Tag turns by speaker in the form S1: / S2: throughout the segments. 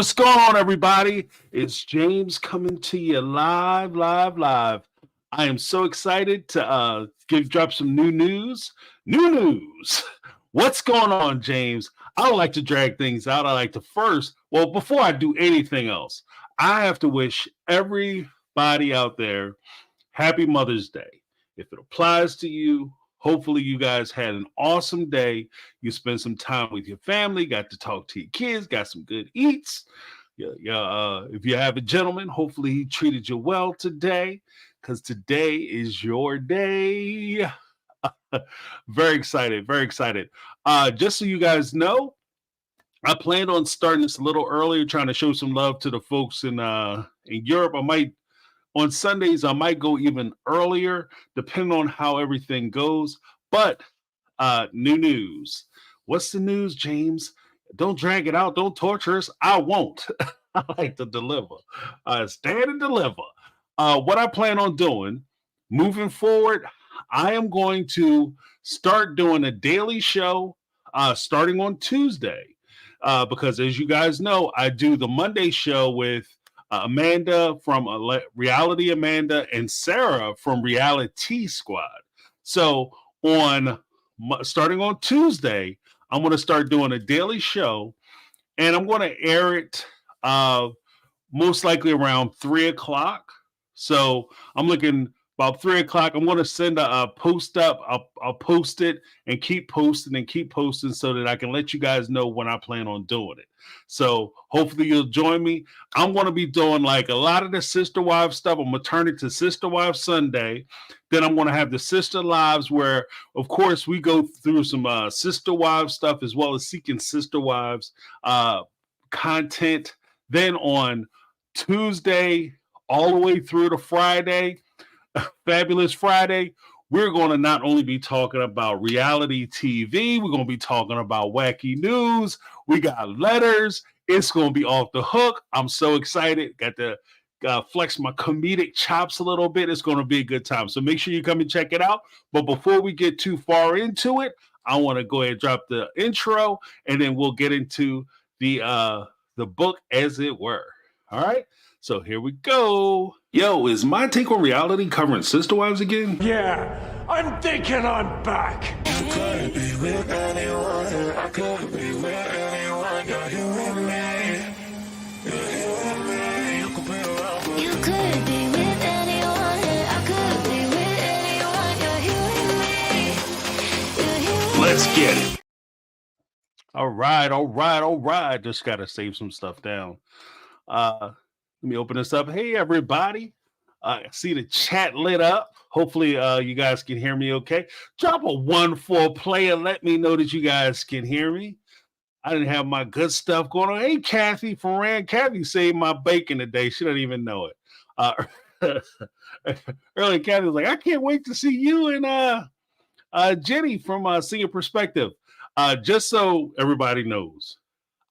S1: What's going on, everybody? It's James coming to you live. I am so excited to drop some new news. New news. What's going on, James? I don't like to drag things out. I like to before I do anything else, I have to wish everybody out there happy Mother's Day. If it applies to you, hopefully you guys had an awesome day. You spent some time with your family, got to talk to your kids, got some good eats. If you have a gentleman, hopefully he treated you well today, because today is your day. Very excited, very excited. Just so you guys know, I planned on starting this a little earlier, trying to show some love to the folks in Europe. On Sundays, I might go even earlier, depending on how everything goes. But new news. What's the news, James? Don't drag it out. Don't torture us. I won't. I like to deliver. Stand and deliver. What I plan on doing moving forward, I am going to start doing a daily show starting on Tuesday. Because as you guys know, I do the Monday show with Amanda from Reality Amanda and Sarah from Reality Squad. So starting on Tuesday, I'm going to start doing a daily show, and I'm going to air it most likely around 3 o'clock. So I'm looking about 3 o'clock. I'm going to send a post up. I'll post it and keep posting so that I can let you guys know when I plan on doing it. So hopefully you'll join me. I'm going to be doing like a lot of the Sister Wives stuff. I'm going to turn it to Sister Wives Sunday. Then I'm going to have the Sister Lives where, of course, we go through some Sister Wives stuff as well as Seeking Sister Wives content. Then on Tuesday all the way through to Friday, Fabulous Friday, we're going to not only be talking about reality TV, we're going to be talking about wacky news. We got letters. It's going to be off the hook. I'm so excited. Got to flex my comedic chops a little bit. It's going to be a good time. So make sure you come and check it out. But before we get too far into it, I want to go ahead and drop the intro, and then we'll get into the book, as it were. All right. So here we go. Yo, is My Take on Reality covering Sister Wives again?
S2: Yeah, I'm thinking I'm back.
S3: You could be with anyone, I could be with anyone. You're here with me. You're here with me. You could be around for
S4: You could be with anyone, I could be with anyone. You're here with me. You're here with
S1: Let's
S4: me.
S1: get it. All right. Just got to save some stuff down. Let me open this up. Hey, everybody. I see the chat lit up. Hopefully, you guys can hear me okay. Drop a 1 for player. Let me know that you guys can hear me. I didn't have my good stuff going on. Hey, Kathy Ferran. Kathy saved my bacon today. She doesn't even know it. Earlier, Kathy was like, I can't wait to see you and Jenny from Senior Perspective. Just so everybody knows,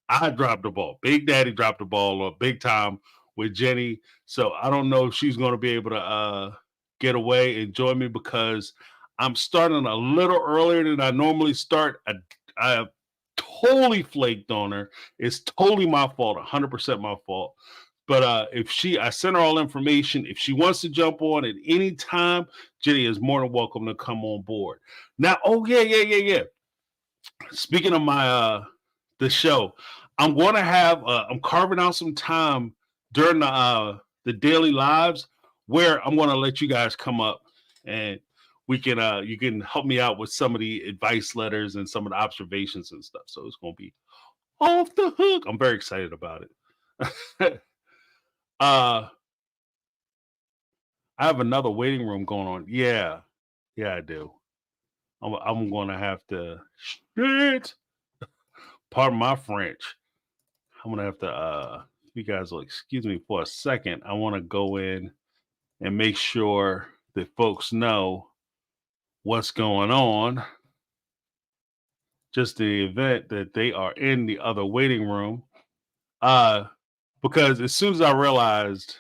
S1: I dropped the ball. Big Daddy dropped the ball big time with Jenny. So I don't know if she's going to be able to get away and join me, because I'm starting a little earlier than I normally start. I have totally flaked on her. It's totally my fault, 100% my fault. But I sent her all information. If she wants to jump on at any time, Jenny is more than welcome to come on board. Now, yeah. Speaking of the show, I'm going to have I'm carving out some time during the daily lives where I'm going to let you guys come up, and we can you can help me out with some of the advice letters and some of the observations and stuff. So it's going to be off the hook. I'm very excited about it. I have another waiting room going on. Yeah, I do. I'm going to have to shit. Pardon my French. I'm gonna have to you guys will excuse me for a second. I want to go in and make sure that folks know what's going on, just in the event that they are in the other waiting room. Because as soon as I realized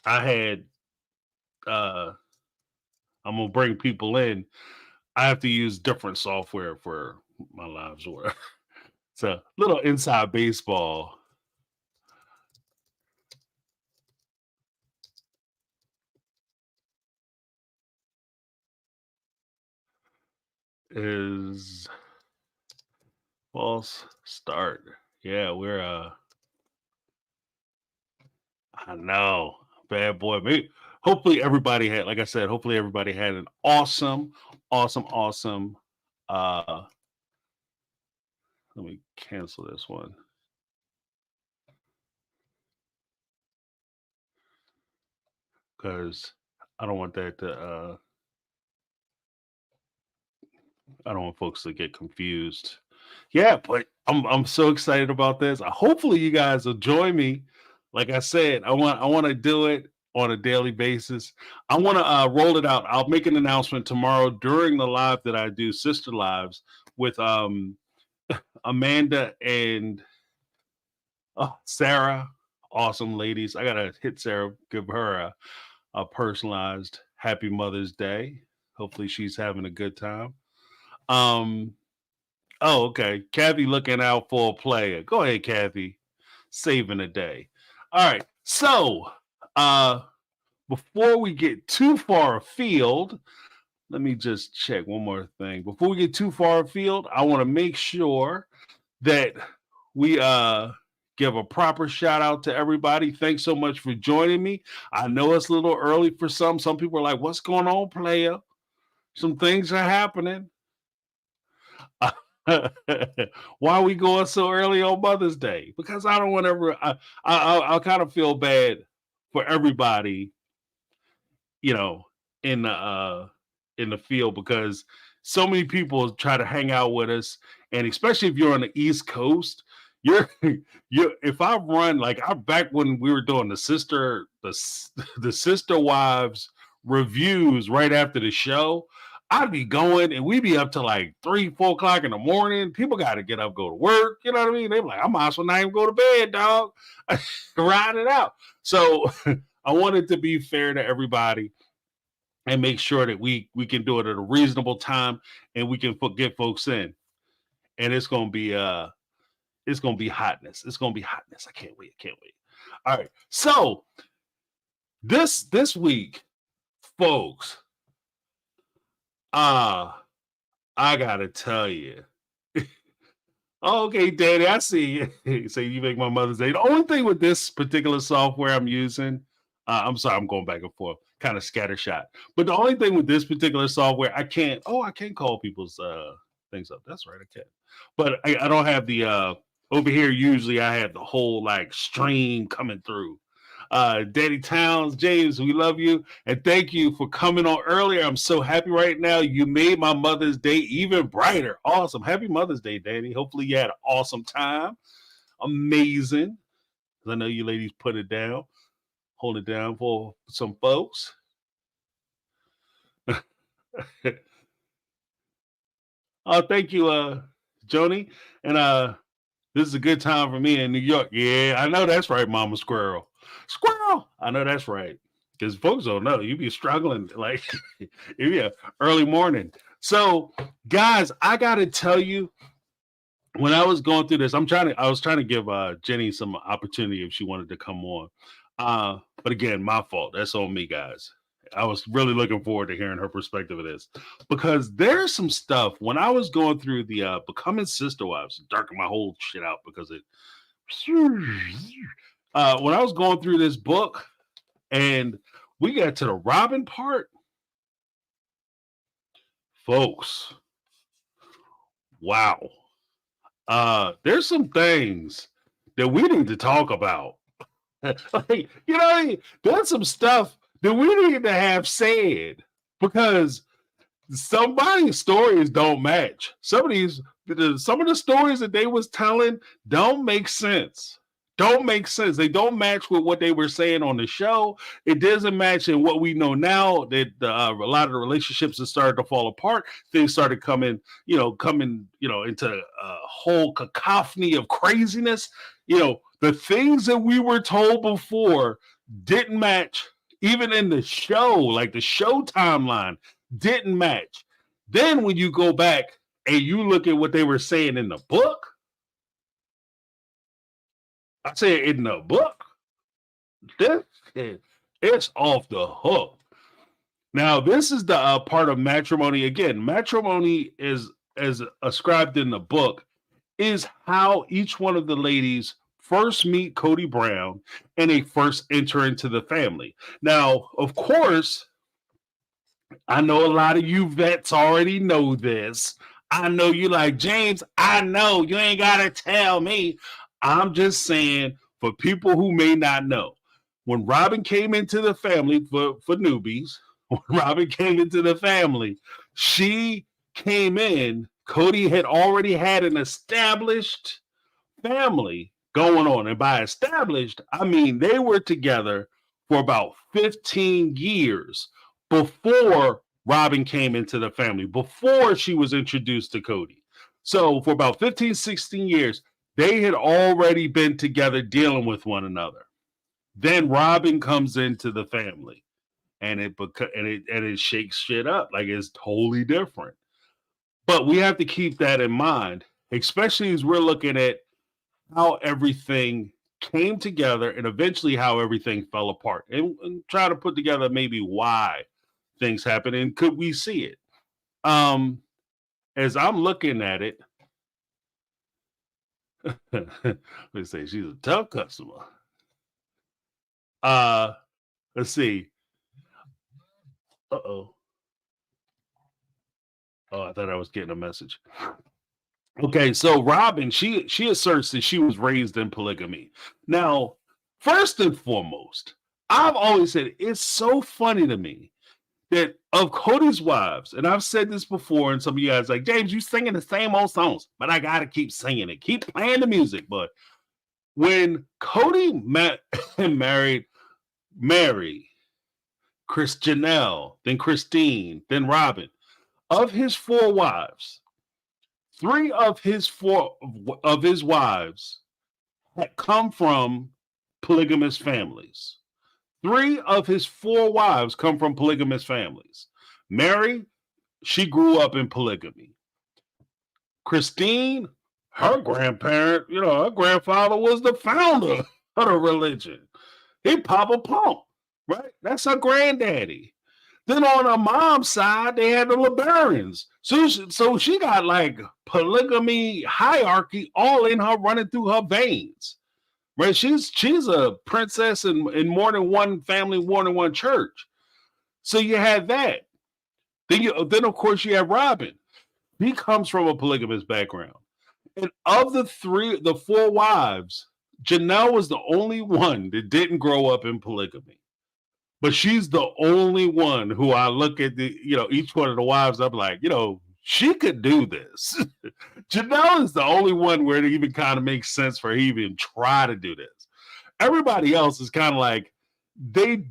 S1: I had I'm gonna bring people in, I have to use different software for my lives or It's a little inside baseball. Is false start. Yeah, we're I know, bad boy. Maybe, hopefully everybody had, like I said, hopefully everybody had an awesome. Let me cancel this one because I don't want that to. I don't want folks to get confused. Yeah, but I'm so excited about this. Hopefully you guys will join me. Like I said, I want to do it on a daily basis. I want to roll it out. I'll make an announcement tomorrow during the live that I do, sister lives with Amanda and Sarah. Awesome ladies. I gotta hit Sarah, give her a personalized Happy Mother's Day. Hopefully she's having a good time. Oh, okay. Kathy looking out for a player. Go ahead, Kathy. Saving the day. All right. So, before we get too far afield, let me just check one more thing. Before we get too far afield, I want to make sure that we give a proper shout out to everybody. Thanks so much for joining me. I know it's a little early for some. Some people are like, "What's going on, player?" Some things are happening. Why are we going so early on Mother's Day? Because I don't want to. I kind of feel bad for everybody, you know, in the field, because so many people try to hang out with us, and especially if you're on the East Coast, you're you. If I run like I back when we were doing the sister wives reviews right after the show, I'd be going and we'd be up to like 3-4 o'clock in the morning. People got to get up, go to work. You know what I mean? They're like, I might as well not even go to bed, dog. Ride it out. So I wanted to be fair to everybody and make sure that we can do it at a reasonable time and we can get folks in. And it's gonna be hotness. It's gonna be hotness. I can't wait. All right. So this week, folks, I gotta tell you. Okay, Daddy, I see you. So you make my Mother's Day. The only thing with this particular software I'm using, I'm sorry, I'm going back and forth, kind of scattershot. But the only thing with this particular software, I can't call people's things up. That's right, I can. But I don't have the over here. Usually I have the whole like stream coming through. Daddy Towns, James, we love you. And thank you for coming on earlier. I'm so happy right now. You made my Mother's Day even brighter. Awesome. Happy Mother's Day, Daddy. Hopefully you had an awesome time. Amazing. I know you ladies put it down. Hold it down for some folks. Oh, thank you, Joni. And this is a good time for me in New York. Yeah, I know that's right, Mama Squirrel. Squirrel! I know that's right. Because folks don't know. You be struggling like it'd be an early morning. So, guys, I gotta tell you, when I was going through this, I was trying to give Jenny some opportunity if she wanted to come on. But again, my fault. That's on me, guys. I was really looking forward to hearing her perspective of this, because there's some stuff when I was going through the Becoming Sister Wives, darken my whole shit out because it when I was going through this book and we got to the Robyn part, folks, wow. There's some things that we need to talk about. Like, you know, there's some stuff that we need to have said, because somebody's stories don't match. Some of the stories that they was telling don't make sense. They don't match with what they were saying on the show. It doesn't match in what we know now, that a lot of the relationships have started to fall apart. Things started coming into a whole cacophony of craziness. The things that we were told before didn't match, even in the show, like the show timeline didn't match. Then when you go back and you look at what they were saying in the book, I say in the book, this it's off the hook. Now, this is the part of matrimony. Again, matrimony is as ascribed in the book is how each one of the ladies first meet Cody Brown and they first enter into the family. Now, of course, I know a lot of you vets already know this. I know you like, James, I know you ain't got to tell me. I'm just saying for people who may not know, when Robyn came into the family for newbies, when Robyn came into the family, she came in. Cody had already had an established family going on. And by established, I mean they were together for about 15 years before Robyn came into the family, before she was introduced to Cody. So for about 15, 16 years, they had already been together dealing with one another. Then Robyn comes into the family and it shakes shit up. Like it's totally different. But we have to keep that in mind, especially as we're looking at how everything came together and eventually how everything fell apart, and try to put together maybe why things happen and could we see it. As I'm looking at it, let's say she's a tough customer. Let's see. Oh, I thought I was getting a message. Okay, so Robyn, she asserts that she was raised in polygamy. Now, first and foremost, I've always said it's so funny to me that of Cody's wives, and I've said this before, and some of you guys like, James, you singing the same old songs, but I gotta keep singing it, keep playing the music. But when Cody met and married Mary, Janelle, then Christine, then Robyn, of his 4 wives, 3 of his wives had come from polygamous families. 3 of his 4 wives come from polygamous families. Mary, she grew up in polygamy. Christine, her grandparent, her grandfather was the founder of the religion. He Papa Pump, right? That's her granddaddy. Then on her mom's side, they had the Liberans. So she got like polygamy hierarchy all in her, running through her veins. Right? She's a princess in more than one family, more than one church. So you had that. Then of course you have Robyn. He comes from a polygamous background. And of the 4 wives, Janelle was the only one that didn't grow up in polygamy. But she's the only one who I look at each one of the wives, I'm like, she could do this. Janelle is the only one where it even kind of makes sense for her to even try to do this. Everybody else is kind of like, they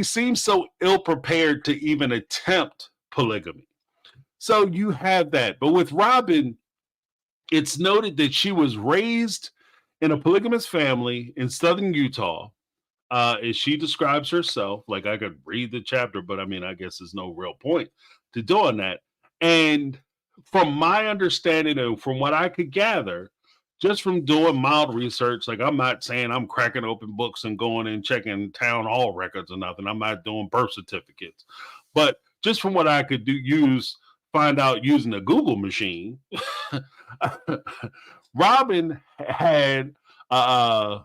S1: seem so ill prepared to even attempt polygamy. So you have that. But with Robyn, it's noted that she was raised in a polygamous family in southern Utah. As she describes herself, like I could read the chapter, but I mean, I guess there's no real point to doing that. And from my understanding and from what I could gather, just from doing mild research, like I'm not saying I'm cracking open books and going and checking town hall records or nothing. I'm not doing birth certificates, but just from what I could find out using a Google machine, Robyn had a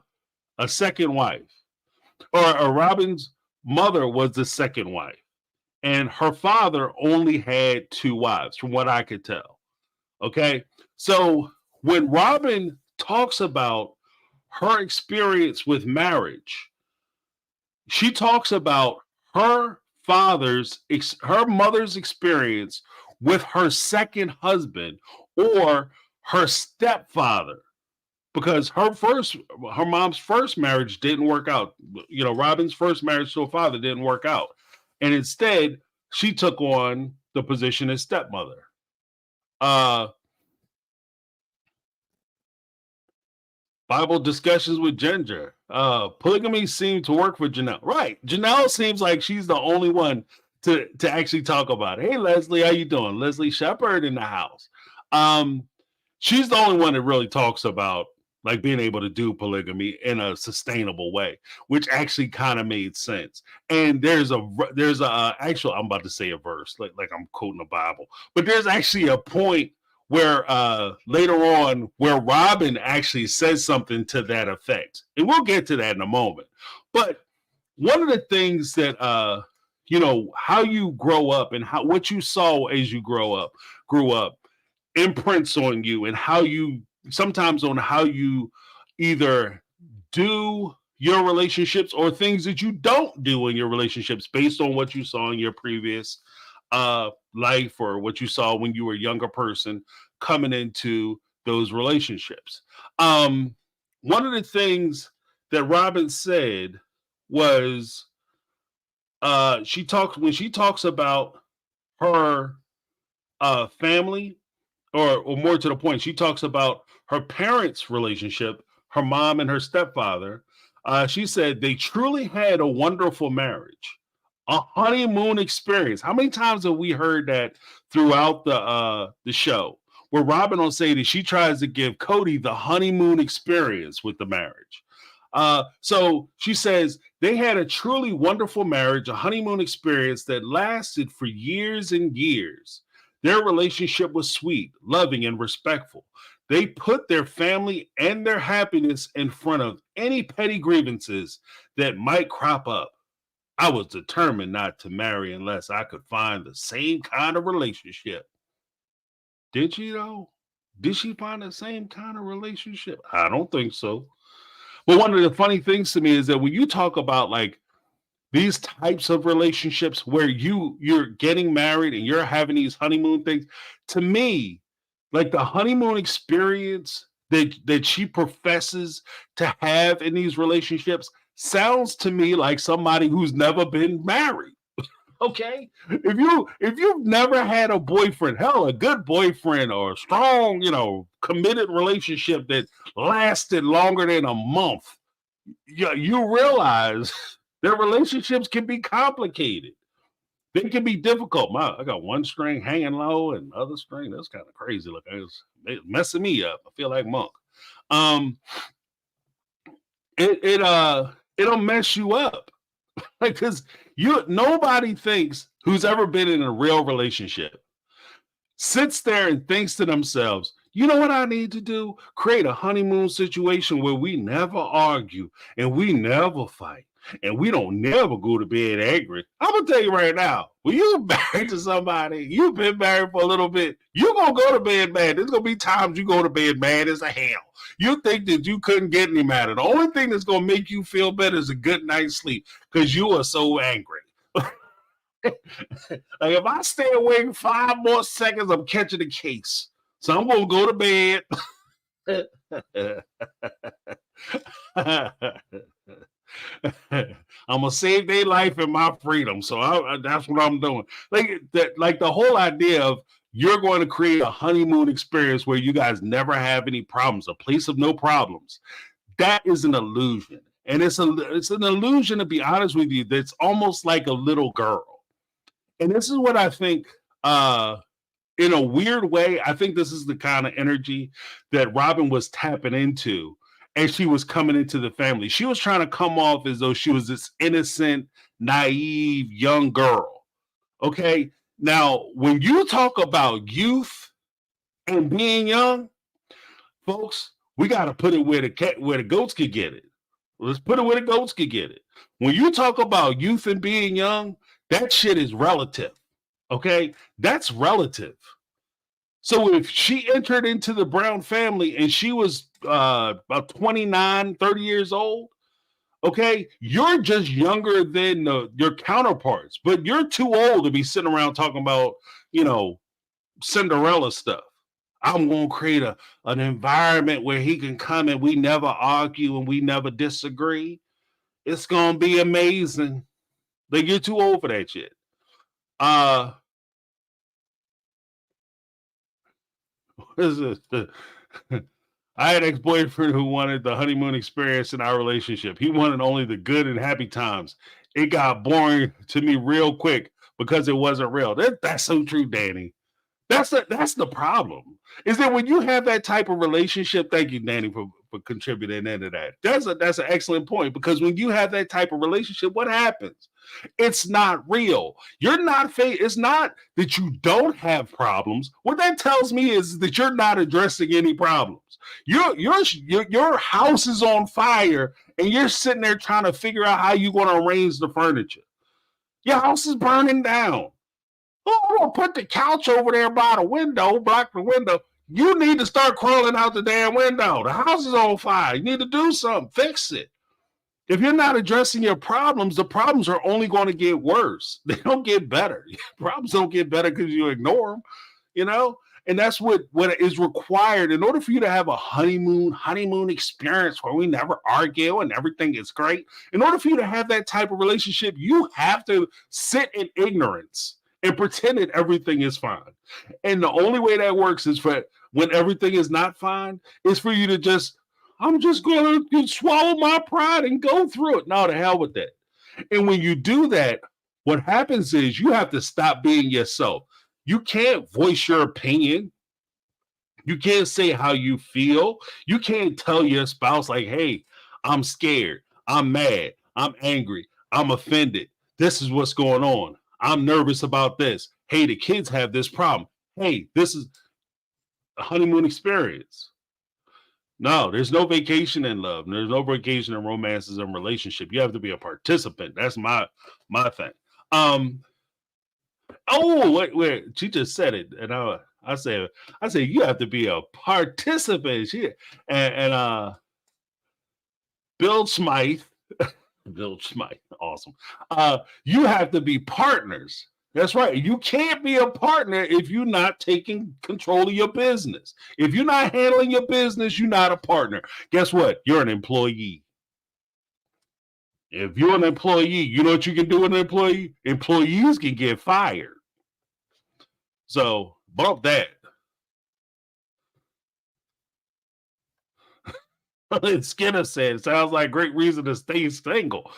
S1: second wife. Or Robyn's mother was the second wife, and her father only had 2 wives, from what I could tell. Okay, so when Robyn talks about her experience with marriage, she talks about her mother's experience with her second husband or her stepfather. Because her mom's first marriage didn't work out. Robyn's first marriage to her father didn't work out. And instead, she took on the position as stepmother. Bible discussions with Ginger. Polygamy seemed to work for Janelle. Right. Janelle seems like she's the only one to actually talk about it. Hey, Leslie, how you doing? Leslie Shepard in the house. She's the only one that really talks about like being able to do polygamy in a sustainable way, which actually kind of made sense. And there's a actual, I'm about to say a verse, like I'm quoting the Bible, but there's actually a point where later on where Robyn actually says something to that effect, and we'll get to that in a moment. But one of the things that how you grow up and what you saw as you grew up imprints on you, and how you sometimes on how you either do your relationships or things that you don't do in your relationships based on what you saw in your previous life, or what you saw when you were a younger person coming into those relationships. One of the things that Robyn said was she talks about her family, or more to the point, she talks about her parents' relationship, her mom and her stepfather. She said they truly had a wonderful marriage, a honeymoon experience. How many times have we heard that throughout the show, where Robyn will say that she tries to give Cody the honeymoon experience with the marriage? So she says they had a truly wonderful marriage, a honeymoon experience that lasted for years and years. Their relationship was sweet, loving, and respectful. They put their family and their happiness in front of any petty grievances that might crop up. I was determined not to marry unless I could find the same kind of relationship. Did she though? Did she find the same kind of relationship? I don't think so. But one of the funny things to me is that when you talk about like these types of relationships where you're getting married and you're having these honeymoon things, to me, like the honeymoon experience that she professes to have in these relationships sounds to me like somebody who's never been married. Okay, if you've never had a boyfriend, hell, a good boyfriend or a strong, committed relationship that lasted longer than a month, you realize their relationships can be complicated. They can be difficult. I got one string hanging low and the other string, that's kind of crazy looking. It's messing me up. I feel like Monk. It'll mess you up. Because nobody thinks, who's ever been in a real relationship, sits there and thinks to themselves, you know what I need to do? Create a honeymoon situation where we never argue and we never fight and we don't never go to bed angry. I'm gonna tell you right now, when you're married to somebody, you've been married for a little bit, you're gonna go to bed mad. There's gonna be times you go to bed mad as a hell. You think that you couldn't get any madder. The only thing that's gonna make you feel better is a good night's sleep because you are so angry. Like if I stay awake 5 more seconds, I'm catching a case. So I'm gonna go to bed. I'm gonna save their life and my freedom. So that's what I'm doing. Like the whole idea of you're going to create a honeymoon experience where you guys never have any problems, a place of no problems. That is an illusion. And it's an illusion, to be honest with you, that's almost like a little girl. And this is what I think, in a weird way, I think this is the kind of energy that Robyn was tapping into as she was coming into the family. She was trying to come off as though she was this innocent, naive, young girl. Okay? Now, when you talk about youth and being young, folks, we got to put it where the goats could get it. Let's put it where the goats could get it. When you talk about youth and being young, that shit is relative. Okay? That's relative. So if she entered into the Brown family and she was about 29, 30 years old, okay, you're just younger than your counterparts, but you're too old to be sitting around talking about, Cinderella stuff. I'm going to create an environment where he can come and we never argue and we never disagree. It's going to be amazing. Like, you're too old for that shit. What is this? I had an ex-boyfriend who wanted the honeymoon experience in our relationship. He wanted only the good and happy times. It got boring to me real quick because it wasn't real. That's so true, Danny. That's the problem. Is that when you have that type of relationship, thank you, Danny, for contributing into that. That's an excellent point, because when you have that type of relationship, what happens? It's not real. You're not it's not that you don't have problems. What that tells me is that you're not addressing any problems. Your house is on fire and you're sitting there trying to figure out how you're going to arrange the furniture. Your house is burning down. Oh, put the couch over there by the window, block the window. You need to start crawling out the damn window. The house is on fire. You need to do something. Fix it. If you're not addressing your problems, the problems are only going to get worse. They don't get better. Problems don't get better because you ignore them, you know? And that's what is required in order for you to have a honeymoon experience where we never argue and everything is great. In order for you to have that type of relationship, you have to sit in ignorance and pretend that everything is fine. And the only way that works is for when everything is not fine, is for you to I'm just going to swallow my pride and go through it. No, to hell with that. And when you do that, what happens is you have to stop being yourself. You can't voice your opinion. You can't say how you feel. You can't tell your spouse, like, hey, I'm scared. I'm mad. I'm angry. I'm offended. This is what's going on. I'm nervous about this. Hey, the kids have this problem. Hey, this is a honeymoon experience. No, there's no vacation in love. There's no vacation in romances and relationship. You have to be a participant. That's my thing. Oh, wait. She just said it. And I say you have to be a participant. And Bill Smythe, awesome. You have to be partners. That's right. You can't be a partner if you're not taking control of your business. If you're not handling your business, you're not a partner. Guess what? You're an employee. If you're an employee, you know what you can do with an employee? Employees can get fired. So bump that. Skinner said, sounds like a great reason to stay single.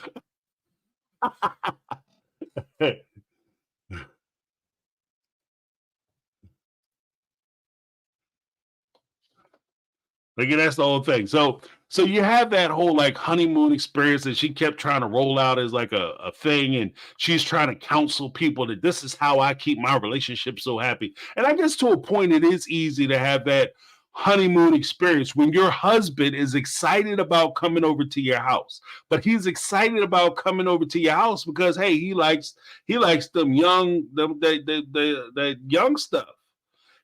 S1: Like, that's the whole thing. So you have that whole like honeymoon experience that she kept trying to roll out as like a thing, and she's trying to counsel people that this is how I keep my relationship so happy. And I guess to a point, it is easy to have that honeymoon experience when your husband is excited about coming over to your house, but he's excited about coming over to your house because hey, he likes them young, the young stuff.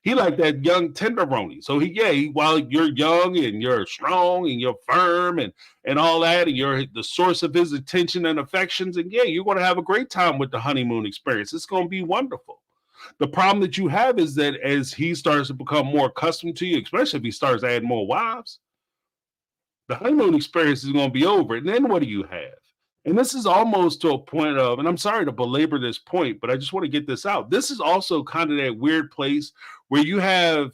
S1: He like that young tenderoni. So while you're young and you're strong and you're firm and all that, and you're the source of his attention and affections, and you're going to have a great time with the honeymoon experience. It's going to be wonderful. The problem that you have is that as he starts to become more accustomed to you, especially if he starts adding more wives, the honeymoon experience is going to be over. And then what do you have? And this is almost to a point of, and I'm sorry to belabor this point, but I just want to get this out. This is also kind of that weird place where you have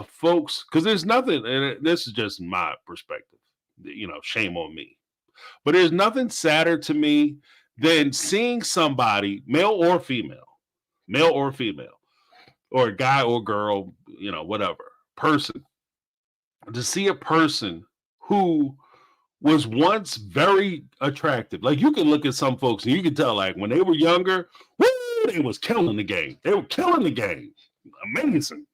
S1: folks, because there's nothing, and this is just my perspective, shame on me. But there's nothing sadder to me than seeing somebody, male or female, or guy or girl, whatever, person, to see a person who was once very attractive. Like, you can look at some folks and you can tell, like, when they were younger, woo, they was killing the game. They were killing the game. Amazing.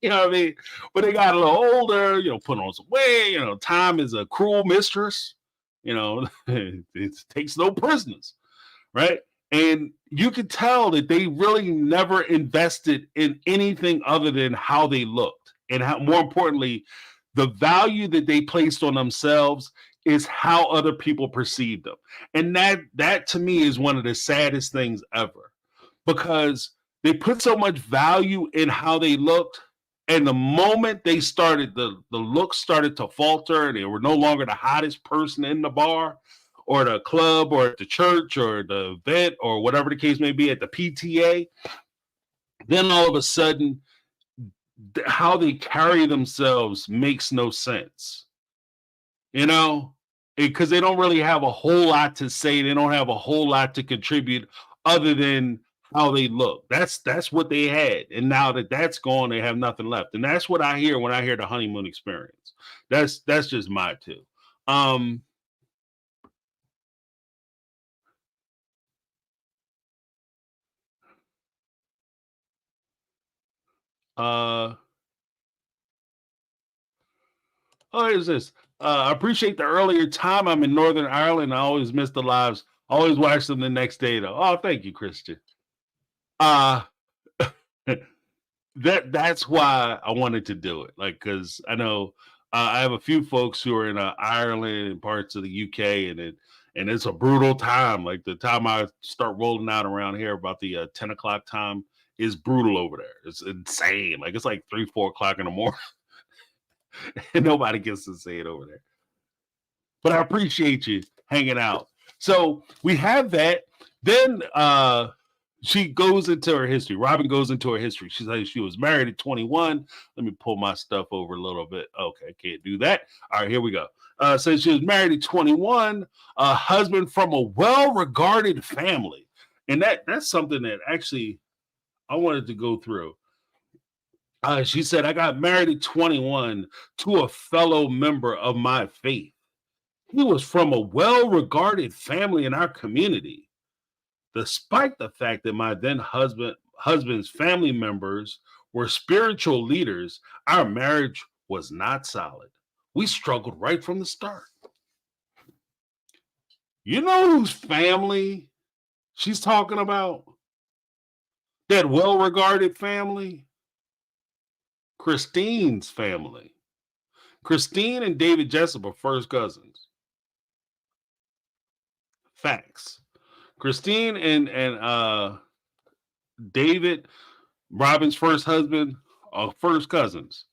S1: You know what I mean? But they got a little older, put on some weight, time is a cruel mistress. It takes no prisoners, right? And you could tell that they really never invested in anything other than how they looked. And how, more importantly, the value that they placed on themselves is how other people perceive them. And that to me is one of the saddest things ever, because they put so much value in how they looked. And the moment they started, the look started to falter, and they were no longer the hottest person in the bar or the club or at the church or the event or whatever the case may be at the PTA, then all of a sudden, how they carry themselves makes no sense, because they don't really have a whole lot to say. They don't have a whole lot to contribute other than how they look. That's what they had, and now that that's gone, they have nothing left. And that's what I hear when I hear the honeymoon experience. That's just my two. Oh, here's this. I appreciate the earlier time. I'm in Northern Ireland. I always miss the lives. Always watch them the next day, though. Oh, thank you, Christian. Uh that's why I wanted to do it. Like, because I know I have a few folks who are in Ireland and parts of the UK, and it's a brutal time. Like the time I start rolling out around here, about the 10 o'clock time, is brutal over there. It's insane. Like it's like 3-4 o'clock in the morning, and nobody gets to say it over there. But I appreciate you hanging out. So we have that. Then she goes into her history. Robyn goes into her history. She says she was married at 21. Let me pull my stuff over a little bit. Okay, can't do that. All right, here we go. Says she was married at 21, a husband from a well-regarded family. And that's something that actually I wanted to go through. She said, I got married at 21 to a fellow member of my faith. He was from a well-regarded family in our community. Despite the fact that my then husband's family members were spiritual leaders, our marriage was not solid. We struggled right from the start. You know whose family she's talking about? That well-regarded family? Christine's family. Christine and David Jessup are first cousins. Facts. Christine and David, Robyn's first husband, are first cousins.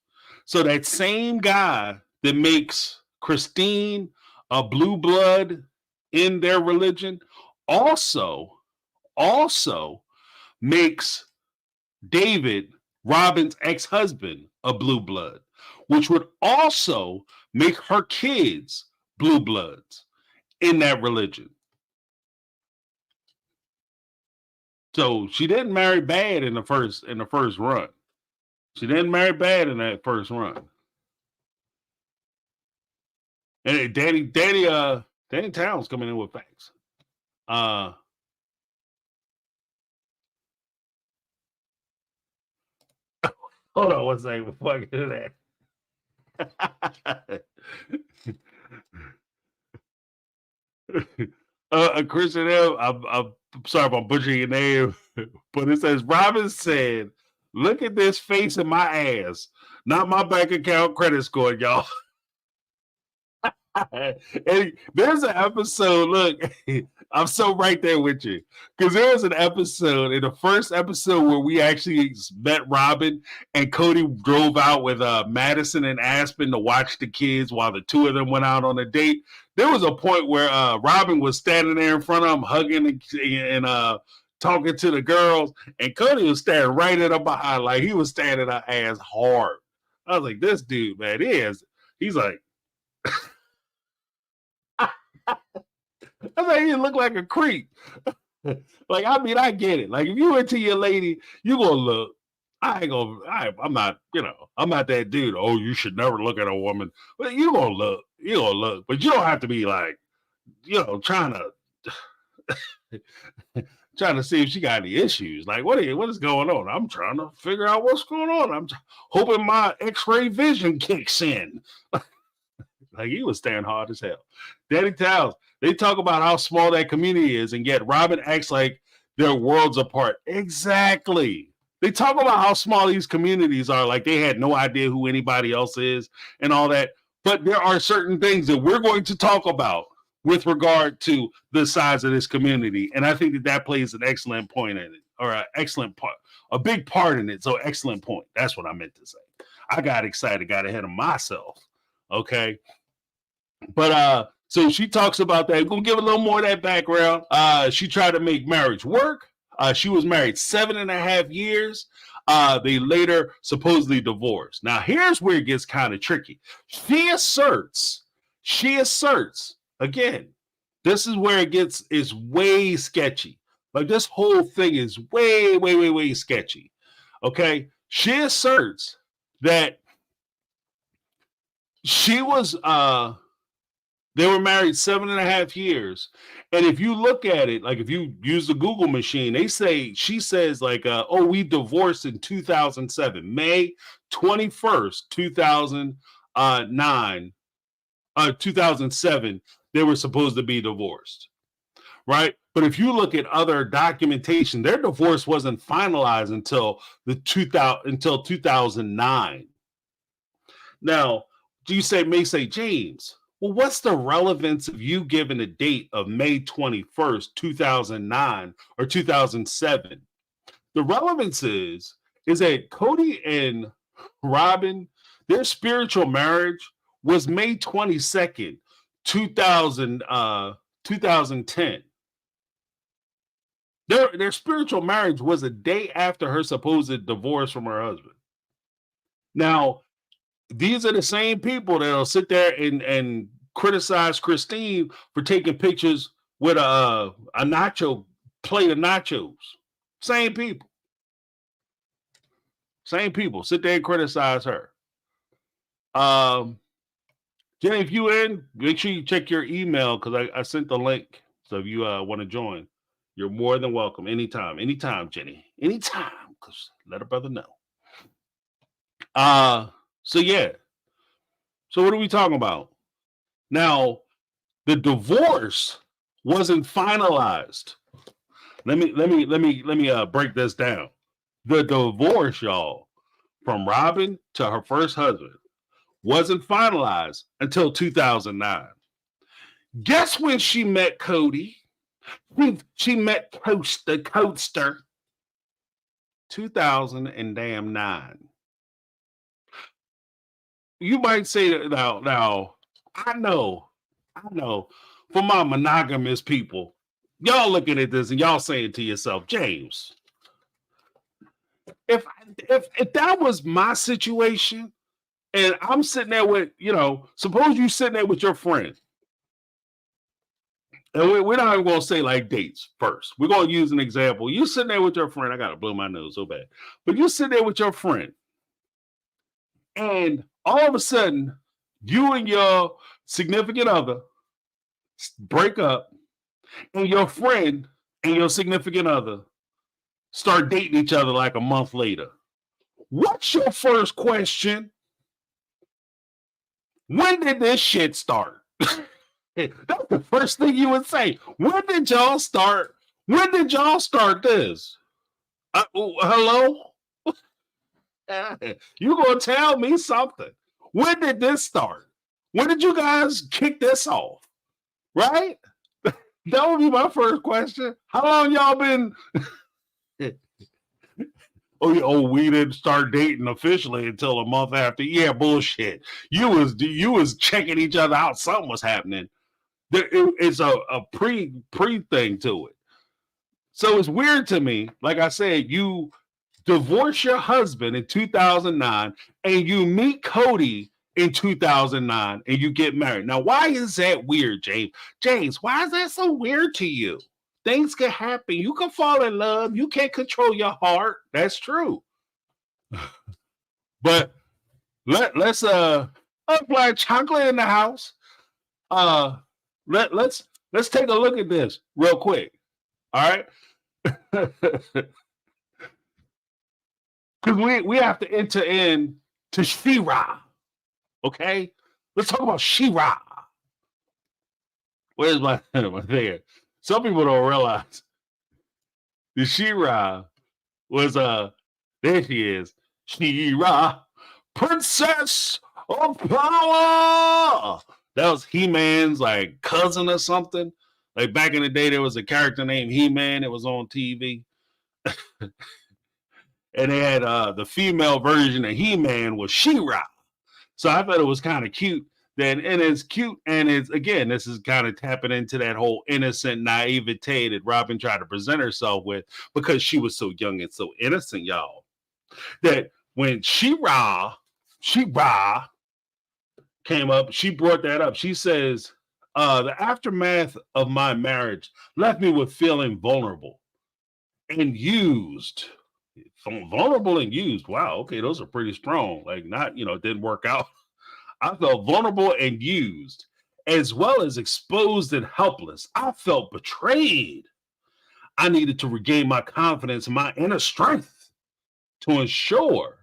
S1: So that same guy that makes Christine a blue blood in their religion also makes David, Robyn's ex-husband, a blue blood, which would also make her kids blue bloods in that religion. So she didn't marry bad in the first run. She didn't marry bad in that first run. And Danny Towns coming in with facts. Hold on one second before I get to that. Christian M, I'm sorry if I'm butchering your name, but it says, Robyn said, look at this face in my ass, not my bank account credit score, y'all. And there's an episode, look, I'm so right there with you, because there was an episode, in the first episode, where we actually met Robyn, and Cody drove out with Madison and Aspen to watch the kids while the two of them went out on a date. There was a point where Robyn was standing there in front of him, hugging and talking to the girls, and Cody was staring right at her behind, like he was standing her ass hard. I was like, this dude, man, he's like, I was like, he look like a creep. Like, I mean, I get it. Like, if you into your lady, you gonna look. I'm not, I'm not that dude. Oh, you should never look at a woman. But you gonna look. But you don't have to be like, trying to see if she got any issues. Like, what is going on? I'm trying to figure out what's going on. I'm hoping my X-ray vision kicks in. Like, he was staying hard as hell. Danny Towns, they talk about how small that community is, and yet Robyn acts like they're worlds apart. Exactly. They talk about how small these communities are, like they had no idea who anybody else is and all that. But there are certain things that we're going to talk about with regard to the size of this community. And I think that plays an excellent point in it, or an excellent part, a big part in it. So excellent point. That's what I meant to say. I got excited, got ahead of myself. Okay. But so she talks about that. We're gonna give a little more of that background. She tried to make marriage work. She was married 7.5 years. They later supposedly divorced. Now, here's where it gets kind of tricky. She asserts, again, this is where it's way sketchy. Like, this whole thing is way, way, way, way sketchy. Okay. She asserts that she was, they were married 7.5 years. And if you look at it, like if you use the Google machine, she says like, oh, we divorced in 2007, May 21st, 2009, 2007, they were supposed to be divorced, right? But if you look at other documentation, their divorce wasn't finalized until 2009. Now, may say, James, well, what's the relevance of you giving a date of May 21st, 2009 or 2007? The relevance is that Cody and Robyn, their spiritual marriage was May 22nd, 2010. Their spiritual marriage was a day after her supposed divorce from her husband. Now, these are the same people that'll sit there and criticize Christine for taking pictures with a nacho plate of nachos. Same people. Same people sit there and criticize her. Jenny, if you in, make sure you check your email because I sent the link. So if you want to join, you're more than welcome. Anytime, Jenny. Anytime, because let a brother know. So yeah. So what are we talking about? Now, the divorce wasn't finalized. Let me break this down. The divorce, y'all, from Robyn to her first husband wasn't finalized until 2009. Guess when she met Cody? She met Coaster 2009. You might say that now. I know. For my monogamous people, y'all looking at this and y'all saying to yourself, James, if that was my situation, and I'm sitting there with, suppose you sitting there with your friend, and we're not even going to say like dates first. We're going to use an example. You sitting there with your friend. I got to blow my nose so bad, but you sitting there with your friend, and all of a sudden, you and your significant other break up, and your friend and your significant other start dating each other like a month later. What's your first question? When did this shit start? That's the first thing you would say. When did y'all start? When did y'all start this? Hello? You gonna tell me something? When did this start? When did you guys kick this off? Right? That would be my first question. How long y'all been? We didn't start dating officially until a month after. Yeah, bullshit. You was checking each other out. Something was happening. It's a pre thing to it. So it's weird to me. Like I said, you divorce your husband in 2009 and you meet Cody in 2009 and you get married. Now, why is that weird, James? James, why is that so weird to you? Things can happen. You can fall in love. You can't control your heart. That's true. But let's apply chocolate in the house. Let's take a look at this real quick. All right. Because we have to enter in to Shira. Okay? Let's talk about Shira. Where's my thing? Some people don't realize the Shira was there she is. Shira, Princess of Power. That was He-Man's like cousin or something. Like back in the day, there was a character named He-Man. It was on TV. And they had the female version of He-Man was She-Ra. So I thought it was kind of cute. And it's cute. And it's, again, this is kind of tapping into that whole innocent naivete that Robyn tried to present herself with because she was so young and so innocent, y'all. That when She-Ra came up, she brought that up. She says, the aftermath of my marriage left me with feeling vulnerable. and used. Vulnerable and used. Wow, okay, those are pretty strong. Like, not, it didn't work out. I felt vulnerable and used, as well as exposed and helpless. I felt betrayed. I needed to regain my confidence and my inner strength to ensure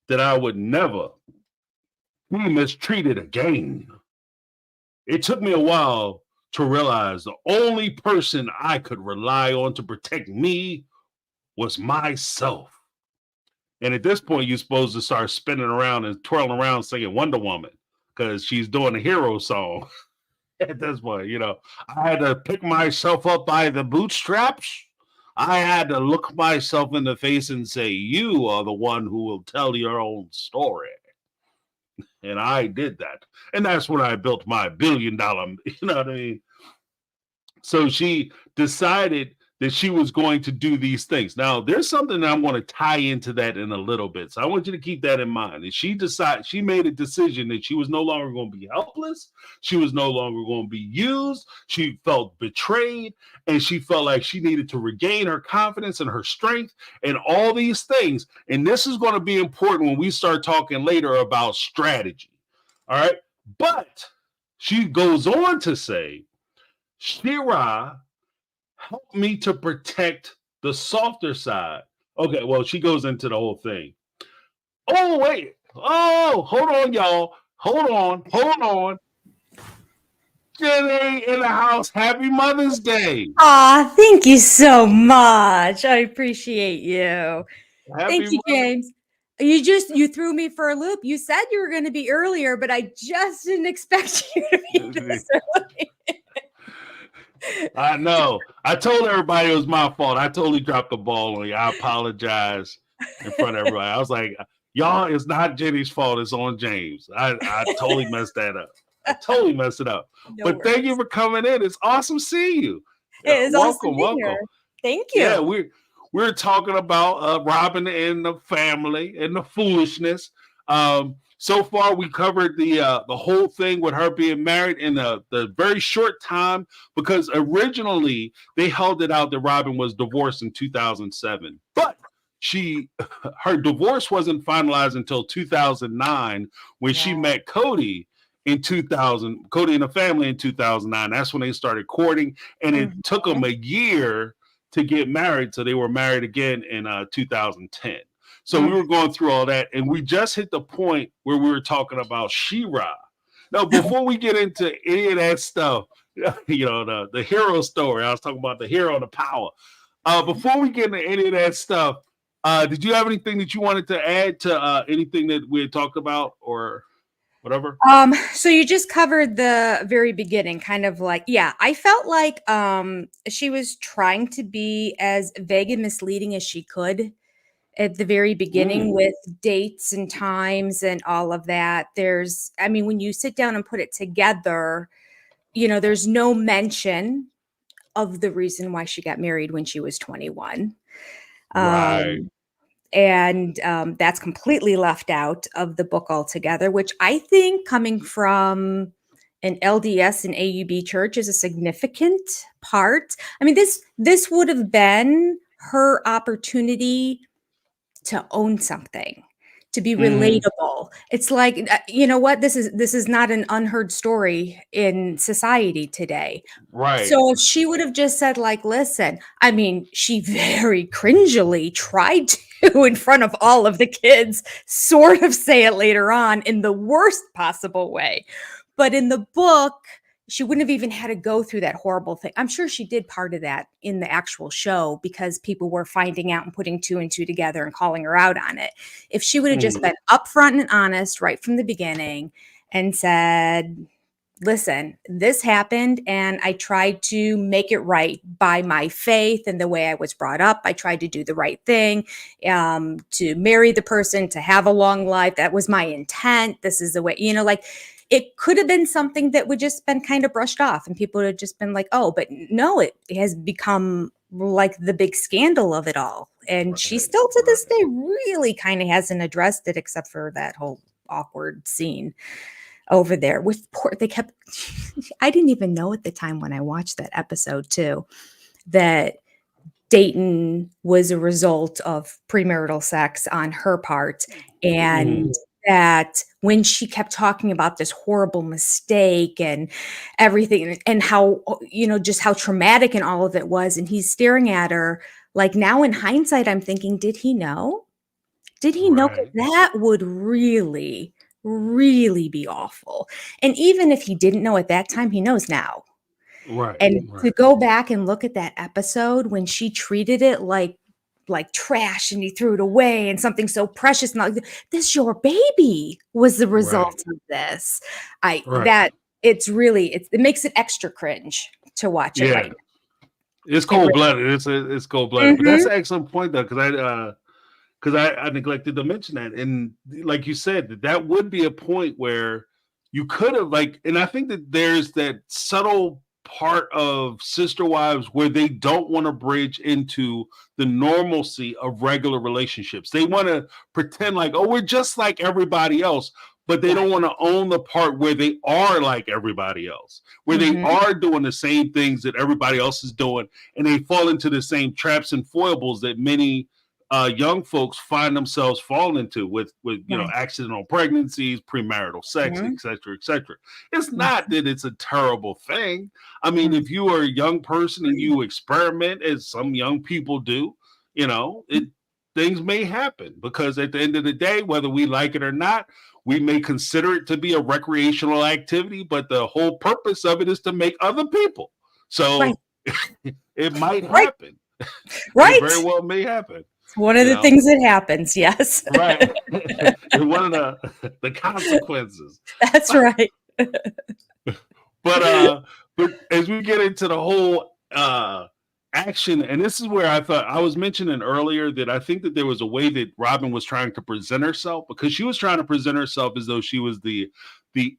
S1: that I would never be mistreated again. It took me a while to realize the only person I could rely on to protect me was myself. And at this point, you're supposed to start spinning around and twirling around singing Wonder Woman because she's doing the hero song. At this point, I had to pick myself up by the bootstraps. I had to look myself in the face and say, you are the one who will tell your own story. And I did that. And that's when I built my $1 billion, you know what I mean? So she decided that she was going to do these things. Now, there's something that I'm going to tie into that in a little bit. So I want you to keep that in mind. And she made a decision that she was no longer going to be helpless. She was no longer going to be used. She felt betrayed, and she felt like she needed to regain her confidence and her strength and all these things. And this is going to be important when we start talking later about strategy. All right. But she goes on to say, Shira help me to protect the softer side. Okay, well, she goes into the whole thing. Oh, wait. Oh, hold on, y'all. Hold on. Jenny in the house. Happy Mother's Day.
S5: Aw, thank you so much. I appreciate you. Thank you, James. You threw me for a loop. You said you were going to be earlier, but I just didn't expect you to be this early.
S1: I know. I told everybody it was my fault. I totally dropped the ball on you. I apologize in front of everybody. I was like, y'all, it's not Jenny's fault. It's on James. I totally messed that up. I totally messed it up. No but worries. Thank you for coming in. It's awesome seeing you.
S5: It is welcome. Here. Thank you.
S1: Yeah, we're talking about Robyn and the family and the foolishness. So far, we covered the whole thing with her being married in the very short time, because originally they held it out that Robyn was divorced in 2007, but her divorce wasn't finalized until 2009 when she met Cody in 2000. Cody and the family in 2009. That's when they started courting, and it took them a year to get married. So they were married again in 2010. So we were going through all that, and we just hit the point where we were talking about Shira. Now, before we get into any of that stuff, the hero story, I was talking about the hero and the power. Before we get into any of that stuff, did you have anything that you wanted to add to anything that we had talked about or whatever?
S5: So you just covered the very beginning, kind of like, I felt like she was trying to be as vague and misleading as she could at the very beginning with dates and times and all of that. When you sit down and put it together, there's no mention of the reason why she got married when she was 21.
S1: Right.
S5: And that's completely left out of the book altogether, which I think, coming from an LDS and AUB church, is a significant part. This would have been her opportunity to own something, to be relatable. It's like, you know what? This is not an unheard story in society today.
S1: Right.
S5: So if she would have just said, like, listen, she very cringily tried to, in front of all of the kids, sort of say it later on in the worst possible way. But in the book, she wouldn't have even had to go through that horrible thing. I'm sure she did part of that in the actual show because people were finding out and putting two and two together and calling her out on it. If she would have just been upfront and honest right from the beginning and said, listen, this happened and I tried to make it right by my faith and the way I was brought up. I tried to do the right thing, to marry the person, to have a long life. That was my intent. This is the way, it could have been something that would just been kind of brushed off and people would have just been like, oh, but no, it has become like the big scandal of it all. And she still to this day really kind of hasn't addressed it, except for that whole awkward scene over there with I didn't even know at the time when I watched that episode too, that Dayton was a result of premarital sex on her part, and that when she kept talking about this horrible mistake and everything, and how, just how traumatic and all of it was, and he's staring at her like, now in hindsight, I'm thinking, did he know? Did he know? 'Cause
S1: Right.
S5: that would really, really be awful. And even if he didn't know at that time, he knows now.
S1: Right.
S5: And to
S1: Right.
S5: go back and look at that episode when she treated it like trash and he threw it away and something so precious, and like, this your baby was the
S1: Right.
S5: result of this.
S1: Right.
S5: That it's really, it makes it extra cringe to watch it
S1: Yeah.
S5: right now.
S1: It's
S5: It
S1: cold
S5: really,
S1: blooded. It's cold blooded. But that's
S5: Mhm.
S1: an excellent point though, because I neglected to mention that. And like you said, that would be a point where you could have like, and I think that there's that subtle part of Sister Wives where they don't want to bridge into the normalcy of regular relationships. They want to pretend like, oh, we're just like everybody else, but they don't
S5: Right.
S1: want to own the part where they are like everybody else, where they
S5: Mhm.
S1: are doing the same things that everybody else is doing, and they fall into the same traps and foibles that many young folks find themselves falling into with
S5: Right.
S1: accidental pregnancies, premarital sex,
S5: Mhm.
S1: etc., etc. It's not
S5: Mhm.
S1: that it's a terrible thing. I mean,
S5: Mhm.
S1: if you are a young person and you experiment, as some young people do, it things may happen because at the end of the day, whether we like it or not, we may consider it to be a recreational activity, but the whole purpose of it is to make other people.
S5: Right.
S1: So it might
S5: Right.
S1: happen. It very
S5: Right.
S1: well may happen.
S5: It's one of
S1: You
S5: the
S1: know,
S5: things that happens. Yes.
S1: right? It's one of the consequences.
S5: That's right.
S1: But but as we get into the whole action, and this is where I thought I was mentioning earlier that I think that there was a way that Robyn was trying to present herself, because she was trying to present herself as though she was the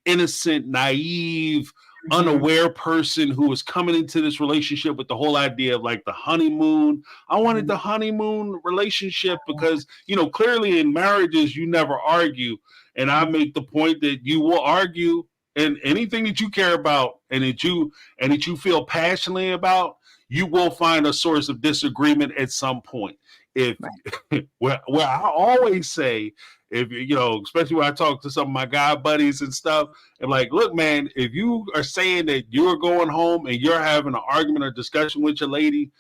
S1: innocent, naive,
S5: Mhm.
S1: unaware person who was coming into this relationship with the whole idea of like the honeymoon. I wanted
S5: Mhm.
S1: the honeymoon relationship because clearly in marriages you never argue, and I
S5: Mhm.
S1: make the point that you will argue, and anything that you care about and that you feel passionately about, you will find a source of disagreement at some point. If
S5: Right.
S1: where I always say, if especially when I talk to some of my guy buddies and stuff, I'm like, look, man, if you are saying that you're going home and you're having an argument or discussion with your lady,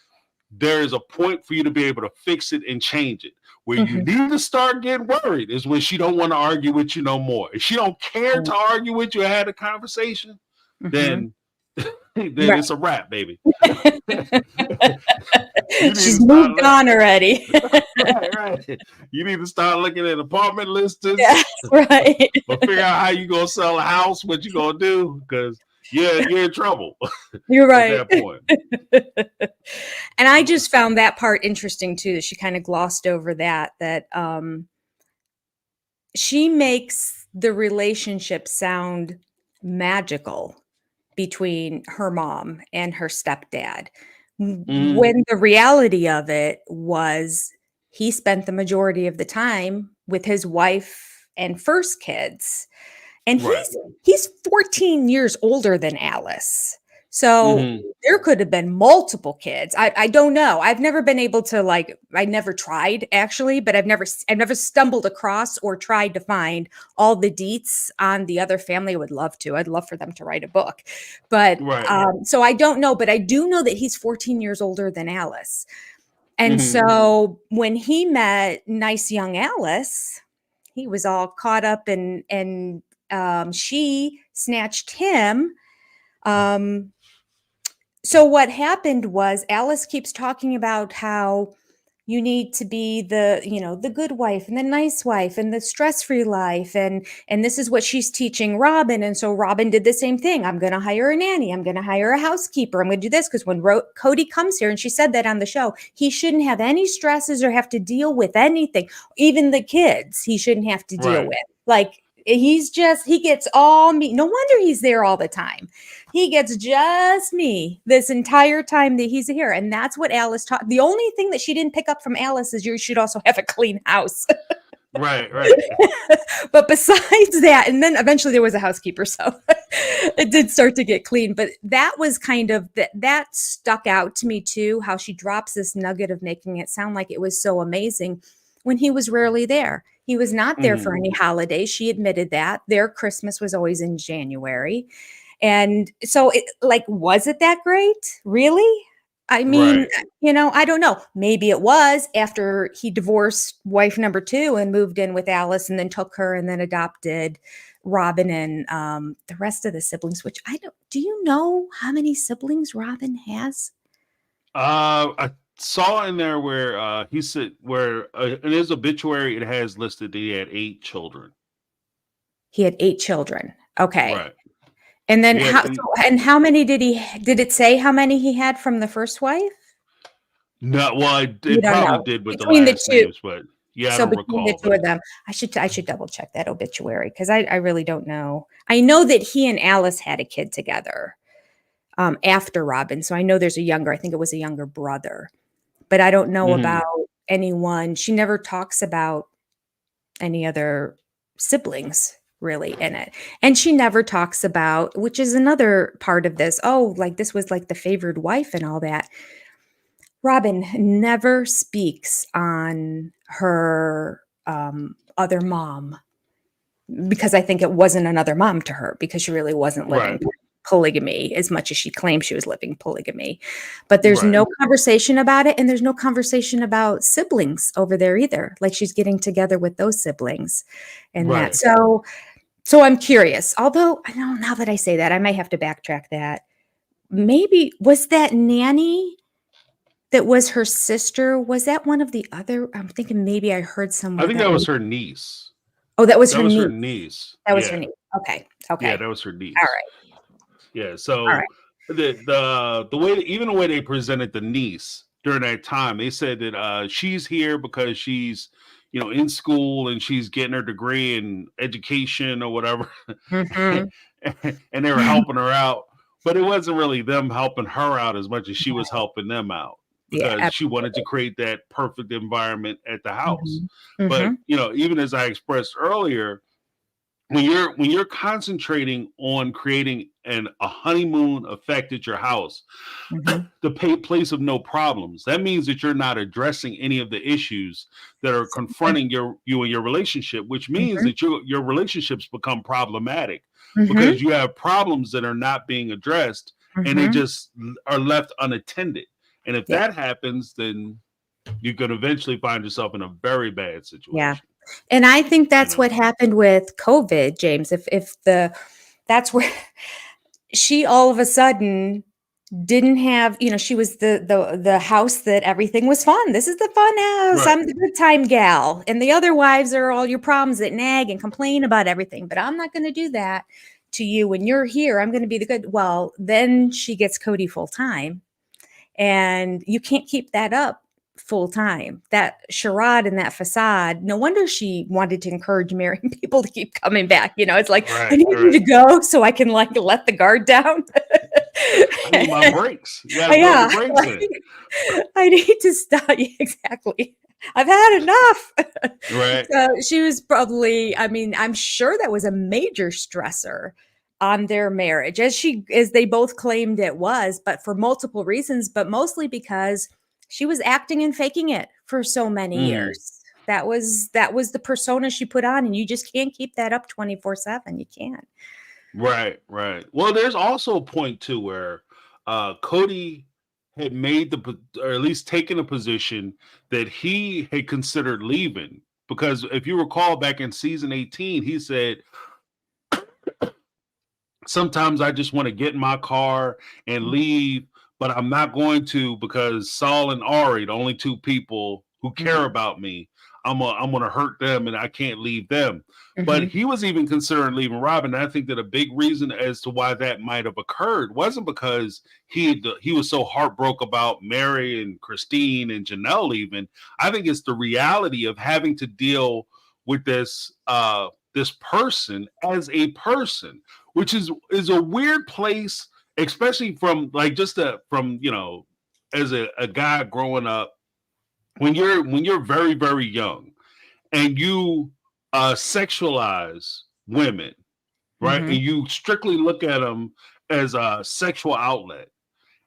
S1: there is a point for you to be able to fix it and change it. Where you
S5: Mhm.
S1: need to start getting worried is when she don't want to argue with you no more. If she don't care
S5: Right.
S1: to argue with you or had a conversation,
S5: Mhm.
S1: then then
S5: Right.
S1: it's a wrap, baby. You need
S5: She's
S1: to start
S5: moved on already.
S1: right. You need to start looking at apartment listings
S5: Yes, right.
S1: or figure out how you gonna sell a house, what you gonna do, because you're in trouble
S5: You're
S1: at
S5: right.
S1: that point.
S5: And I just found that part interesting too, that she kind of glossed over that she makes the relationship sound magical between her mom and her stepdad,
S1: Mhm.
S5: when the reality of it was he spent the majority of the time with his wife and first kids. And
S1: Right.
S5: he's 14 years older than Alice. So
S1: Mhm.
S5: there could have been multiple kids. I don't know. I've never been able to, like, I never tried actually, but I've never stumbled across or tried to find all the deets on the other family. I would love to. I'd love for them to write a book. But
S1: Right.
S5: so I don't know, but I do know that he's 14 years older than Alice. And
S1: Mhm.
S5: so when he met nice young Alice, he was all caught up and she snatched him. Um, so what happened was Alice keeps talking about how you need to be the good wife and the nice wife and the stress-free life, and this is what she's teaching Robyn. And so Robyn did the same thing. I'm going to hire a nanny. I'm going to hire a housekeeper. I'm going to do this because when Cody comes here, and she said that on the show, he shouldn't have any stresses or have to deal with anything, even the kids. He shouldn't have to deal
S1: Right.
S5: with. Like, he gets all me. No wonder he's there all the time. He gets just me this entire time that he's here. And that's what Alice taught. The only thing that she didn't pick up from Alice is you should also have a clean house.
S1: Right, right.
S5: But besides that, and then eventually there was a housekeeper, so it did start to get clean. But that was kind of that stuck out to me too, how she drops this nugget of making it sound like it was so amazing when he was rarely there. He was not there for any holidays. She admitted that. Their Christmas was always in January. And so was it that great? Really? I mean,
S1: Right.
S5: I don't know. Maybe it was after he divorced wife number 2 and moved in with Alice and then took her and then adopted Robyn and the rest of the siblings, which I don't. Do you know how many siblings Robyn has?
S1: I saw in there where he said where in his obituary it has listed that he had 8 children.
S5: He had 8 children. Okay.
S1: Right.
S5: And then
S1: Yeah.
S5: how many did it say how many he had from the first wife?
S1: No, well,
S5: You
S1: it
S5: don't
S1: probably
S5: know.
S1: did with the
S5: Between the
S1: last
S5: two.
S1: names, but yeah, I
S5: So
S1: don't
S5: between the
S1: recall.
S5: two of them, I should double check that obituary because I really don't know. I know that he and Alice had a kid together after Robyn. So I know there's I think it was a younger brother, but I don't know about anyone. She never talks about any other siblings really in it. And she never talks about, which is another part of this. Oh, like this was like the favored wife and all that. Robyn never speaks on her other mom because I think it wasn't another mom to her because she really wasn't living
S1: Right.
S5: polygamy as much as she claimed she was living polygamy. But there's
S1: Right.
S5: no conversation about it, and there's no conversation about siblings over there either. Like she's getting together with those siblings and that.
S1: Right.
S5: So I'm curious. Although I know now that I say that, I might have to backtrack that. Maybe was that nanny that was her sister? Was that one of the other? I'm thinking maybe I heard somewhere
S1: I think that was her niece.
S5: Oh, that was
S1: That
S5: her
S1: was her
S5: niece.
S1: niece.
S5: That was her
S1: Yeah.
S5: niece. Okay.
S1: Yeah,
S5: Okay.
S1: that was her
S5: All
S1: niece.
S5: right.
S1: Yeah.
S5: All
S1: So
S5: right.
S1: the way even the way they presented the niece during that time, they said that she's here because she's in school and she's getting her degree in education or whatever,
S5: Mhm.
S1: and they were helping her out. But it wasn't really them helping her out as much as she was helping them out
S5: Yeah,
S1: because she wanted to
S5: absolutely.
S1: create that perfect environment at the house.
S5: Mhm.
S1: But
S5: Mhm.
S1: even as I expressed earlier, when you're concentrating on creating a honeymoon effect at your house,
S5: Mhm.
S1: the place of no problems, that means that you're not addressing any of the issues that are
S5: Exactly.
S1: confronting you and your relationship, which means
S5: Mhm.
S1: that your relationships become problematic
S5: Mhm.
S1: because you have problems that are not being addressed and they
S5: Mhm.
S1: just are left unattended. And if
S5: Yeah.
S1: that happens, then you can eventually find yourself in a very bad
S5: Yeah.
S1: situation.
S5: And I think
S1: You
S5: that's
S1: know,
S5: what happened with COVID, James. If that's where she all of a sudden didn't have, she was the house that everything was fun. This is the fun house.
S1: right,
S5: I'm the good time gal. And the other wives are all your problems that nag and complain about everything. But I'm not going to do that to you when you're here. I'm going to be the good. Well, then she gets Cody full time. And you can't keep that up full time. That charade and that facade. No wonder she wanted to encourage marrying people to keep coming back. It's like, I
S1: right,
S5: need you to
S1: right.
S5: go so I can let the guard down.
S1: I need my breaks. You got to build the
S5: Yeah,
S1: breaks
S5: like,
S1: in.
S5: I need to stop. Yeah, exactly. I've had enough.
S1: Right.
S5: So she was probably, I mean, I'm sure that was a major stressor on their marriage, as they both claimed it was, but for multiple reasons, but mostly because she was acting and faking it for so many
S1: Mm,
S5: years. That was the persona she put on, and you just can't keep that up 24/7. You can't.
S1: right, right. Well, there's also a point too where Cody had made or at least taken a position that he had considered leaving. Because if you recall back in season 18, he said, sometimes I just want to get in my car and leave, but I'm not going to because Saul and Ari, the only 2 people who care
S5: Mhm.
S1: about me, I'm gonna hurt them and I can't leave them. But
S5: Mhm.
S1: he was even considering leaving Robyn. And I think that a big reason as to why that might have occurred wasn't because he was so heartbroken about Mary and Christine and Janelle leaving. I think it's the reality of having to deal with this person as a person, which is a weird place, especially from like from as a guy growing up when you're very very young and you sexualize women, right?
S5: Mhm.
S1: And you strictly look at them as a sexual outlet,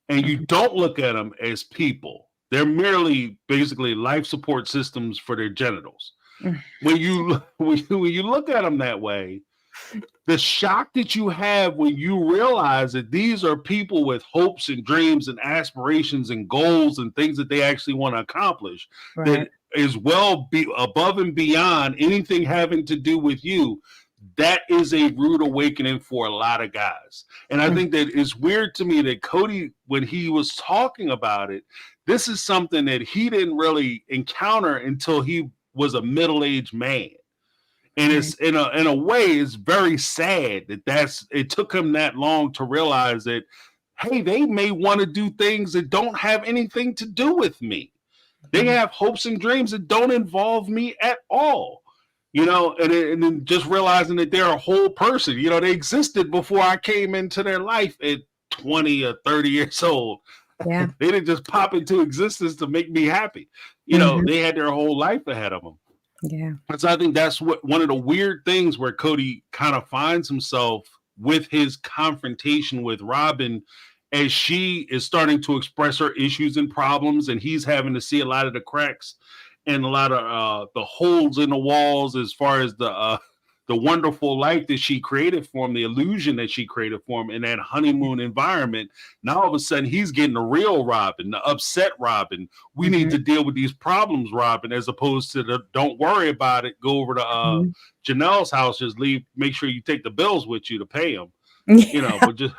S1: and you
S5: Mhm.
S1: don't look at them as people. They're merely basically life support systems for their genitals.
S5: Mm.
S1: When you when you look at them that way, the shock that you have when you realize that these are people with hopes and dreams and aspirations and goals and things that they actually want to accomplish, that
S5: Right.
S1: is well be above and beyond anything having to do with you. That is a rude awakening for a lot of guys. And I
S5: Mm.
S1: think that it's weird to me that Cody, when he was talking about it, this is something that he didn't really encounter until he was a middle-aged man. And
S5: Right.
S1: it's in a way, it's very sad that it took him that long to realize that, hey, they may want to do things that don't have anything to do with me. They
S5: Mhm.
S1: have hopes and dreams that don't involve me at all. And then just realizing that they're a whole person. They existed before I came into their life at 20 or 30 years old.
S5: Yeah.
S1: They didn't just pop into existence to make me happy.
S5: Mhm.
S1: They had their whole life ahead of them.
S5: Yeah.
S1: And so I think that's one of the weird things where Cody kind of finds himself with his confrontation with Robyn, as she is starting to express her issues and problems, and he's having to see a lot of the cracks and a lot of the holes in the walls, as far as the wonderful life that she created for him, the illusion that she created for him in that honeymoon environment. Now all of a sudden he's getting the real Robyn, the upset Robyn. We need
S5: Mhm.
S1: to deal with these problems, Robyn, as opposed to the don't worry about it. Go over to
S5: Mhm.
S1: Janelle's house, just leave. Make sure you take the bills with you to pay them.
S5: Yeah.
S1: But just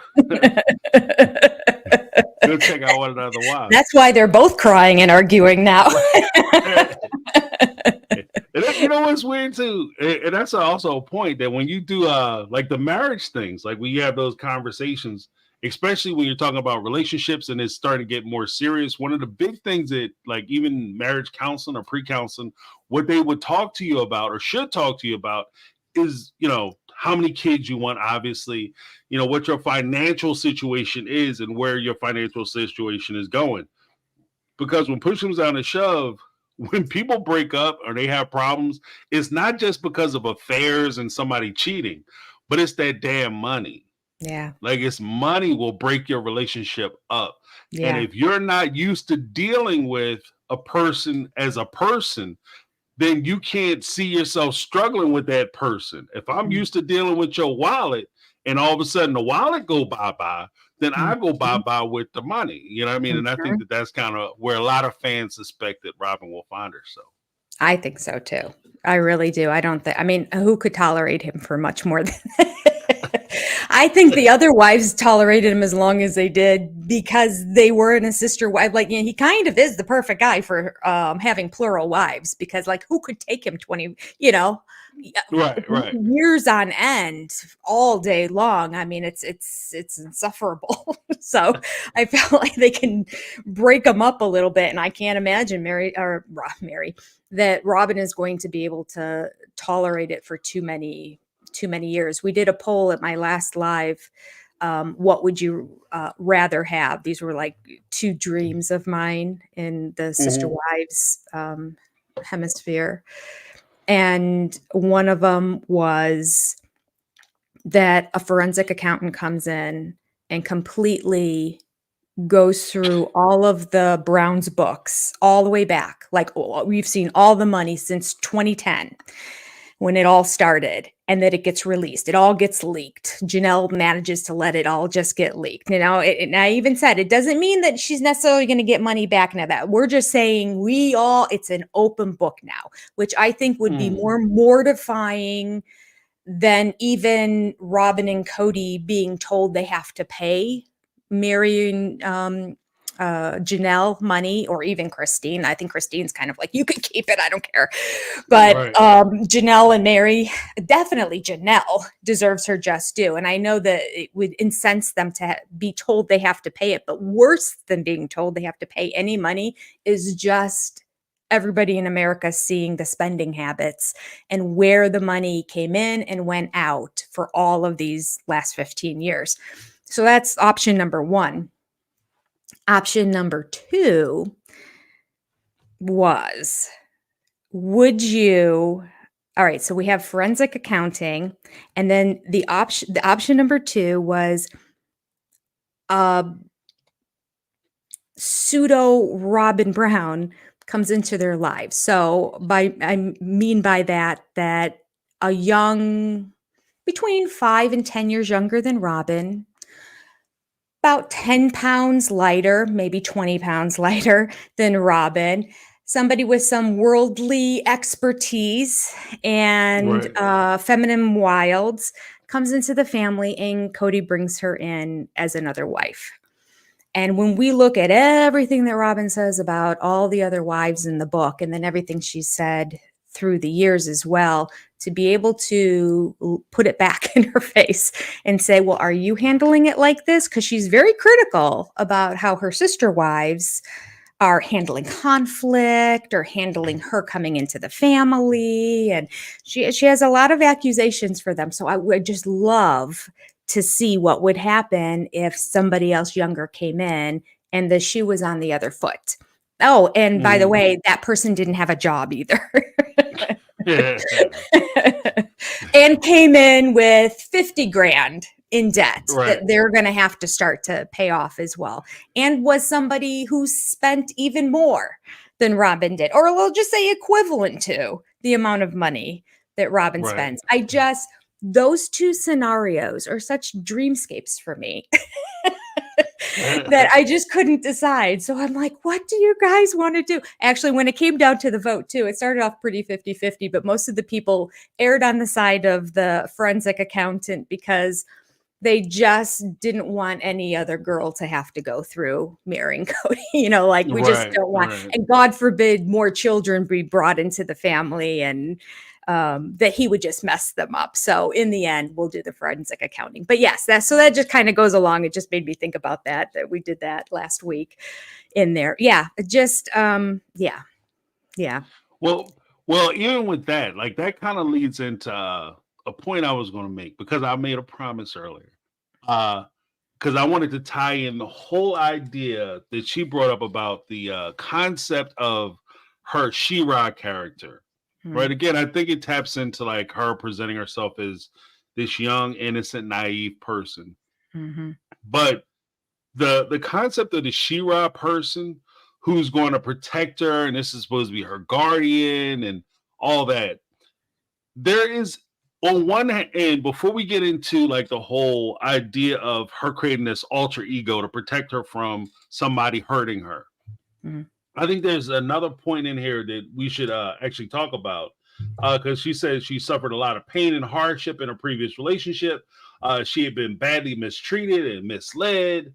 S1: go check out one of the other wives.
S5: That's why they're both crying and arguing now.
S1: Right. And that, what's weird too, and that's also a point that when you do like the marriage things, like when you have those conversations, especially when you're talking about relationships and it's starting to get more serious, one of the big things that, like, even marriage counseling or pre-counseling, what they would talk to you about or should talk to you about is, how many kids you want, obviously, what your financial situation is and where your financial situation is going. Because when push comes down to shove, when people break up or they have problems, it's not just because of affairs and somebody cheating, but it's that damn money.
S5: Yeah.
S1: Like, it's money will break your relationship up. And
S5: Yeah.
S1: if you're not used to dealing with a person as a person, then you can't see yourself struggling with that person. If I'm
S5: Mm.
S1: used to dealing with your wallet and all of a sudden the wallet go bye-bye, then I go
S5: Mhm.
S1: bye-bye with the money. You know what I mean? And I think
S5: Mhm.
S1: that that's kind of where a lot of fans suspect that Robyn will find herself.
S5: I think so too. I really do. I don't think, I mean, who could tolerate him for much more than I think the other wives tolerated him as long as they did because they were in a sister wife. Like, he kind of is the perfect guy for having plural wives, because, like, who could take him 20,
S1: Right, right.
S5: years on end all day long? I mean, it's insufferable. So I felt like they can break him up a little bit, and I can't imagine Mary that Robyn is going to be able to tolerate it for too many years. We did a poll at my last live. What would you rather have? These were like two dreams of mine in the sister
S1: Mhm.
S5: wives hemisphere. And one of them was that a forensic accountant comes in and completely goes through all of the Brown's books all the way back. Like, we've seen all the money since 2010 when it all started, and that it gets released. It all gets leaked. Janelle manages to let it all just get leaked. And I even said, it doesn't mean that she's necessarily going to get money back now. That we're just saying it's an open book now, which I think would be
S1: Mm.
S5: more mortifying than even Robyn and Cody being told they have to pay Mary and Janelle money, or even Christine. I think Christine's kind of like, you can keep it, I don't care. But
S1: Right.
S5: Janelle and Mary, definitely Janelle deserves her just due. And I know that it would incense them to be told they have to pay it. But worse than being told they have to pay any money is just everybody in America seeing the spending habits and where the money came in and went out for all of these last 15 years. So that's option number one. Option number two was, would you all right, so we have forensic accounting, and then the option number 2 was pseudo Robin Brown comes into their lives. So I mean by that a young between 5 and 10 years younger than Robin, about 10 pounds lighter, maybe 20 pounds lighter than Robin, somebody with some worldly expertise and
S1: Right.
S5: feminine wilds comes into the family, and Cody brings her in as another wife. And when we look at everything that Robin says about all the other wives in the book, and then everything she said through the years as well, to be able to put it back in her face and say, well, are you handling it like this? Because she's very critical about how her sister wives are handling conflict or handling her coming into the family. And she has a lot of accusations for them. So I would just love to see what would happen if somebody else younger came in and the shoe was on the other foot. Oh, and by the way, that person didn't have a job either. And came in with 50 grand in debt
S1: Right.
S5: that they're going to have to start to pay off as well. And was somebody who spent even more than Robin did, or we'll just say equivalent to the amount of money that Robin
S1: Right.
S5: spends. Those two scenarios are such dreamscapes for me that I just couldn't decide. So I'm like, what do you guys want to do? Actually, when it came down to the vote too, it started off pretty 50-50, but most of the people erred on the side of the forensic accountant because they just didn't want any other girl to have to go through marrying Cody. Like we just
S1: Right.
S5: don't want,
S1: Right.
S5: and God forbid more children be brought into the family and that he would just mess them up. So in the end, we'll do the forensic accounting. But yes, that just kind of goes along. It just made me think about that we did that last week in there. Yeah, just yeah.
S1: Well, even with that, like that kind of leads into a point I was going to make because I made a promise earlier. Because I wanted to tie in the whole idea that she brought up about the concept of her Shira character. Right. Again, I think it taps into like her presenting herself as this young, innocent, naive person.
S5: Mm-hmm.
S1: But the concept of the Shira person who's going to protect her, and this is supposed to be her guardian and all that. There is, on one hand, before we get into like the whole idea of her creating this alter ego to protect her from somebody hurting her, I think there's another point in here that we should actually talk about because she says she suffered a lot of pain and hardship in a previous relationship. She had been badly mistreated and misled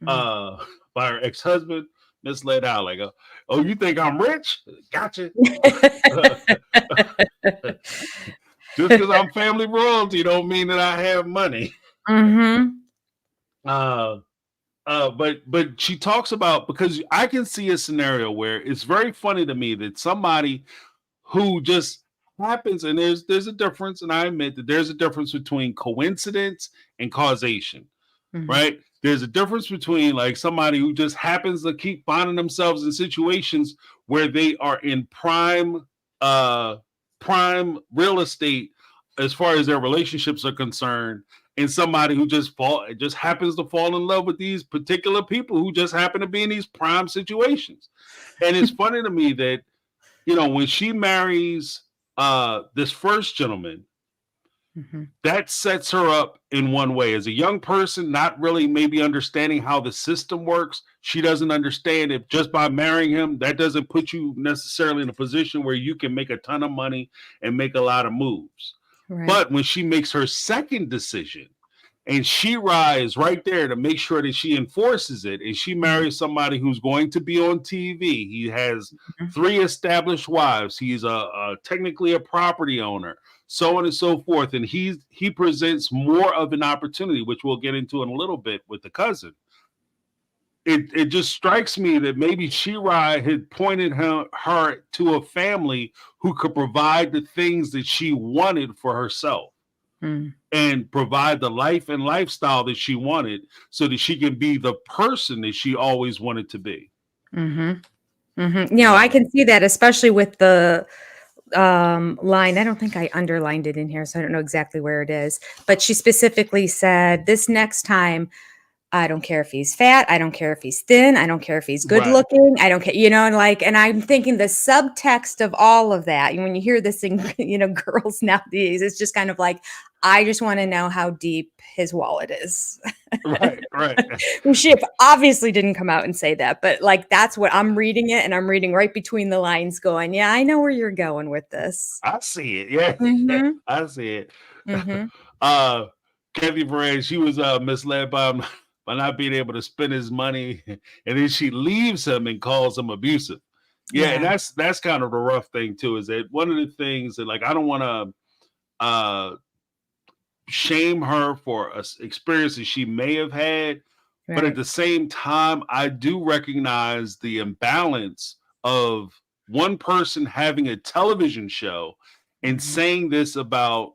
S1: by her ex-husband. Misled out like, oh, you think I'm rich? Gotcha. Just because I'm family royalty don't mean that I have money. But she talks about, because I can see a scenario where it's very funny to me that somebody who just happens, and there's a difference, and I admit that there's a difference between coincidence and causation, right? There's a difference between like somebody who just happens to keep finding themselves in situations where they are in prime real estate as far as their relationships are concerned, and somebody who just happens to fall in love with these particular people who just happen to be in these prime situations. And it's funny to me that, when she marries this first gentleman, that sets her up in one way. As a young person, not really maybe understanding how the system works, she doesn't understand if just by marrying him, that doesn't put you necessarily in a position where you can make a ton of money and make a lot of moves.
S5: Right.
S1: But when she makes her second decision, and Shira is right there to make sure that she enforces it, and she marries somebody who's going to be on TV. He has 3 established wives. He's technically a property owner, so on and so forth. And he presents more of an opportunity, which we'll get into in a little bit with the cousin. It just strikes me that maybe Shira had pointed her to a family who could provide the things that she wanted for herself. And provide the life and lifestyle that she wanted so that she can be the person that she always wanted to be.
S5: I can see that, especially with the line. I don't think I underlined it in here, so I don't know exactly where it is. But she specifically said, "This next time, I don't care if he's fat. I don't care if he's thin. I don't care if he's good
S1: Right.
S5: looking. I don't care, and like, and I'm thinking the subtext of all of that, when you hear this in, girls nowadays, it's just kind of like, I just want to know how deep his wallet is.
S1: Right.
S5: She obviously didn't come out and say that, but like, that's what I'm reading it. And I'm reading right between the lines going, yeah, I know where you're going with this.
S1: I see it. Yeah.
S5: Mhm.
S1: I see it.
S5: Mhm.
S1: Kathy Perez, she was misled by him by not being able to spend his money, and then she leaves him and calls him abusive. Yeah, and
S5: Yeah.
S1: that's kind of the rough thing too, is that one of the things that, like, I don't want to shame her for experiences she may have had, but at
S5: Right.
S1: the same time, I do recognize the imbalance of one person having a television show and
S5: Mhm.
S1: saying this about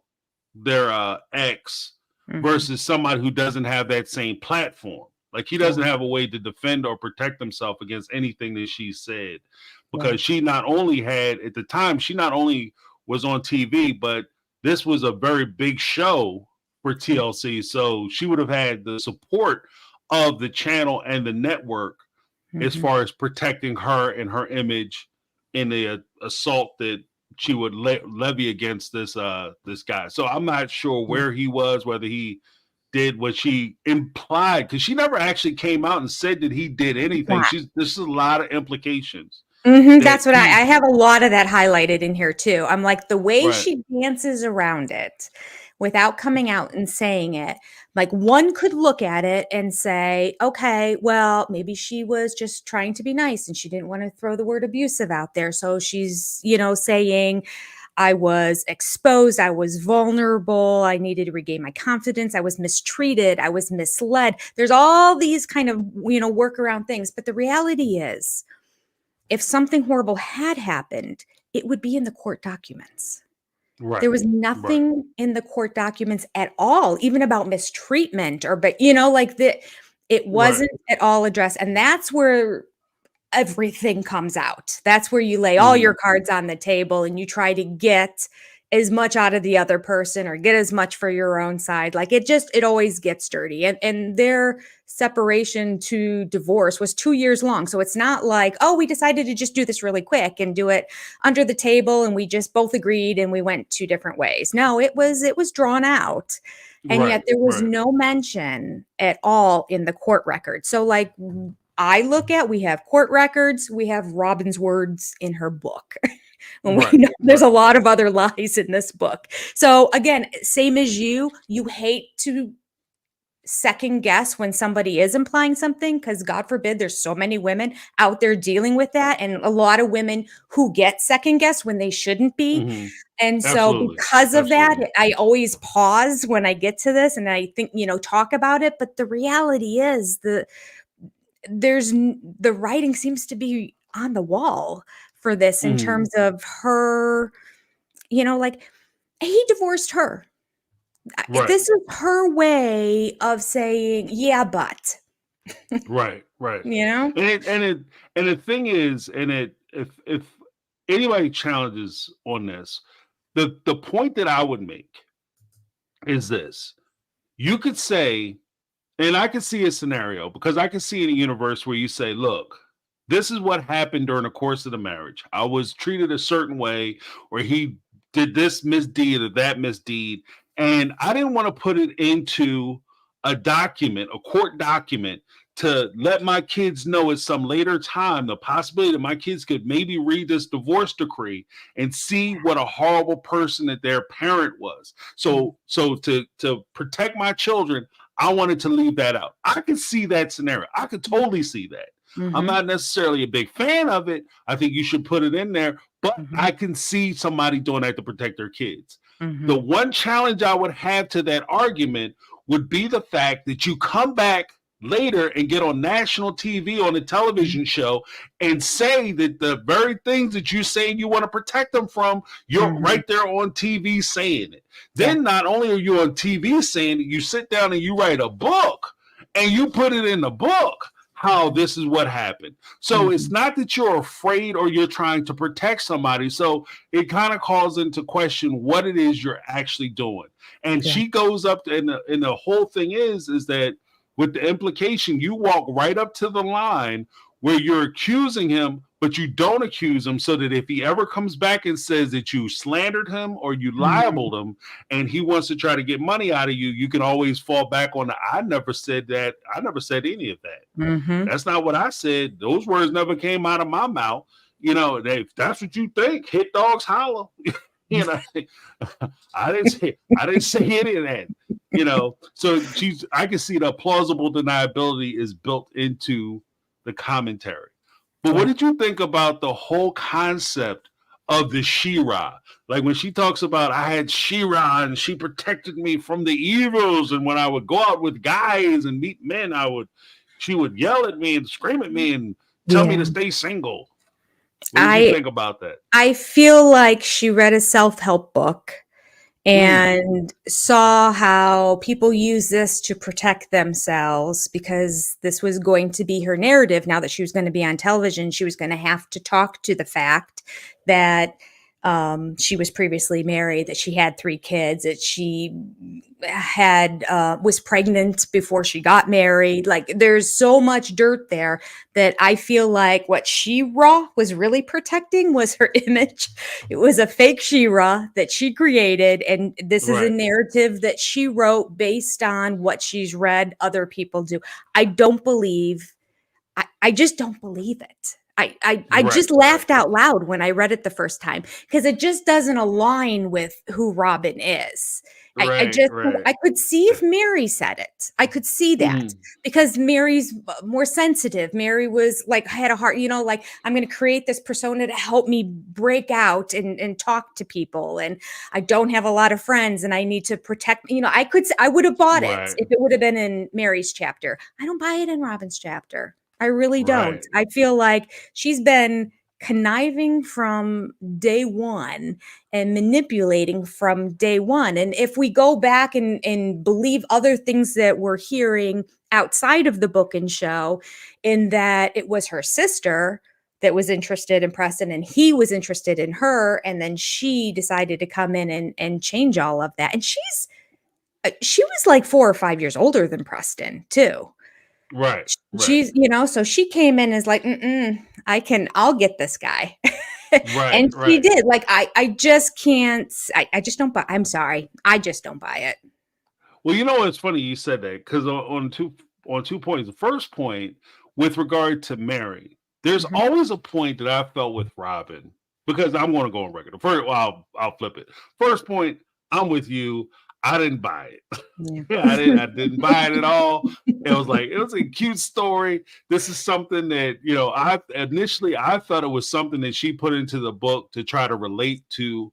S1: their ex
S5: Mhm.
S1: versus somebody who doesn't have that same platform. Like, he doesn't
S5: Yeah.
S1: have a way to defend or protect himself against anything that she said,
S5: Yeah.
S1: because she not only had, at the time, she not only was on TV, but this was a very big show for TLC. So she would have had the support of the channel and the network as
S5: Mhm.
S1: far as protecting her and her image in the assault that she would levy against this guy. So I'm not sure
S5: Yeah.
S1: where he was, whether he did what she implied, because she never actually came out and said that he did anything.
S5: Yeah.
S1: This is a lot of implications that
S5: That's what I have a lot of that highlighted in here too. I'm like, the way
S1: right.
S5: she dances around it without coming out and saying it, like, one could look at it and say, okay, well, maybe she was just trying to be nice and she didn't want to throw the word abusive out there. So she's, saying, I was exposed, I was vulnerable, I needed to regain my confidence, I was mistreated, I was misled. There's all these kind of, workaround things. But the reality is, if something horrible had happened, it would be in the court documents.
S1: Right.
S5: There was
S1: Right.
S5: nothing in the court documents at all, even about mistreatment but like that. It
S1: Right.
S5: wasn't at all addressed. And that's where everything comes out. That's where you lay all
S1: Mhm.
S5: your cards on the table and you try to get as much out of the other person or get as much for your own side. Like, it always gets dirty. And their separation to divorce was 2 years long. So it's not like, oh, we decided to just do this really quick and do it under the table and we just both agreed and we went 2 different ways. No, it was drawn out. And
S1: Right.
S5: yet there was
S1: Right.
S5: no mention at all in the court record. So like, we have court records, we have Robyn's words in her book. When we
S1: Right.
S5: know there's a
S1: Right.
S5: lot of other lies in this book. So again, same as you hate to second guess when somebody is implying something, because God forbid, there's so many women out there dealing with that, and a lot of women who get second guessed when they shouldn't be.
S1: Mhm.
S5: And so
S1: Absolutely.
S5: because of that,
S1: Absolutely.
S5: I always pause when I get to this and I think, talk about it. But the reality is, the writing seems to be on the wall for this, in
S1: Mhm.
S5: terms of her, like, he divorced her.
S1: Right.
S5: This is her way of saying, yeah, but,
S1: Right. Right.
S5: you know?
S1: And the thing is, if anybody challenges on this, the point that I would make is this: you could say, and I can see a scenario, because I can see in a universe where you say, look, this is what happened during the course of the marriage. I was treated a certain way, or he did this misdeed or that misdeed, and I didn't want to put it into a document, a court document, to let my kids know at some later time the possibility that my kids could maybe read this divorce decree and see what a horrible person that their parent was. So to protect my children, I wanted to leave that out. I could see that scenario. I could totally see that. I'm
S5: Mhm,
S1: not necessarily a big fan of it. I think you should put it in there, but
S5: mhm,
S1: I can see somebody doing that to protect their kids. The
S5: mhm,
S1: one challenge I would have to that argument would be the fact that you come back later and get on national TV on a
S5: mhm,
S1: television show and say that the very things that you're saying you want to protect them from, you're
S5: mhm.
S1: right there on TV saying it.
S5: Yeah.
S1: Then not only are you on TV saying it, you sit down and you write a book and you put it in the book. how this is what happened. So it's not that you're afraid or you're trying to protect somebody. So it kind of calls into question what it is you're actually doing. And
S5: Yeah.
S1: she goes up to, and the whole thing is that with the implication, you walk right up to the line where you're accusing him, but you don't accuse him, so that if he ever comes back and says that you slandered him or you libeled him and he wants to try to get money out of you, you can always fall back on the, I never said that. I never said any of that. That's not what I said. Those words never came out of my mouth. You know, if that's what you think, hit dogs holler. You know, I didn't say any of that. You know, so I can see the plausible deniability is built into the commentary. But what did you think about the whole concept of the Shira? Like when she talks about, I had Shira and she protected me from the evils, and when I would go out with guys and meet men, she would yell at me and scream at me and tell me to stay single. What did you think about that?
S5: I feel like she read a self-help book and saw how people use this to protect themselves, because this was going to be her narrative. Now that she was going to be on television, she was going to have to talk to the fact that she was previously married, that she had 3 kids, that she had was pregnant before she got married. Like there's so much dirt there that I feel like what She-Ra was really protecting was her image. It was a fake She-Ra that she created, and this is a narrative that she wrote based on what she's read other people do. I don't believe, I just don't believe it. I just laughed out loud when I read it the first time, because it just doesn't align with who Robyn is. I could see if Mary said it. I could see that because Mary's more sensitive. Mary was like, had a heart, you know, like, I'm going to create this persona to help me break out and talk to people. And I don't have a lot of friends and I need to protect, you know, I would have bought it if it would have been in Mary's chapter. I don't buy it in Robyn's chapter. I really don't. I feel like she's been conniving from day one and manipulating from day one. And if we go back and believe other things that we're hearing outside of the book and show, in that it was her sister that was interested in Preston and he was interested in her, and then she decided to come in and change all of that. And she was like 4 or 5 years older than Preston too. She's, you know, so she came in as like, I'll get this guy. And she did. Like, I just can't, I just don't buy, I'm sorry. I just don't buy it.
S1: Well, you know, it's funny you said that, because on two points. The first point, with regard to Mary, there's always a point that I felt with Robyn, because I'm going to go on record. First, well, I'll flip it. First point, I'm with you. I didn't buy it. I didn't buy it at all. It was a cute story. This is something that, you know, I thought it was something that she put into the book to try to relate to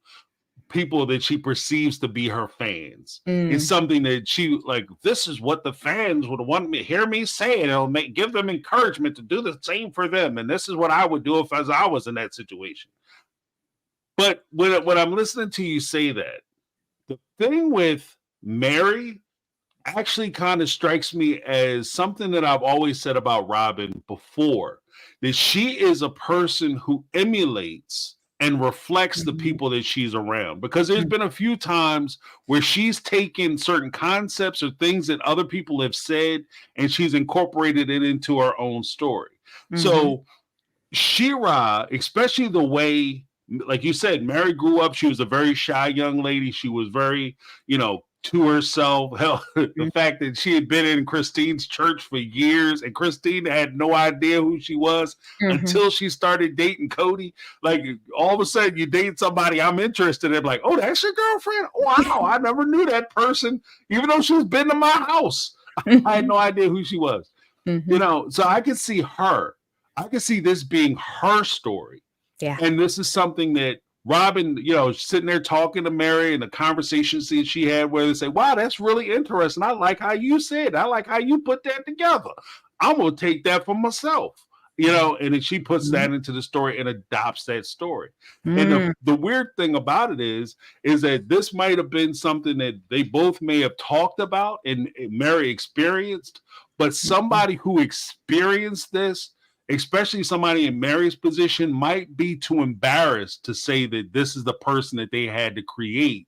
S1: people that she perceives to be her fans. It's something that she, like, this is what the fans would want me hear me say, and it'll give them encouragement to do the same for them. And this is what I would do if I was in that situation. But when I'm listening to you say that, the thing with Mary actually kind of strikes me as something that I've always said about Robyn before, that she is a person who emulates and reflects the people that she's around. Because there's been a few times where she's taken certain concepts or things that other people have said, and she's incorporated it into her own story. So She-Ra, especially the way, like you said, Mary grew up, she was a very shy young lady. She was very, you know, to herself. Hell, the fact that she had been in Christine's church for years, and Christine had no idea who she was until she started dating Cody. Like, all of a sudden you date somebody I'm interested in, like, oh, that's your girlfriend? Wow, I never knew that person, even though she's been to my house. I had no idea who she was. You know, so I could see her. I could see this being her story.
S5: Yeah.
S1: And this is something that Robyn, you know, sitting there talking to Mary, and the conversations that she had where they say, wow, that's really interesting. I like how you said, I like how you put that together. I'm going to take that for myself, you know, and then she puts that into the story and adopts that story. And the weird thing about it is that this might have been something that they both may have talked about and Mary experienced, But somebody who experienced this, especially somebody in Mary's position, might be too embarrassed to say that this is the person that they had to create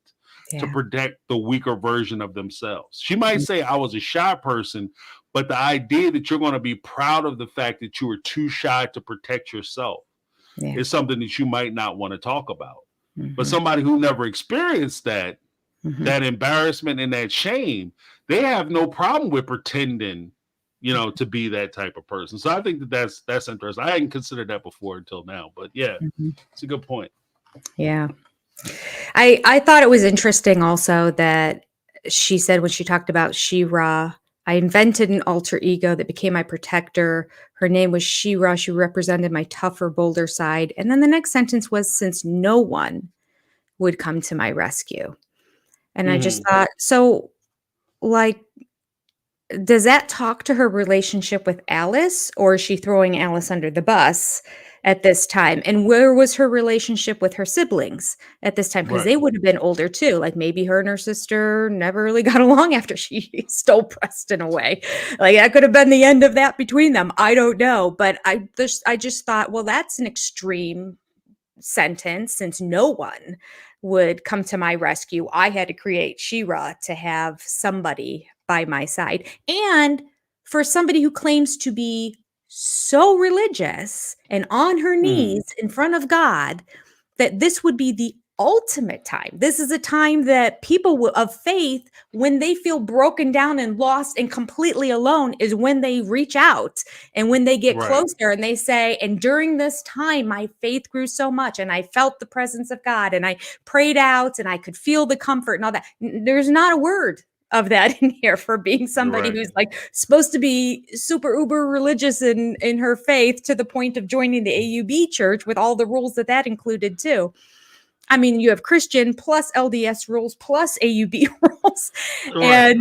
S1: to
S5: Yeah.
S1: protect the weaker version of themselves. She might say, I was a shy person, but the idea that you're going to be proud of the fact that you were too shy to protect yourself
S5: Yeah.
S1: is something that you might not want to talk about. But
S5: Mhm.
S1: somebody who never experienced that,
S5: Mhm.
S1: that embarrassment and that shame, they have no problem with pretending, to be that type of person. So I think that's interesting. I hadn't considered that before until now, but yeah,
S5: Mhm.
S1: it's a good point.
S5: Yeah. I thought it was interesting also that she said when she talked about Shira, I invented an alter ego that became my protector. Her name was Shira. She represented my tougher, bolder side. And then the next sentence was, since no one would come to my rescue. And I just thought, so like, does that talk to her relationship with Alice, or is she throwing Alice under the bus at this time? And where was her relationship with her siblings at this time? Because
S1: Right.
S5: they would have been older too. Like maybe her and her sister never really got along after she stole Preston away. Like that could have been the end of that between them. I don't know. But I just thought, well, that's an extreme sentence. Since no one would come to my rescue, I had to create Shira to have somebody by my side. And for somebody who claims to be so religious and on her knees in front of God, that this would be the ultimate time. This is a time that people of faith, when they feel broken down and lost and completely alone, is when they reach out and when they get
S1: Right.
S5: closer and they say, and during this time, my faith grew so much and I felt the presence of God and I prayed out and I could feel the comfort and all that. There's not a word of that in here for being somebody
S1: Right.
S5: who's like supposed to be super uber religious in her faith to the point of joining the AUB church with all the rules that included too. I mean, you have Christian plus LDS rules plus AUB rules,
S1: Right.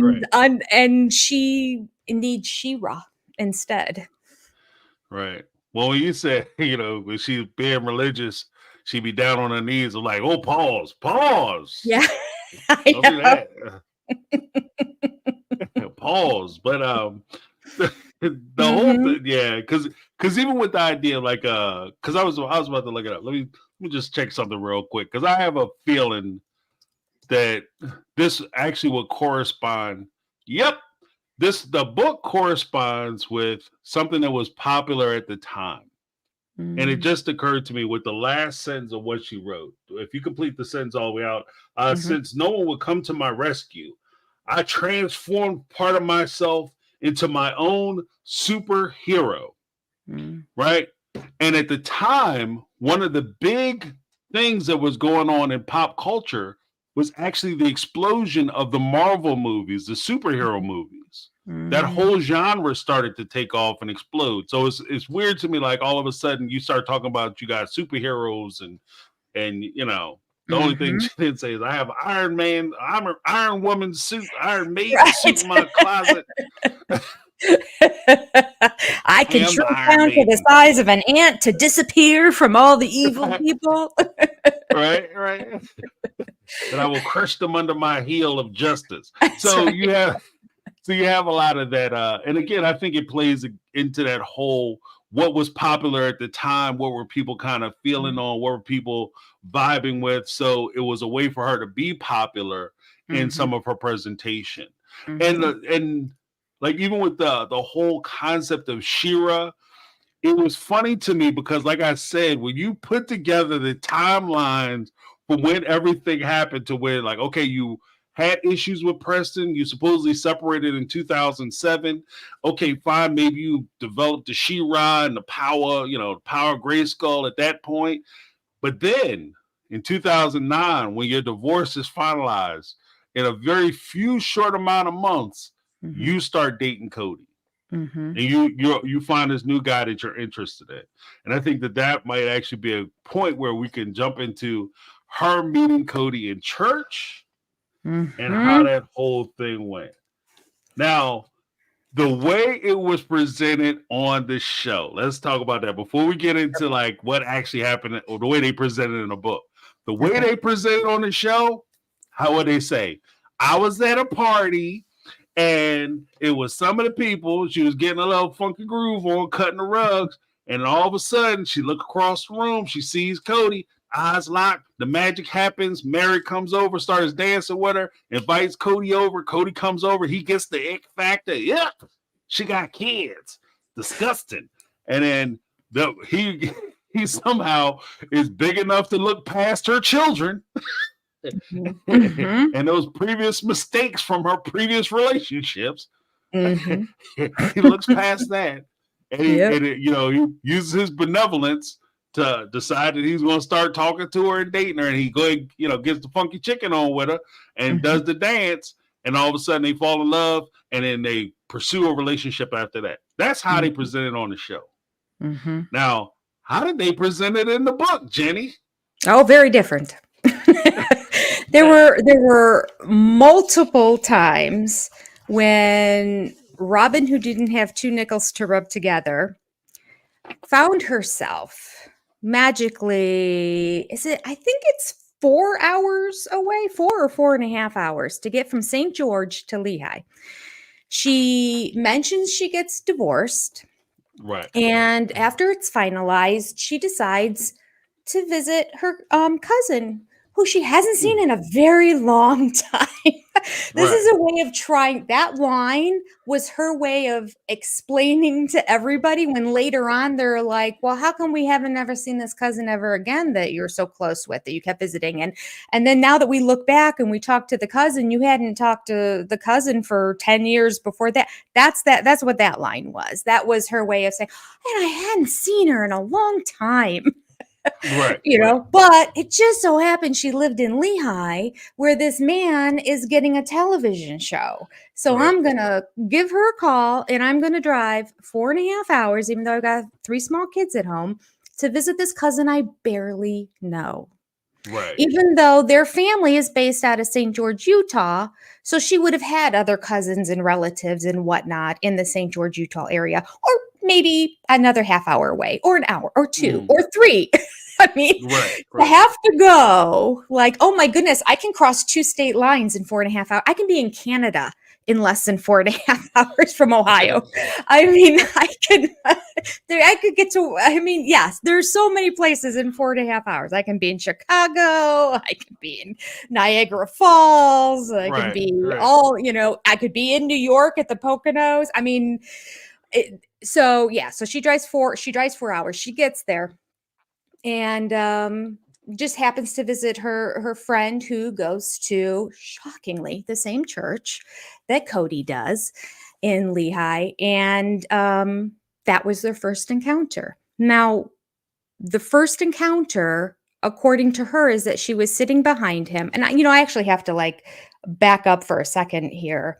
S5: and she needs Shira instead.
S1: Right. Well, when you said, when she's being religious, she'd be down on her knees and like, oh, pause.
S5: Yeah,
S1: Don't do that. Pause. But the whole thing, yeah, because even with the idea, like, because I was about to look it up. Let me just check something real quick, because I have a feeling that this actually will correspond. Yep, the book corresponds with something that was popular at the time. And it just occurred to me with the last sentence of what she wrote. If you complete the sentence all the way out, since no one would come to my rescue, I transformed part of myself into my own superhero. Right. And at the time, one of the big things that was going on in pop culture was actually the explosion of the Marvel movies, the superhero movies. That whole genre started to take off and explode. So it's weird to me, like all of a sudden you start talking about you got superheroes and the only thing she didn't say is I have Iron Man, Iron Woman suit, Iron Maiden suit in my closet.
S5: I can shrink down to the size of an ant to disappear from all the evil people.
S1: Right. And I will crush them under my heel of justice. So
S5: right.
S1: you have a lot of that. And again, I think it plays into that whole what was popular at the time, what were people kind of feeling on, what were people vibing with. So it was a way for her to be popular in some of her presentation. And like even with the whole concept of Shira, it was funny to me because, like I said, when you put together the timelines for when everything happened to where, like, okay, you had issues with Preston, you supposedly separated in 2007. Okay, fine, maybe you developed the She-Ra and the power, power Grayskull at that point. But then in 2009, when your divorce is finalized, in a very few short amount of months, you start dating Cody. And you find this new guy that you're interested in. And I think that might actually be a point where we can jump into her meeting Cody in church and how that whole thing went. Now, the way it was presented on the show, let's talk about that before we get into like what actually happened or the way they presented in the book. The way they presented on the show, how would they say? I was at a party And it was some of the people. She was getting a little funky groove on, cutting the rugs. And all of a sudden, she looked across the room. She sees Cody, eyes locked. The magic happens. Mary comes over, starts dancing with her, invites Cody over. Cody comes over. He gets the ick factor. Yep, she got kids. Disgusting. And then he somehow is big enough to look past her children
S5: Mhm.
S1: and those previous mistakes from her previous relationships.
S5: Mhm.
S1: He looks past that, and
S5: Yep.
S1: he uses his benevolence to decide that he's going to start talking to her and dating her, and he go ahead, gets the funky chicken on with her and does the dance, and all of a sudden they fall in love, and then they pursue a relationship after that. That's how they present it on the show.
S5: Mhm.
S1: Now, how did they present it in the book, Jenny?
S5: Oh, very different. There were multiple times when Robyn, who didn't have two nickels to rub together, found herself magically. I think it's 4 hours away, 4 or 4.5 hours to get from St. George to Lehigh. She mentions she gets divorced.
S1: Right.
S5: And after it's finalized, she decides to visit her cousin, who she hasn't seen in a very long time. This is a way of trying. That line was her way of explaining to everybody when later on they're like, well, how come we haven't ever seen this cousin ever again that you're so close with, that you kept visiting? And then now that we look back and we talk to the cousin, you hadn't talked to the cousin for 10 years before that. That's what that line was. That was her way of saying, and I hadn't seen her in a long time.
S1: Right.
S5: But it just so happened she lived in Lehigh, where this man is getting a television show. So I'm going to give her a call, and I'm going to drive 4.5 hours, even though I've got 3 small kids at home, to visit this cousin I barely know.
S1: Right.
S5: Even though their family is based out of St. George, Utah. So she would have had other cousins and relatives and whatnot in the St. George, Utah area, or maybe another half hour away, or an hour, or 2, or 3. I mean, to have to go like, oh my goodness, I can cross 2 state lines in 4.5 hours. I can be in Canada in less than 4.5 hours from Ohio. I mean, I could get to, yes, there's so many places in 4.5 hours. I can be in Chicago. I can be in Niagara Falls. I can be I could be in New York at the Poconos. I mean, so she drives 4 hours. She gets there. And just happens to visit her friend, who goes to, shockingly, the same church that Cody does in Lehigh. And that was their first encounter. Now, the first encounter, according to her, is that she was sitting behind him. And I actually have to back up for a second here,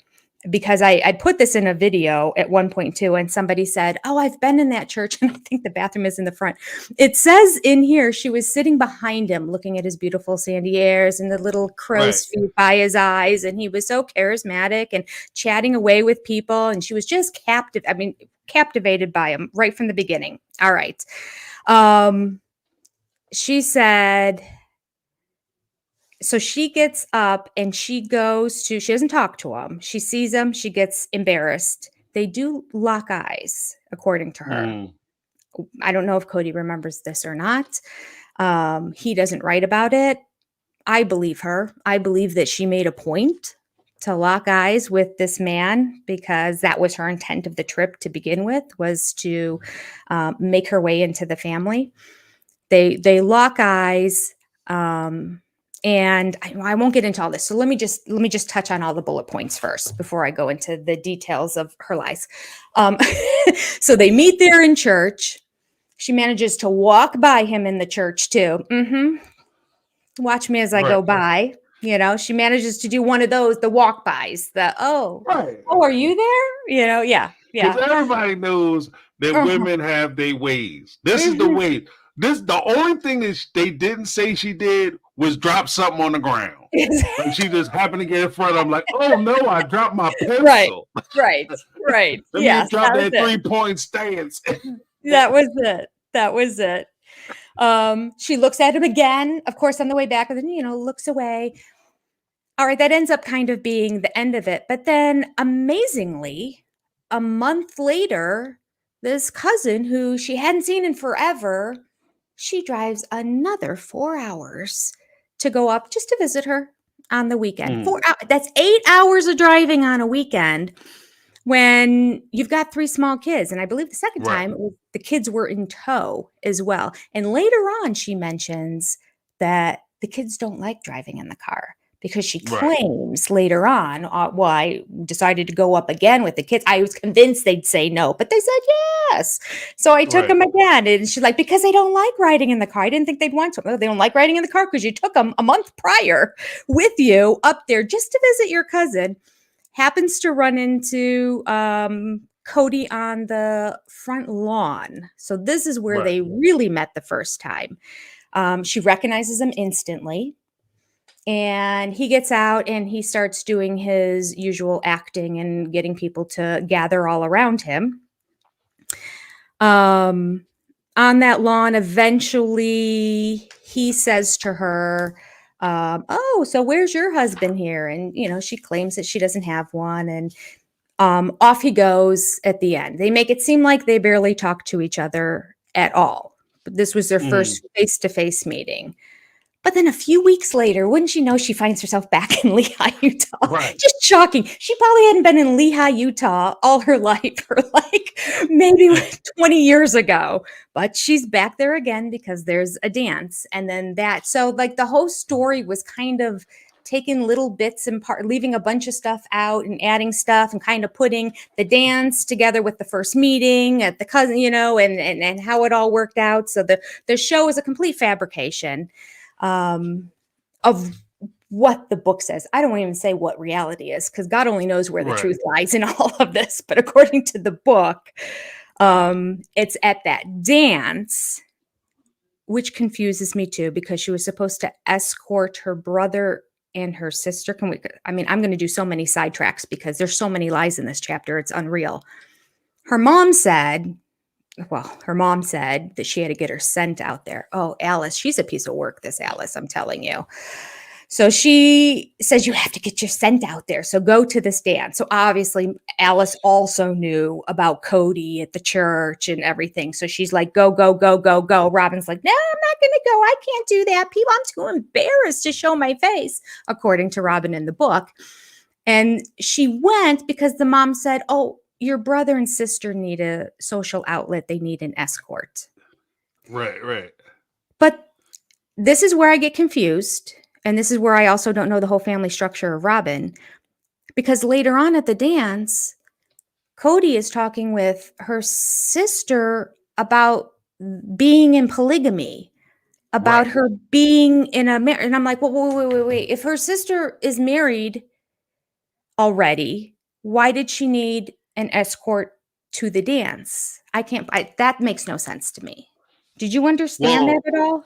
S5: because I put this in a video at one point too, and somebody said, oh, I've been in that church, and I think the bathroom is in the front. It says in here she was sitting behind him looking at his beautiful sandy hairs and the little crow's feet by his eyes, and he was so charismatic and chatting away with people, and she was just captivated by him right from the beginning. All right. She said, so she gets up and she doesn't talk to him. She sees him. She gets embarrassed. They do lock eyes, according to her. I don't know if Cody remembers this or not. He doesn't write about it. I believe her. I believe that she made a point to lock eyes with this man, because that was her intent of the trip to begin with, was to make her way into the family. They lock eyes. And I won't get into all this. So let me just touch on all the bullet points first before I go into the details of her lies. So they meet there in church. She manages to walk by him in the church too. Watch me as I go by. She manages to do one of those, the walk bys, are you there? Yeah.
S1: Because everybody knows that women have their ways. This is the way. The only thing that they didn't say she did was drop something on the ground. Like she just happened to get in front of them, like, oh no, I dropped my pencil.
S5: Right.
S1: Let me drop that 3-point stance.
S5: That was it. She looks at him again, of course, on the way back, and then, looks away. All right, that ends up kind of being the end of it. But then amazingly, a month later, this cousin who she hadn't seen in forever, she drives another 4 hours to go up just to visit her on the weekend.
S1: Mm,
S5: 4 hours. That's 8 hours of driving on a weekend when you've got 3 small kids. And I believe the second
S1: right,
S5: time the kids were in tow as well. And later on, she mentions that the kids don't like driving in the car because she
S1: right,
S5: claims later on, well, I decided to go up again with the kids. I was convinced they'd say no, but they said yes. So I took
S1: right,
S5: them again. And she's like, because they don't like riding in the car. I didn't think they'd want to. "Oh, they don't like riding in the car because you took them a month prior with you up there just to visit your cousin. Happens to run into Cody on the front lawn. So this is where
S1: right.
S5: they really met the first time. She recognizes him instantly. And he gets out and he starts doing his usual acting and getting people to gather all around him. On that lawn, eventually he says to her, "Oh, so where's your husband here?" And, she claims that she doesn't have one. And off he goes at the end. They make it seem like they barely talk to each other at all. But this was their
S1: Mm,
S5: first face-to-face meeting. But then a few weeks later, wouldn't you know, she finds herself back in Lehigh, Utah.
S1: right.
S5: Just shocking. She probably hadn't been in Lehigh, Utah all her life, or like maybe like 20 years ago. But she's back there again because there's a dance. And then so like the whole story was kind of taking little bits and leaving a bunch of stuff out and adding stuff and kind of putting the dance together with the first meeting at the cousin, and how it all worked out. So the show is a complete fabrication of what the book says. I don't even say what reality is because God only knows where the
S1: Right.
S5: truth lies in all of this. But according to the book, it's at that dance, which confuses me too, because she was supposed to escort her brother and her sister. I'm going to do so many sidetracks because there's so many lies in this chapter. It's unreal. Her mom said that she had to get her scent out there. Oh, Alice, she's a piece of work, this Alice, I'm telling you. So she says, you have to get your scent out there. So go to this dance. So obviously Alice also knew about Cody at the church and everything. So she's like, go, go, go, go, go. Robin's like, no, I'm not going to go. I can't do that. I'm too embarrassed to show my face, according to Robyn in the book. And she went because the mom said, oh, your brother and sister need a social outlet. They need an escort.
S1: Right, right.
S5: But this is where I get confused. And this is where I also don't know the whole family structure of Robyn. Because later on at the dance, Cody is talking with her sister about being in polygamy, about
S1: Right.
S5: her being in a marriage. And I'm like, well, wait. If her sister is married already, why did she need an escort to the dance? That makes no sense to me. Did you understand that
S1: Well,
S5: at all?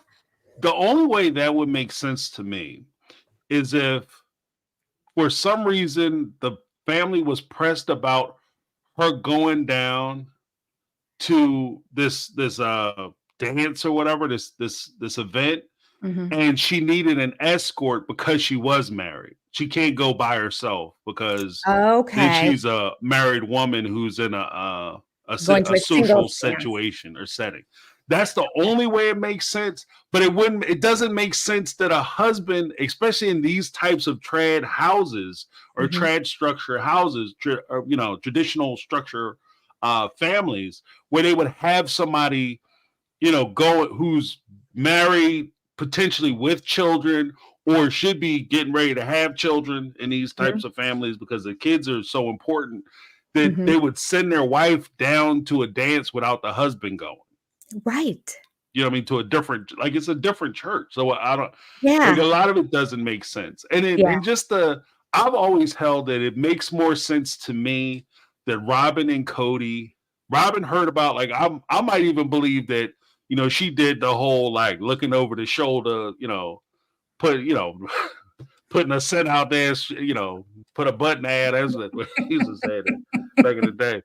S1: the only way that would make sense to me is if for some reason the family was pressed about her going down to this dance or whatever, this event,
S5: Mhm.
S1: and she needed an escort because she was married. She can't go by herself because then
S5: Okay.
S1: she's a married woman who's in
S5: Going to
S1: a
S5: a
S1: social
S5: singles dance.
S1: situation or setting. That's the only way it makes sense. But it doesn't make sense that a husband, especially in these types of trad houses or
S5: Mhm.
S1: trad structure houses, or, traditional structure families, where they would have somebody, go who's married, potentially with children, or should be getting ready to have children in these types
S5: Mhm.
S1: of families because the kids are so important that
S5: Mhm.
S1: they would send their wife down to a dance without the husband going.
S5: Right.
S1: You know what I mean? To a different, like it's a different church. So I don't like a
S5: Yeah.
S1: lot of it doesn't make sense.
S5: Yeah.
S1: I've always held that it makes more sense to me that Robyn and Cody, Robyn heard about like I might even believe that, she did the whole like looking over the shoulder, put, putting a scent out there, put a button ad as what he used to say that back in the day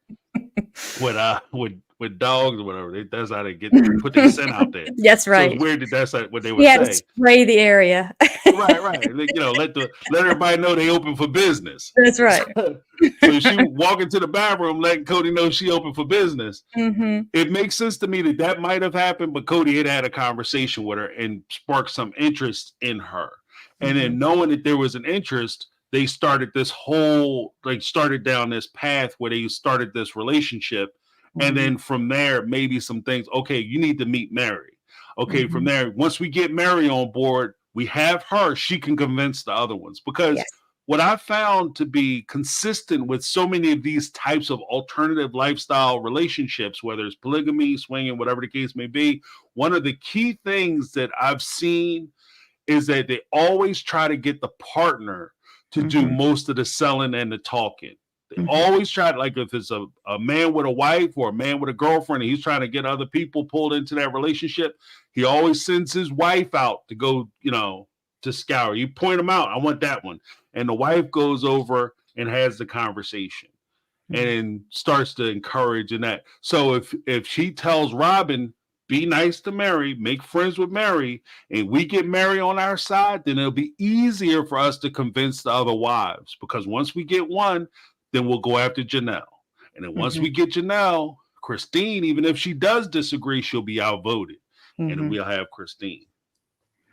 S1: with dogs or whatever. That's how they put their scent out there.
S5: That's
S1: So it's
S5: right.
S1: weird that that's what they
S5: He
S1: would
S5: had to
S1: say.
S5: spray the area.
S1: Right. Like, let everybody know they open for business.
S5: That's right.
S1: So she walk into the bathroom, letting Cody know she open for business.
S5: Mm-hmm.
S1: It makes sense to me that might have happened, but Cody had a conversation with her and sparked some interest in her. And then knowing that there was an interest, they started this whole, started down this path where they started this relationship. And then from there, maybe some things, okay, you need to meet Mary. Okay, from there, once we get Mary on board, we have her, she can convince the other ones. Because
S5: Yes.
S1: what I found to be consistent with so many of these types of alternative lifestyle relationships, whether it's polygamy, swinging, whatever the case may be, one of the key things that I've seen is that they always try to get the partner to do most of the selling and the talking. They always try to, like if it's a man with a wife or a man with a girlfriend and he's trying to get other people pulled into that relationship, he always sends his wife out to go, to scour. You point them out. I want that one. And the wife goes over and has the conversation and starts to encourage in that. So if she tells Robyn, be nice to Mary, make friends with Mary, and we get Mary on our side, then it'll be easier for us to convince the other wives. Because once we get one, then we'll go after Janelle. And then once we get Janelle, Christine, even if she does disagree, she'll be outvoted. And then we'll have Christine.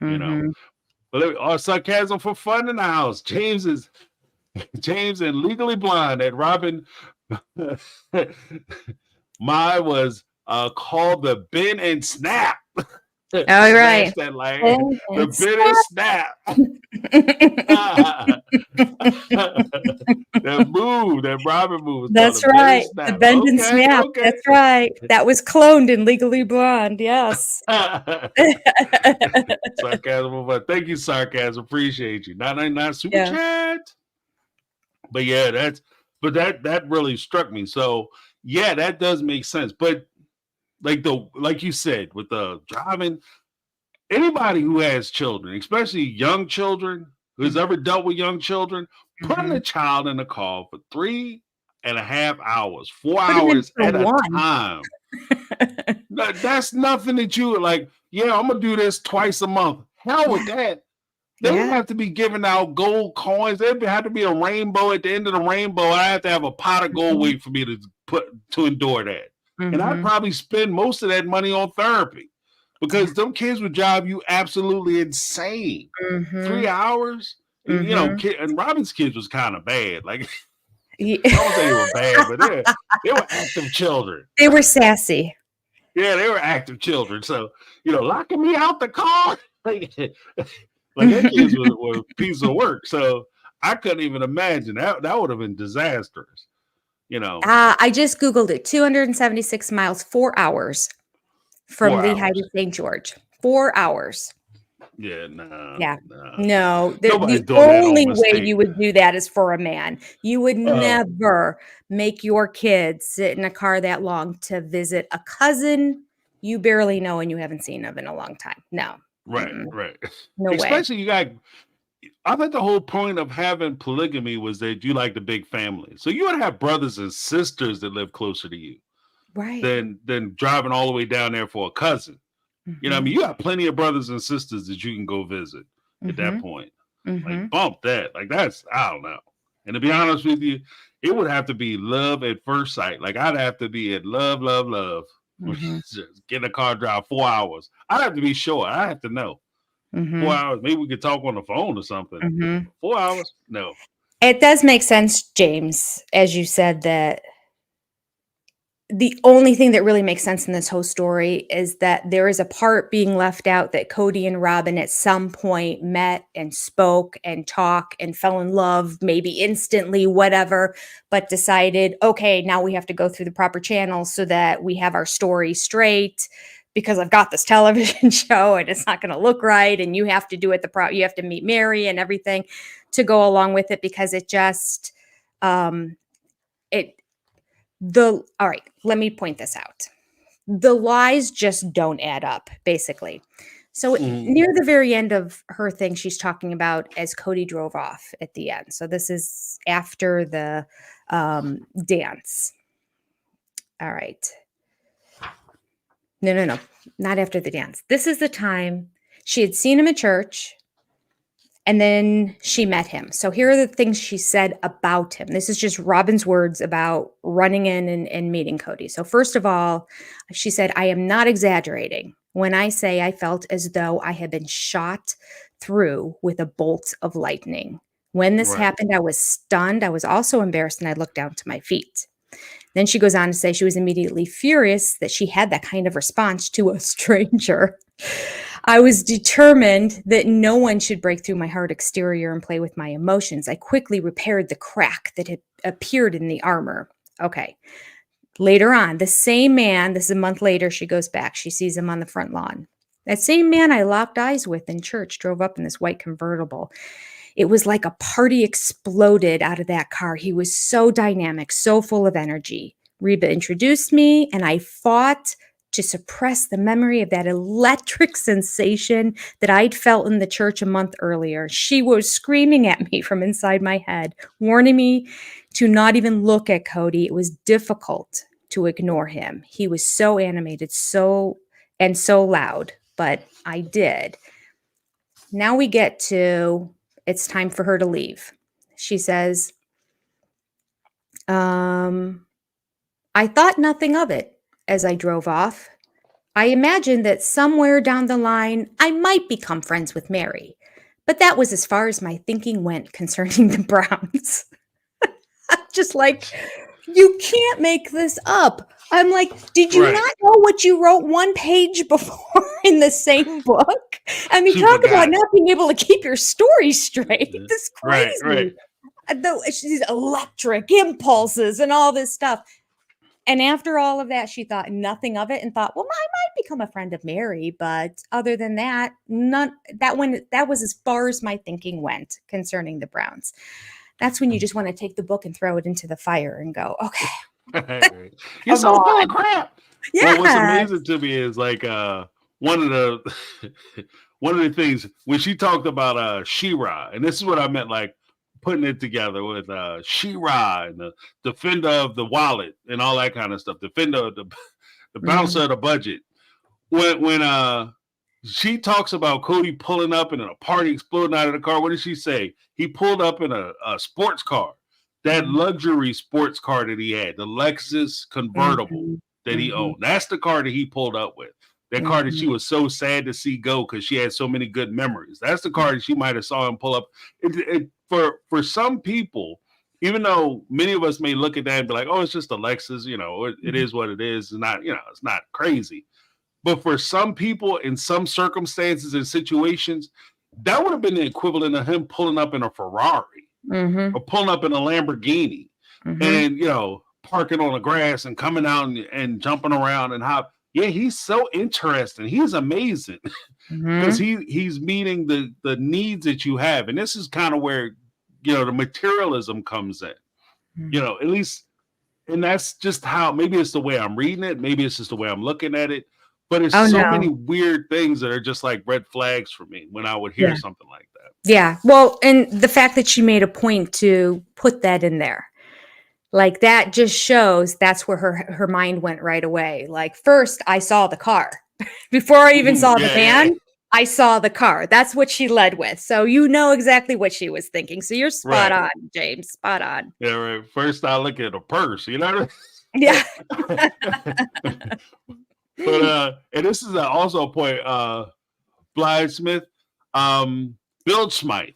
S1: But our sarcasm for fun in the house. James and Legally Blonde at Robyn. Mine was called the bend and snap.
S5: All right.
S1: That line.
S5: Bend
S1: The
S5: and
S1: bend and snap. That move, that Robyn move. Was
S5: That's
S1: called
S5: right.
S1: The
S5: The bend and snap.
S1: Okay.
S5: That's right. That was cloned in Legally Blonde. Yes.
S1: Sarcasm, but thank you, sarcasm. Appreciate you. 999 super chat. But yeah, that really struck me. So yeah, that does make sense. But like you said, with the driving, anybody who has children, especially young children, who's ever dealt with young children, putting a child in a car for 3.5 hours, 4 hours at a time. That's nothing that you would like, yeah, I'm gonna do this twice a month. Hell with that. They would have to be giving out gold coins. There'd have to be a rainbow at the end of the rainbow. I have to have a pot of gold wait for me to endure that. And I'd probably spend most of that money on therapy because them kids would drive you absolutely insane. 3 hours, and, and Robyn's kids was kind of bad. Like, I don't say they were bad, but they were active children.
S5: They were sassy.
S1: Yeah, they were active children. So, locking me out the car. Like their kids were a piece of work. So I couldn't even imagine that. That would have been disastrous.
S5: I just Googled it. 276 miles, 4 hours from Lehigh to St. George. 4 hours.
S1: Yeah, no.
S5: Yeah. No. The
S1: Nobody's doing
S5: only
S1: that on
S5: way
S1: mistake.
S5: you would do that is for a man. You would never make your kids sit in a car that long to visit a cousin you barely know and you haven't seen of in a long time. No.
S1: Right.
S5: No
S1: Especially I think the whole point of having polygamy was that you like the big family. So you would have brothers and sisters that live closer to you.
S5: Right.
S1: Than driving all the way down there for a cousin. You know what I mean? You have plenty of brothers and sisters that you can go visit at that point. Like bump that. Like that's, I don't know. And to be honest with you, it would have to be love at first sight. Like I'd have to be at love. Just get in a car drive 4 hours. I'd have to be sure. I have to know. 4 hours. Maybe we could talk on the phone or something. 4 hours? No.
S5: It does make sense, James, as you said, that the only thing that really makes sense in this whole story is that there is a part being left out that Cody and Robyn at some point met and spoke and talked and fell in love, maybe instantly, whatever, but decided, okay, now we have to go through the proper channels so that we have our story straight because I've got this television show and it's not going to look right. And you have to do it you have to meet Mary and everything to go along with it because it just, all right, let me point this out. The lies just don't add up, basically. So near the very end of her thing, she's talking about as Cody drove off at the end. So this is after the dance. All right. No, not after the dance. This is the time she had seen him at church. And then she met him. So here are the things she said about him. This is just Robyn's words about running in and meeting Cody. So first of all, she said, I am not exaggerating when I say I felt as though I had been shot through with a bolt of lightning. When this
S1: Right.
S5: happened, I was stunned. I was also embarrassed, and I looked down to my feet. Then she goes on to say she was immediately furious that she had that kind of response to a stranger. I was determined that no one should break through my hard exterior and play with my emotions. I quickly repaired the crack that had appeared in the armor. Okay. Later on, the same man, this is a month later, she goes back. She sees him on the front lawn. That same man I locked eyes with in church drove up in this white convertible. It was like a party exploded out of that car. He was so dynamic, so full of energy. Reba introduced me, and I fought to suppress the memory of that electric sensation that I'd felt in the church a month earlier. She was screaming at me from inside my head, warning me to not even look at Cody. It was difficult to ignore him. He was so animated, so loud, but I did. Now we get to, it's time for her to leave. She says, I thought nothing of it as I drove off. I imagined that somewhere down the line, I might become friends with Mary. But that was as far as my thinking went concerning the Browns. Just like, you can't make this up. I'm like, did you
S1: Right.
S5: not know what you wrote one page before in the same book? I mean,
S1: She
S5: talk
S1: forgot.
S5: about not being able to keep your story straight.
S1: Yeah.
S5: This is
S1: Right,
S5: crazy.
S1: right.
S5: These electric impulses and all this stuff. And after all of that, she thought nothing of it and thought, well, I might become a friend of Mary. But other than that, that was as far as my thinking went concerning the Browns. That's when you just want to take the book and throw it into the fire and go, okay.
S1: Right. You're so
S5: Come
S1: full
S5: on.
S1: of crap.
S5: Yeah.
S1: Well, what's amazing to me is like one of the things when she talked about Shira, and this is what I meant, like putting it together with Shira and the defender of the wallet and all that kind of stuff, defender of the bouncer of the budget. When she talks about Cody pulling up and a party exploding out of the car, what did she say? He pulled up in a sports car, that luxury sports car that he had, the Lexus convertible that he owned. That's the car that he pulled up with. That car that she was so sad to see go because she had so many good memories. That's the car that she might have saw him pull up. For some people, even though many of us may look at that and be like, "Oh, it's just a Lexus," it is what it is. It's not, it's not crazy. But for some people, in some circumstances and situations, that would have been the equivalent of him pulling up in a Ferrari or pulling up in a Lamborghini and, parking on the grass and coming out and jumping around and how, yeah, he's so interesting. He's amazing because he's meeting the needs that you have. And this is kind of where, the materialism comes in, at least. And that's just how, maybe it's the way I'm reading it. Maybe it's just the way I'm looking at it. But it's many weird things that are just like red flags for me when I would hear something like that.
S5: Yeah. Well, and the fact that she made a point to put that in there, like that just shows that's where her mind went right away. Like, first I saw the car before I even saw the van. I saw the car. That's what she led with. So you know exactly what she was thinking. So you're spot on, James. Spot on.
S1: Yeah, right. First I look at a purse,
S5: Yeah.
S1: But and this is also a point, Blythe Smith, Bill Smythe,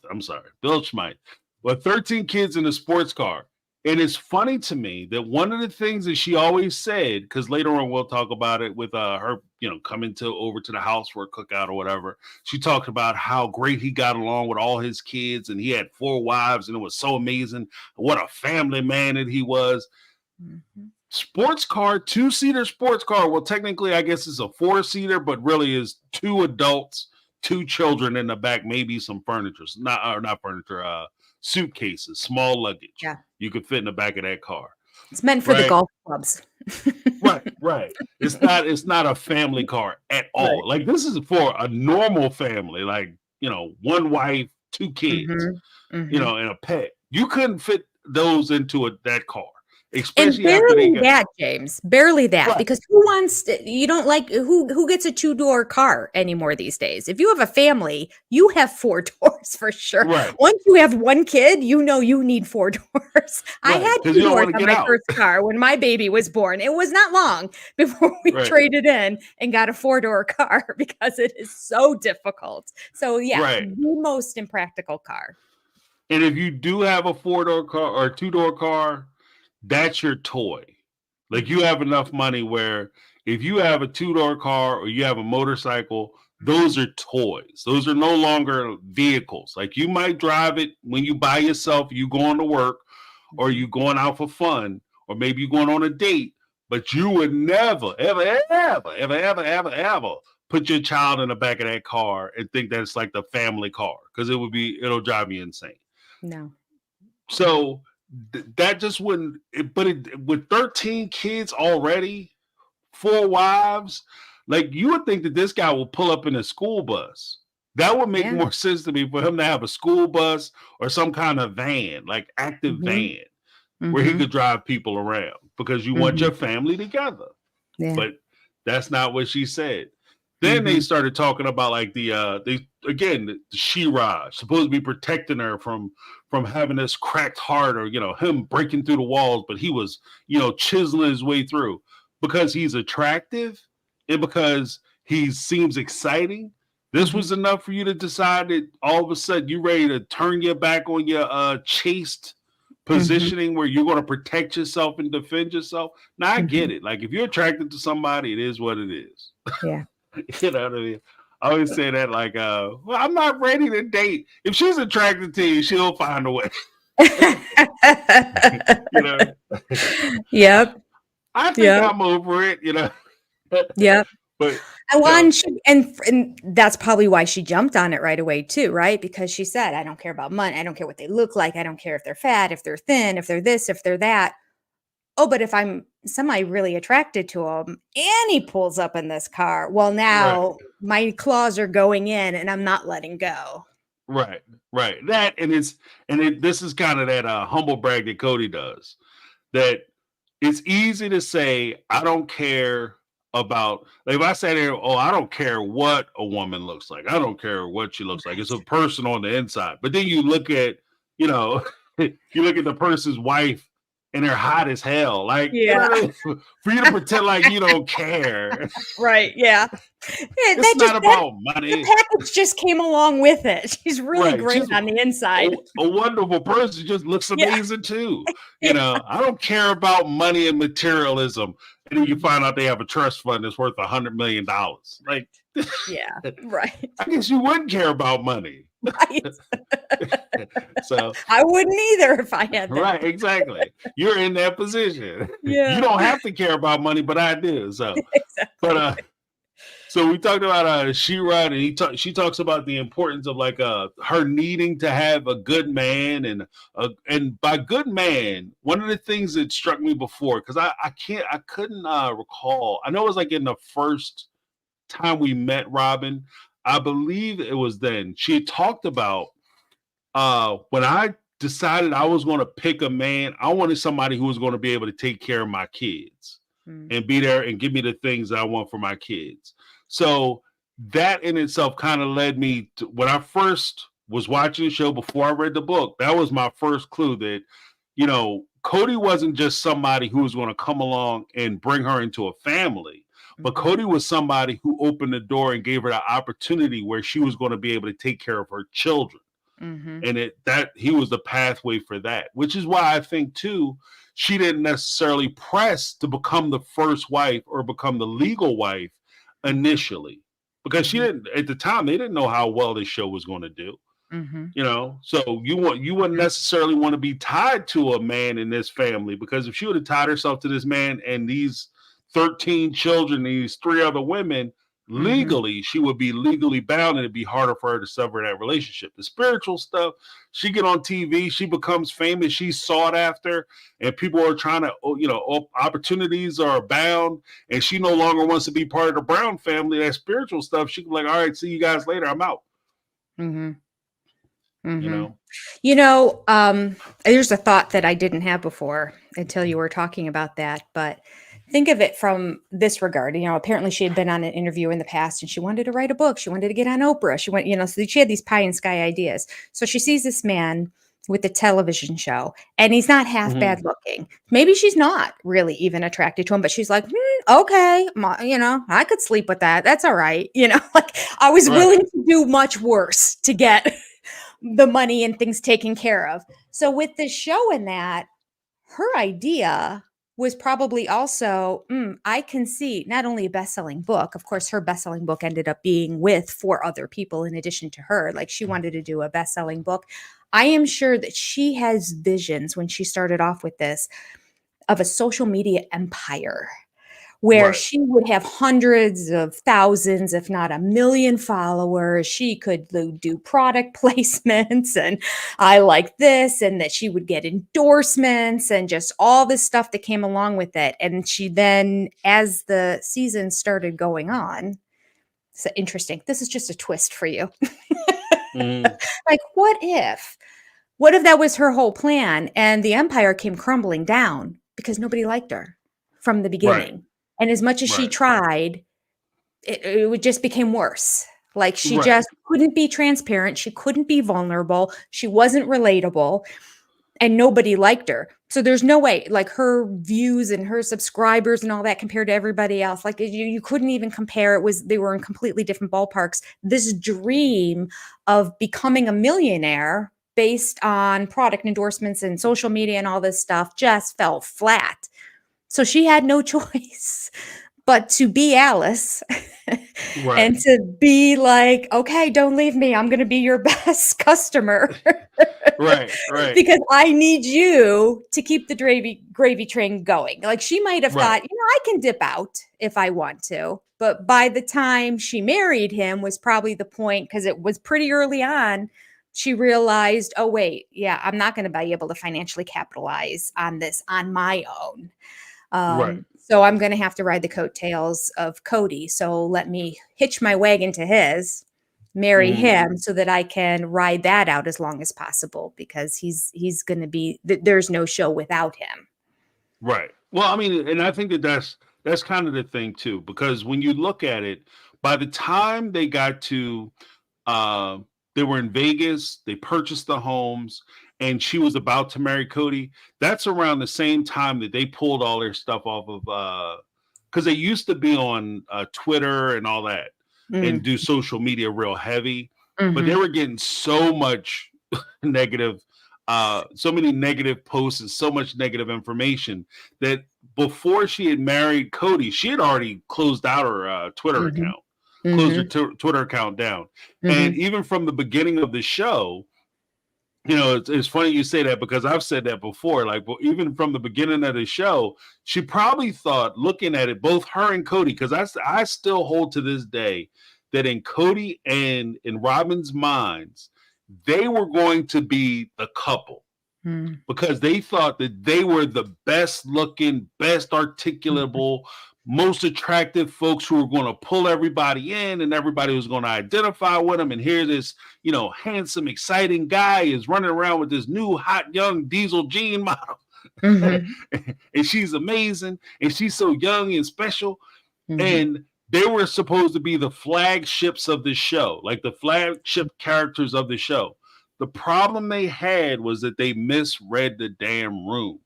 S1: with 13 kids in a sports car. And it's funny to me that one of the things that she always said, because later on we'll talk about it with her, coming over to the house for a cookout or whatever. She talked about how great he got along with all his kids, and he had 4 wives, and it was so amazing. What a family man that he was. Sports car, 2-seater sports car. Well, technically, I guess it's a 4-seater, but really is 2 adults, 2 children in the back, maybe some furniture, not furniture, suitcases, small luggage.
S5: Yeah,
S1: you could fit in the back of that car.
S5: It's meant for the golf clubs.
S1: Right. It's not a family car at all. Right. Like, this is for a normal family, like, 1 wife, 2 kids, and a pet. You couldn't fit those into that car.
S5: And
S1: especially after they
S5: barely
S1: got
S5: that, James. Barely that.
S1: right,
S5: Because who wants to, you don't like who gets a two-door car anymore these days? If you have a family, you have four doors for sure.
S1: right,
S5: Once you have one kid, you know you need four doors. I
S1: right,
S5: had
S1: because
S5: two
S1: you don't
S5: doors
S1: want to
S5: on
S1: get
S5: my
S1: out.
S5: first car when my baby was born. It was not long before we
S1: Right,
S5: traded in and got a four-door car because it is so difficult. So yeah,
S1: right.
S5: the most impractical car.
S1: And if you do have a 4-door car or a 2-door car, that's your toy. Like you have enough money where if you have a 2-door car or you have a motorcycle, those are toys. Those are no longer vehicles. Like you might drive it when you by yourself, you going to work, or you going out for fun, or maybe you going on a date, but you would never, ever put your child in the back of that car and think that it's like the family car because it'll drive me insane.
S5: No.
S1: So that just wouldn't. With 13 kids already, 4 wives, like you would think that this guy will pull up in a school bus. That would make
S5: Yeah.
S1: more sense to me for him to have a school bus or some kind of van, like active
S5: Mhm.
S1: van, where he
S5: Mhm.
S1: could drive people around because you want your family together.
S5: Yeah.
S1: But that's not what she said. Then they started talking about like the Shira supposed to be protecting her from having this cracked heart or him breaking through the walls, but he was chiseling his way through because he's attractive and because he seems exciting. This was enough for you to decide that all of a sudden you're ready to turn your back on your chaste positioning where you're going to protect yourself and defend yourself. Now I get it. Like if you're attracted to somebody, it is what it is.
S5: Yeah.
S1: You know what I mean? I always say that like, well, I'm not ready to date. If she's attracted to you, she'll find a way. You know,
S5: Yep.
S1: I think
S5: Yep.
S1: I'm over it.
S5: Yep.
S1: But
S5: And that's probably why she jumped on it right away too, right? Because she said, "I don't care about money. I don't care what they look like. I don't care if they're fat, if they're thin, if they're this, if they're that. Oh, but if I'm semi really attracted to him and he pulls up in this car, well,
S1: right,
S5: now my claws are going in and I'm not letting go."
S1: right. That this is kind of that humble brag that Cody does. That it's easy to say, I don't care about, like if I say there, oh, I don't care what a woman looks like. I don't care what she looks like. It's a person on the inside. But then you look at, you look at the person's wife and they're hot as hell. Like,
S5: Yeah.
S1: for you to pretend like you don't care.
S5: Right. Yeah.
S1: It's not about money.
S5: The package just came along with it. She's really
S1: Right,
S5: great
S1: she's
S5: on the inside.
S1: A wonderful person, just looks
S5: Yeah.
S1: amazing too. I don't care about money and materialism. And then you find out they have a trust fund that's worth $100 million. Like,
S5: Yeah. Right.
S1: I guess you wouldn't care about money.
S5: Right.
S1: So
S5: I wouldn't either if I had that.
S1: right, exactly. You're in that position.
S5: Yeah.
S1: You don't have to care about money, but I do. So,
S5: Exactly.
S1: but so we talked about Shira, and she talks about the importance of like her needing to have a good man, and by good man, one of the things that struck me before, because I couldn't recall. I know it was like in the first time we met Robyn. I believe it was then she had talked about when I decided I was going to pick a man, I wanted somebody who was going to be able to take care of my kids and be there and give me the things that I want for my kids. So that in itself kind of led me to when I first was watching the show before I read the book. That was my first clue that, Cody wasn't just somebody who was going to come along and bring her into a family. But Cody was somebody who opened the door and gave her the opportunity where she was going to be able to take care of her children. And he was the pathway for that, which is why I think too, she didn't necessarily press to become the first wife or become the legal wife initially, because she didn't, at the time, they didn't know how well this show was going to do. So you wouldn't necessarily want to be tied to a man in this family, because if she would have tied herself to this man and these 13 children, these 3 other women, legally, she would be legally bound, and it'd be harder for her to sever that relationship. The spiritual stuff, she get on TV, she becomes famous, she's sought after, and people are trying to, opportunities are abound, and she no longer wants to be part of the Brown family. That spiritual stuff, she can be like, all right, see you guys later, I'm out. you
S5: Mhm.
S1: know?
S5: You know, there's a thought that I didn't have before until you were talking about that, but think of it from this regard. You know, apparently she had been on an interview in the past and she wanted to write a book. She wanted to get on Oprah. She went, you know, so she had these pie in sky ideas. So she sees this man with the television show and he's not half
S1: Mhm.
S5: bad looking. Maybe she's not really even attracted to him, but she's like, okay, you know, I could sleep with that. That's all right. You know, like I was
S1: Right.
S5: willing to do much worse to get the money and things taken care of. So with this show and that, her idea was probably also, I can see not only a best-selling book, of course, her best-selling book ended up being with 4 other people in addition to her. Like she wanted to do a best-selling book. I am sure that she has visions when she started off with this of a social media empire where
S1: Right.
S5: she would have hundreds of thousands, if not a million followers. She could do product placements and I like this, and that she would get endorsements and just all this stuff that came along with it. And she then, as the season started going on, so interesting. This is just a twist for you.
S1: Mhm.
S5: Like, what if that was her whole plan and the empire came crumbling down because nobody liked her from the
S1: Right.
S5: beginning? And as much as she
S1: Right.
S5: tried, it would just became worse. Like she
S1: Right.
S5: just couldn't be transparent. She couldn't be vulnerable. She wasn't relatable and nobody liked her. So there's no way, like her views and her subscribers and all that compared to everybody else, like you couldn't even compare. They were in completely different ballparks. This dream of becoming a millionaire based on product endorsements and social media and all this stuff just fell flat. So she had no choice but to be Alice
S1: Right.
S5: and to be like, okay, don't leave me. I'm going to be your best customer
S1: Right. Right.
S5: because I need you to keep the gravy train going. Like she might have
S1: Right.
S5: thought, you know, I can dip out if I want to. But by the time she married him was probably the point, because it was pretty early on, she realized, oh, wait, yeah, I'm not going to be able to financially capitalize on this on my own.
S1: Right.
S5: So I'm going to have to ride the coattails of Cody. So let me hitch my wagon to his, marry
S1: Mhm.
S5: him so that I can ride that out as long as possible because he's going to be there's no show without him.
S1: Right. Well, I mean, and I think that that's kind of the thing too, because when you look at it, by the time they got to, uh, they were in Vegas, they purchased the homes, and she was about to marry Cody. That's around the same time that they pulled all their stuff off of, because they used to be on Twitter and all that, and
S5: Mm,
S1: do social media real heavy, but they
S5: mhm,
S1: were getting so much negative, so many negative posts and so much negative information that before she had married Cody, she had already closed out her Twitter
S5: mhm,
S1: account, closed her
S5: mhm,
S1: Twitter account down. And
S5: mhm,
S1: even from the beginning of the show, you know, it's funny you say that because I've said that before. Like, well, even from the beginning of the show, she probably thought, looking at it, both her and Cody, because I still hold to this day that in Cody and in Robyn's minds, they were going to be the couple
S5: mm,
S1: because they thought that they were the best looking, best
S5: mhm,
S1: articulable, most attractive folks who were going to pull everybody in and everybody was going to identify with them. And here this, you know, handsome, exciting guy is running around with this new hot young diesel gene model.
S5: mhm,
S1: And she's amazing and she's so young and special.
S5: mhm,
S1: And they were supposed to be the flagships of the show, like the flagship characters of the show. The problem they had was that they misread the damn room.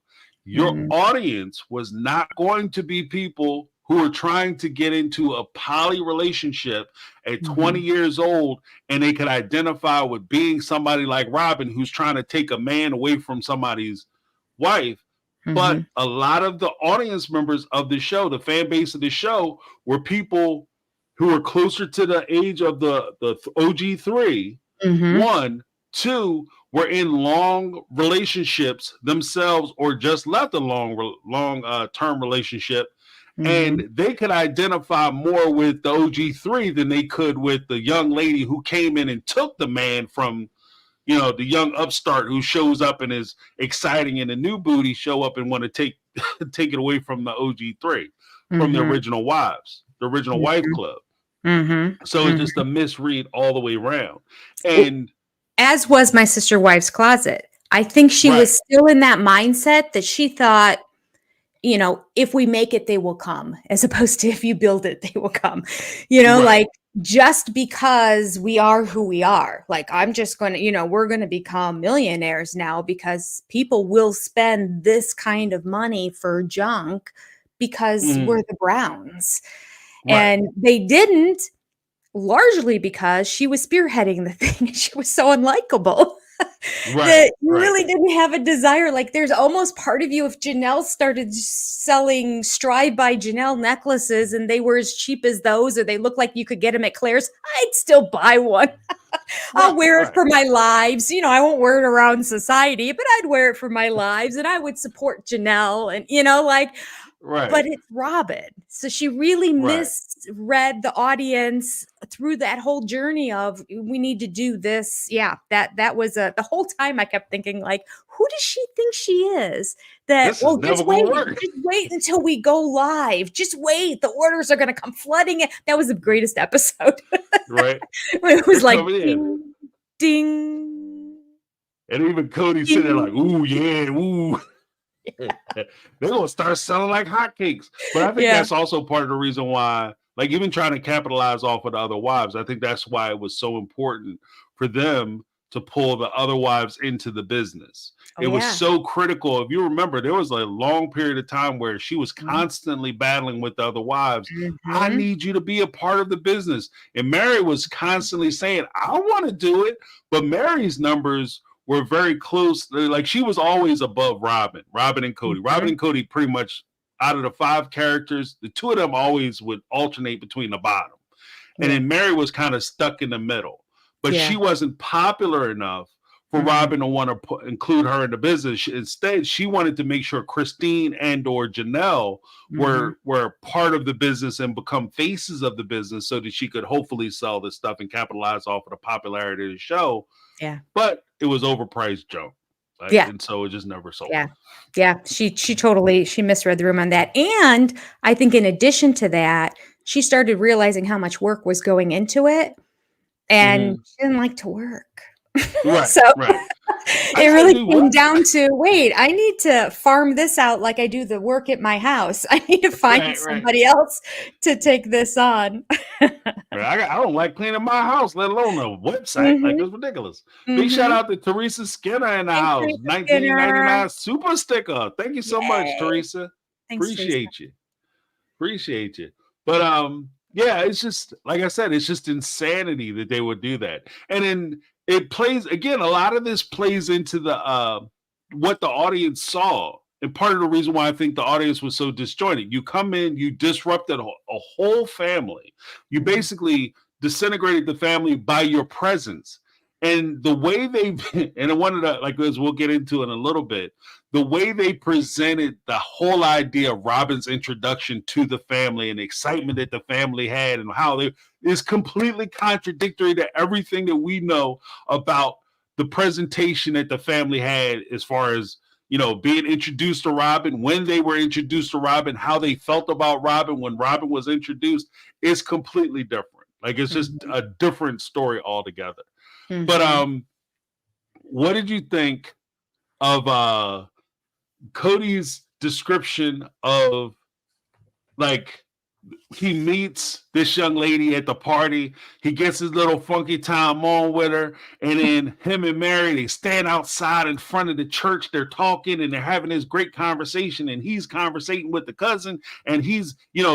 S1: Your
S5: mhm,
S1: audience was not going to be people who are trying to get into a poly relationship at 20
S5: mhm,
S1: years old and they could identify with being somebody like Robyn who's trying to take a man away from somebody's wife. But
S5: mhm,
S1: a lot of the audience members of the show, the fan base of the show, were people who were closer to the age of the OG3.
S5: mhm,
S1: One, two, were in long relationships themselves, or just left a long term relationship,
S5: mhm,
S1: and they could identify more with the OG3 than they could with the young lady who came in and took the man from, you know, the young upstart who shows up and is exciting, and the new booty show up and want to take take it away from the OG3, from the
S5: mhm,
S1: original wives, the original wife
S5: mhm,
S1: club.
S5: mhm,
S1: So it's just
S5: mhm.
S1: a misread all the way around. And
S5: As was my sister wife's closet. I think she
S1: Right.
S5: was still in that mindset that she thought, if we make it, they will come, as opposed to if you build it, they will come.
S1: Right.
S5: Like, just because we are who we are, like, I'm just going to, we're going to become millionaires now because people will spend this kind of money for junk because we're the Browns.
S1: Right.
S5: And they didn't, largely because she was spearheading the thing. She was so unlikable.
S1: Right.
S5: That you
S1: Right.
S5: really didn't have a desire. Like, there's almost part of you, if Janelle started selling Strive by Janelle necklaces and they were as cheap as those, or they look like you could get them at Claire's, I'd still buy one. I'll wear it for my lives. I won't wear it around society, but I'd wear it for my lives, and I would support Janelle, and
S1: Right.
S5: but it's Robyn. So she really misread the audience through that whole journey of, we need to do this. Yeah, that was the whole time I kept thinking, like, who does she think she is? That,
S1: This is never gonna work.
S5: just wait until we go live. Just wait. The orders are going to come flooding in. That was the greatest episode.
S1: Right.
S5: It was
S1: They're
S5: like,
S1: coming in.
S5: ding, ding.
S1: And even Cody sitting there like, ooh, yeah, ooh. They're gonna start selling like hotcakes. But I think that's also part of the reason why, like, even trying to capitalize off of the other wives, I think that's why it was so important for them to pull the other wives into the business. It was so critical. If you remember, there was a long period of time where she was constantly battling with the other wives. I need you to be a part of the business. And Mary was constantly saying, I want to do it. But Mary's numbers were very close. Like, she was always above Robyn and Cody. Robyn and Cody, pretty much out of the 5 characters, the 2 of them always would alternate between the bottom. And then Mary was kind of stuck in the middle. But she wasn't popular enough for Robyn to want to include her in the business. Instead, she wanted to make sure Christine and or Janelle were part of the business and become faces of the business so that she could hopefully sell this stuff and capitalize off of the popularity of the show.
S5: Yeah.
S1: But it was overpriced junk. Right?
S5: Yeah.
S1: And so it just never sold.
S5: Yeah. Yeah. She totally, she misread the room on that. And I think in addition to that, she started realizing how much work was going into it. And she didn't like to work.
S1: Right.
S5: So it really came down to, wait, I need to farm this out like I do the work at my house. I need to find somebody else to take this on.
S1: I don't like cleaning my house, let alone a website. Like, it's ridiculous. Big shout out to Teresa Skinner in the house. 1999 super sticker. Thank you so much, Teresa.
S5: Thanks,
S1: Appreciate you. Appreciate you. But yeah, it's just, like I said, it's just insanity that they would do that. And then it plays, again, a lot of this plays into the what the audience saw. And part of the reason why I think the audience was so disjointed. You come in, you disrupted a whole family. You basically disintegrated the family by your presence. And the way they, and one of the, like, as we'll get into in a little bit, the way they presented the whole idea of Robyn's introduction to the family and the excitement that the family had and how they is completely contradictory to everything that we know about the presentation that the family had as far as, being introduced to Robyn, when they were introduced to Robyn, how they felt about Robyn when Robyn was introduced is completely different. Like, it's just a different story altogether. But what did you think of Cody's description of, like, he meets this young lady at the party, he gets his little funky time on with her, and then him and Mary, they stand outside in front of the church, they're talking and they're having this great conversation, and he's conversating with the cousin, and he's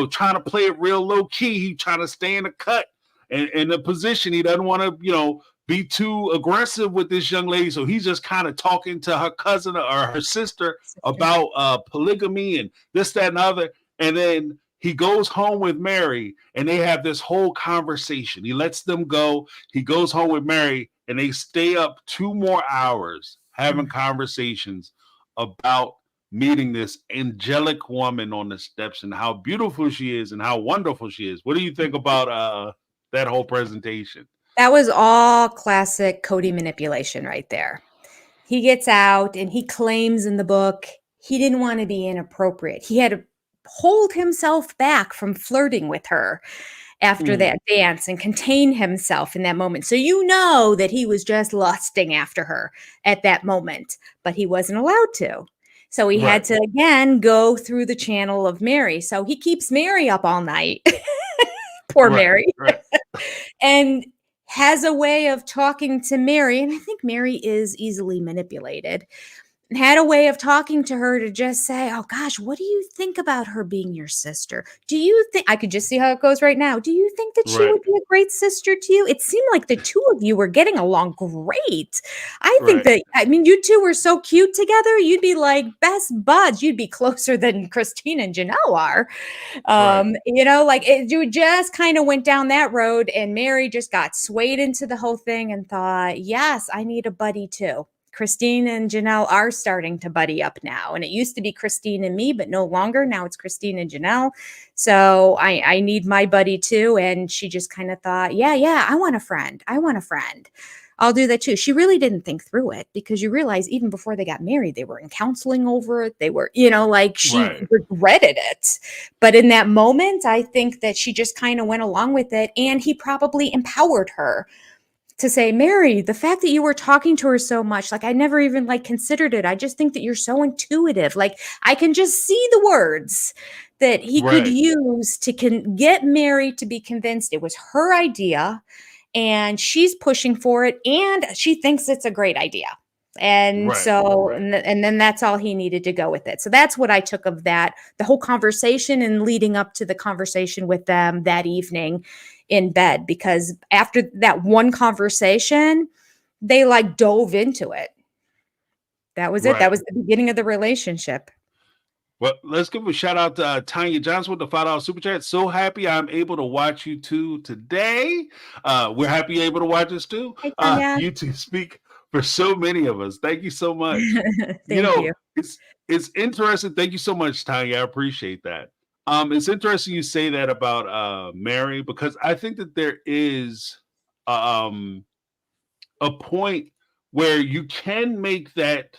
S1: trying to play it real low key. He's trying to stay in the cut and in the position. He doesn't want to be too aggressive with this young lady, so he's just kind of talking to her cousin or her sister about polygamy and this, that, and other. And then he goes home with Mary, and they have this whole conversation. He lets them go. He goes home with Mary, and they stay up 2 more hours having conversations about meeting this angelic woman on the steps and how beautiful she is and how wonderful she is. What do you think about that whole presentation?
S5: That was all classic Cody manipulation right there. He gets out and he claims in the book he didn't want to be inappropriate. He had to hold himself back from flirting with her. after that dance and contain himself in that moment. So you know that he was just lusting after her at that moment, but he wasn't allowed to. So he had to again go through the channel of Mary. So he keeps Mary up all night. Poor Mary. And has a way of talking to Mary. And I think Mary is easily manipulated. Had a way of talking to her to just say, oh gosh, what do you think about her being your sister? Do you think, I could just see how it goes right now. Do you think that she would be a great sister to you? It seemed like the two of you were getting along great. I think that, I mean, you two were so cute together. You'd be like best buds. You'd be closer than Christine and Janelle are. You know, like you just kind of went down that road, and Mary just got swayed into the whole thing and thought, yes, I need a buddy too. Christine and Janelle are starting to buddy up now. And it used to be Christine and me, but no longer. Now it's Christine and Janelle. So I need my buddy too. And she just kind of thought, yeah, I want a friend. I want a friend. I'll do that too. She really didn't think through it, because you realize even before they got married, they were in counseling over it. They were, you know, like she regretted it. But in that moment, I think that she just kind of went along with it. And he probably empowered her to say, Mary, the fact that you were talking to her so much, like I never even like considered it. I just think that you're so intuitive. Like I can just see the words that he could use to get Mary to be convinced it was her idea, and she's pushing for it, and she thinks it's a great idea. And so, and then that's all he needed to go with it. So that's what I took of that, the whole conversation and leading up to the conversation with them that evening in bed, because after that one conversation, they like dove into it. That was it. That was the beginning of the relationship.
S1: Well, let's give a shout out to Tanya Johnson with the $5 super chat. So happy I'm able to watch you two today. We're happy you're able to watch us too.
S5: Hey,
S1: you two speak for so many of us. Thank you so much.
S5: Thank you.
S1: It's interesting. Thank you so much, Tanya. I appreciate that. It's interesting you say that about Mary, because I think that there is a point where you can make that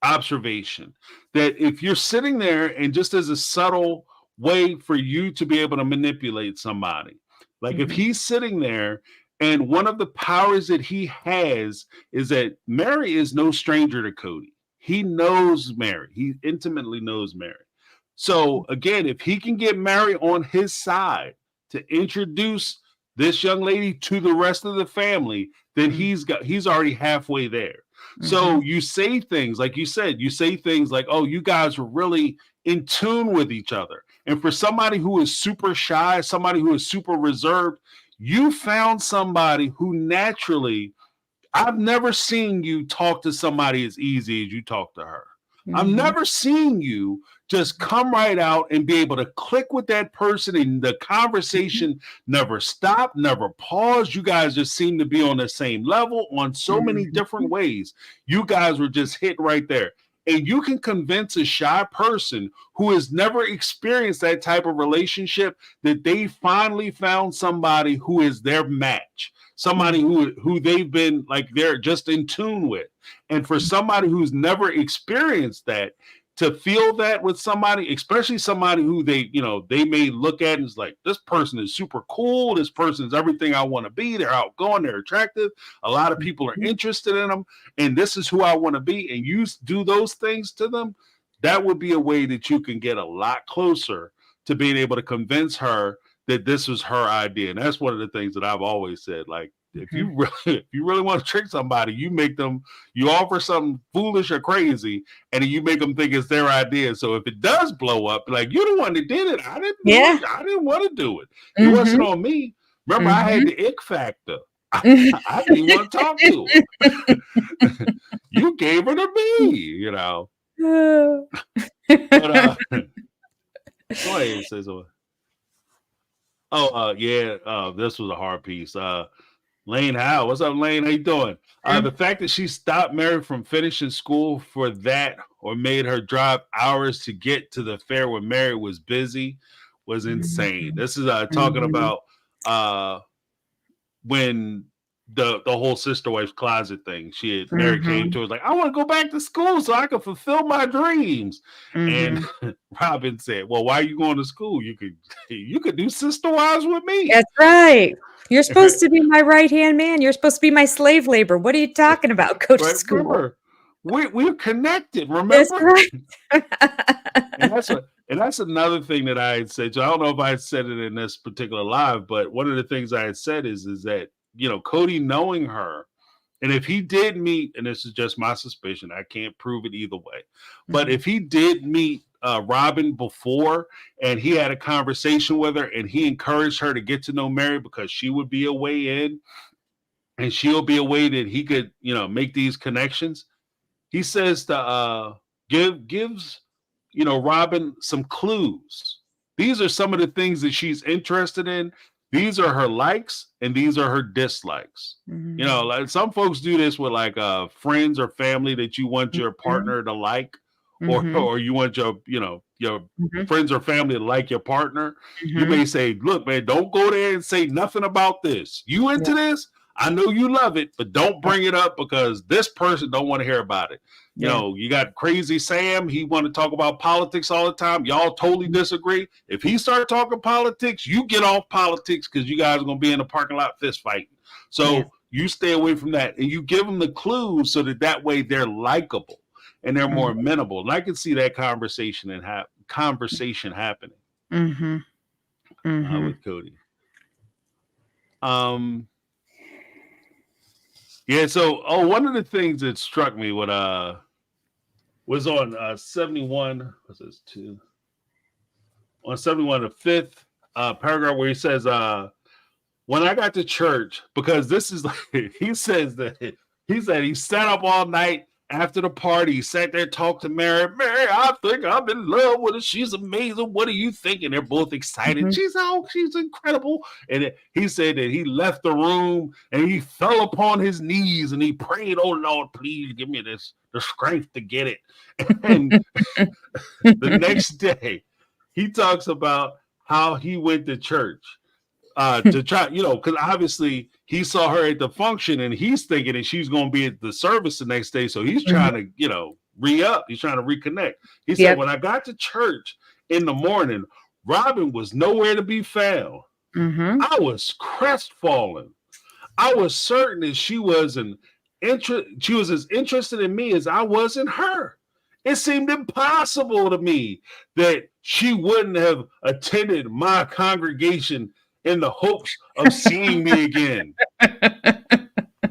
S1: observation that if you're sitting there and just as a subtle way for you to be able to manipulate somebody, like if he's sitting there and one of the powers that he has is that Mary is no stranger to Cody. He knows Mary. He intimately knows Mary. So again, if he can get Mary on his side to introduce this young lady to the rest of the family, then he's already halfway there. So you say things like you said, you say things like, oh, you guys are really in tune with each other. And for somebody who is super shy, somebody who is super reserved, you found somebody who naturally, I've never seen you talk to somebody as easy as you talk to her. I've never seen you just come right out and be able to click with that person, and the conversation never stopped, never paused. You guys just seem to be on the same level on so many different ways. You guys were just hit right there. And you can convince a shy person who has never experienced that type of relationship that they finally found somebody who is their match, somebody who they've been like they're just in tune with. And for somebody who's never experienced that, to feel that with somebody, especially somebody who they may look at and is like, this person is super cool. This person is everything I want to be. They're outgoing. They're attractive. A lot of people are interested in them. And this is who I want to be. And you do those things to them. That would be a way that you can get a lot closer to being able to convince her that this was her idea. And that's one of the things that I've always said. Like, if you really want to trick somebody, you offer something foolish or crazy, and then you make them think it's their idea. So if it does blow up, like, you're the one that did it. I didn't want to do it. It wasn't on me. Remember, I had the ick factor. I didn't want to talk to her. You gave her to me, you know. But go ahead and say so. This was a hard piece. Lane Howe, what's up, Lane? How you doing? The fact that she stopped Mary from finishing school for that, or made her drive hours to get to the fair when Mary was busy, was insane. This is talking about when the whole sister wife's closet thing. Mary came to her, was like, I want to go back to school so I can fulfill my dreams. And Robyn said, well, why are you going to school? You could do sister wives with me.
S5: That's right. You're supposed to be my right-hand man. You're supposed to be my slave labor. What are you talking about? Go to school.
S1: Remember, we're connected, remember?
S5: That's right.
S1: And that's another thing that I had said. So I don't know if I had said it in this particular live, but one of the things I had said is that, Cody knowing her, and if he did meet, and this is just my suspicion, I can't prove it either way, but if he did meet Robyn before and he had a conversation with her and he encouraged her to get to know Mary because she would be a way in and she'll be a way that he could, make these connections. He says to gives Robyn some clues. These are some of the things that she's interested in. These are her likes and these are her dislikes. Like some folks do this with like friends or family that you want your partner to like, or you want your friends or family to like your partner. You may say, look, man, don't go there and say nothing about this. You into this? I know you love it, but don't bring it up because this person don't want to hear about it. You got crazy Sam. He want to talk about politics all the time. Y'all totally disagree. If he start talking politics, you get off politics because you guys are going to be in the parking lot fist fighting. So you stay away from that and you give them the clues so that way they're likable and they're more amenable. And I can see that conversation happening with Cody. Yeah, so one of the things that struck me was on 71, what's this, 2? On 71, the 5th paragraph where he says, when I got to church, because this is like, he said he sat up all night after the party, he sat there, talked to Mary. Mary, I think I'm in love with her. She's amazing. What are you thinking? They're both excited. She's incredible. And he said that he left the room and he fell upon his knees and he prayed, oh Lord, please give me the strength to get it. And the next day, he talks about how he went to church to try, because obviously he saw her at the function and he's thinking that she's going to be at the service the next day. So he's trying to, re-up. He's trying to reconnect. He said, when I got to church in the morning, Robyn was nowhere to be found. I was crestfallen. I was certain that she was as interested in me as I was in her. It seemed impossible to me that she wouldn't have attended my congregation in the hopes of seeing me again.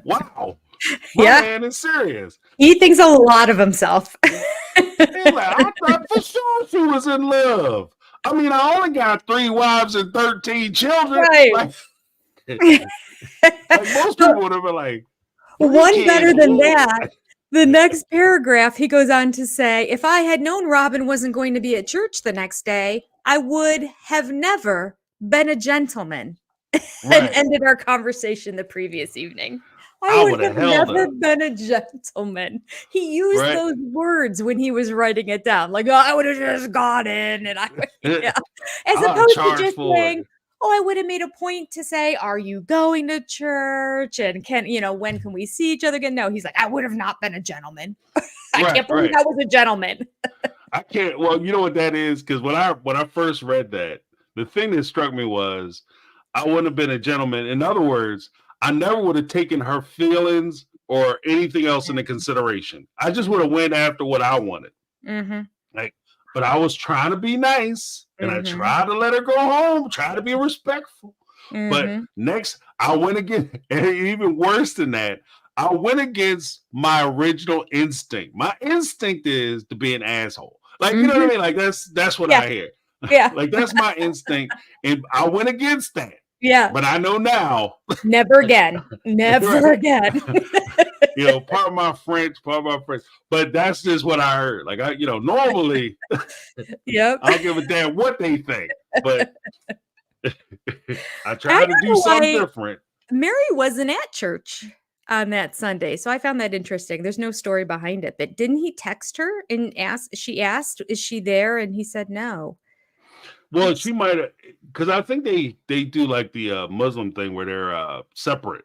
S1: Wow. My man is serious.
S5: He thinks a lot of himself.
S1: I thought for sure she was in love. I mean, I only got 3 wives and 13 children. Right. Like most people would have been like,
S5: one better than that. The next paragraph, he goes on to say, if I had known Robyn wasn't going to be at church the next day, I would have never been a gentleman. And ended our conversation the previous evening. I would have never been a gentleman. He used those words when he was writing it down. Like, I would have just gone in and as opposed to just saying, I would have made a point to say, are you going to church? And when can we see each other again? No, he's like, I would have not been a gentleman. I can't believe I was a gentleman.
S1: I can't. Well, you know what that is? Because when I first read that, the thing that struck me was I wouldn't have been a gentleman. In other words, I never would have taken her feelings or anything else into consideration. I just would have went after what I wanted. But I was trying to be nice and I tried to let her go home, try to be respectful. But next, I went again, and even worse than that, I went against my original instinct. My instinct is to be an asshole. Like, you know what I mean? Like, that's what I hear.
S5: Yeah.
S1: Like, that's my instinct. And I went against that.
S5: Yeah.
S1: But I know now.
S5: Never again. Never again.
S1: Part of my French. But that's just what I heard. Like, normally, I'll give a damn what they think. But I try to do something different.
S5: Mary wasn't at church on that Sunday. So I found that interesting. There's no story behind it. But didn't he text her and she asked, is she there? And he said no.
S1: Well, she might have, because I think they do like the Muslim thing where they're separate.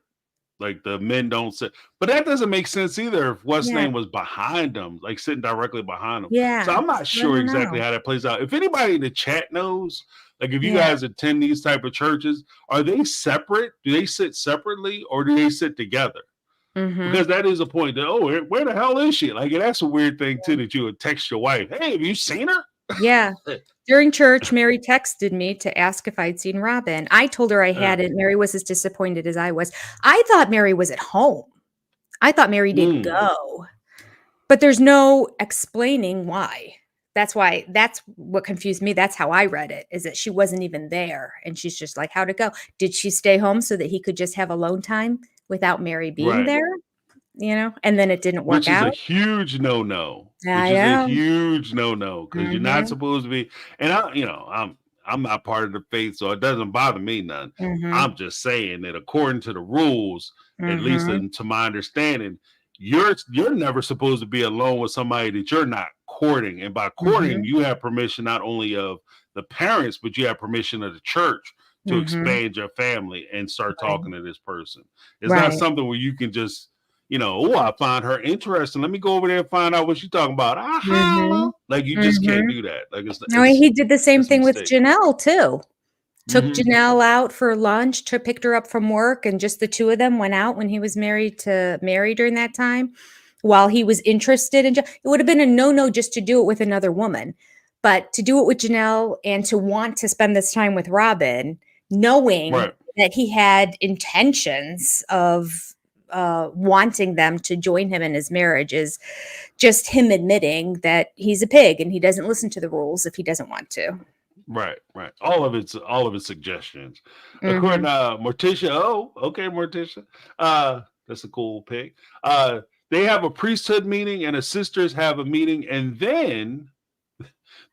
S1: Like the men don't sit, but that doesn't make sense either. If what's
S5: Yeah.
S1: name was behind them, like sitting directly behind them. So
S5: Yeah.
S1: I'm not
S5: So I
S1: sure
S5: don't
S1: exactly
S5: know.
S1: how that plays out. If anybody in the chat knows, like if you
S5: Yeah.
S1: guys attend these type of churches, are they separate? Do they sit separately or do they sit together?
S5: Mhm.
S1: Because that is a point that, oh, where the hell is she? Like, that's a weird thing too, that you would text your wife, hey, have you seen her?
S5: Yeah. During church, Mary texted me to ask if I'd seen Robyn. I told her I hadn't. Mary was as disappointed as I was. I thought Mary was at home. I thought Mary didn't go. But there's no explaining why. That's what confused me. That's how I read it, is that she wasn't even there. And she's just like, how'd it go? Did she stay home so that he could just have alone time without Mary being
S1: Right.
S5: there? And then it didn't work
S1: Which is a
S5: out.
S1: huge no-no.
S5: I
S1: Which is a
S5: know.
S1: huge no-no, because you're not
S5: Mhm.
S1: supposed to be. And I'm not part of the faith, so it doesn't bother me none.
S5: Mhm.
S1: I'm just saying that according to the rules, at least
S5: Mhm.
S1: to my understanding, you're never supposed to be alone with somebody that you're not courting. And by courting,
S5: Mhm.
S1: you have permission not only of the parents, but you have permission of the church to
S5: Mhm.
S1: expand your family and start
S5: Right.
S1: talking to this person. It's not
S5: Right.
S1: something where you can just, oh, I find her interesting. Let me go over there and find out what she's talking about.
S5: Mhm.
S1: Like, you just can't
S5: Mhm.
S1: do that. Like,
S5: No, he did the same
S1: it's a
S5: thing with
S1: mistake.
S5: Janelle too. Took
S1: Mhm.
S5: Janelle out for lunch, picked her up from work, and just the two of them went out when he was married to Mary during that time. While he was interested in it would have been a no-no just to do it with another woman. But to do it with Janelle and to want to spend this time with Robyn, knowing
S1: Right.
S5: that he had intentions of wanting them to join him in his marriage, is just him admitting that he's a pig and he doesn't listen to the rules if he doesn't want to.
S1: Right. All of its suggestions. According
S5: Mhm.
S1: to Morticia, oh, okay, Morticia. That's a cool pick. They have a priesthood meeting and the sisters have a meeting, and then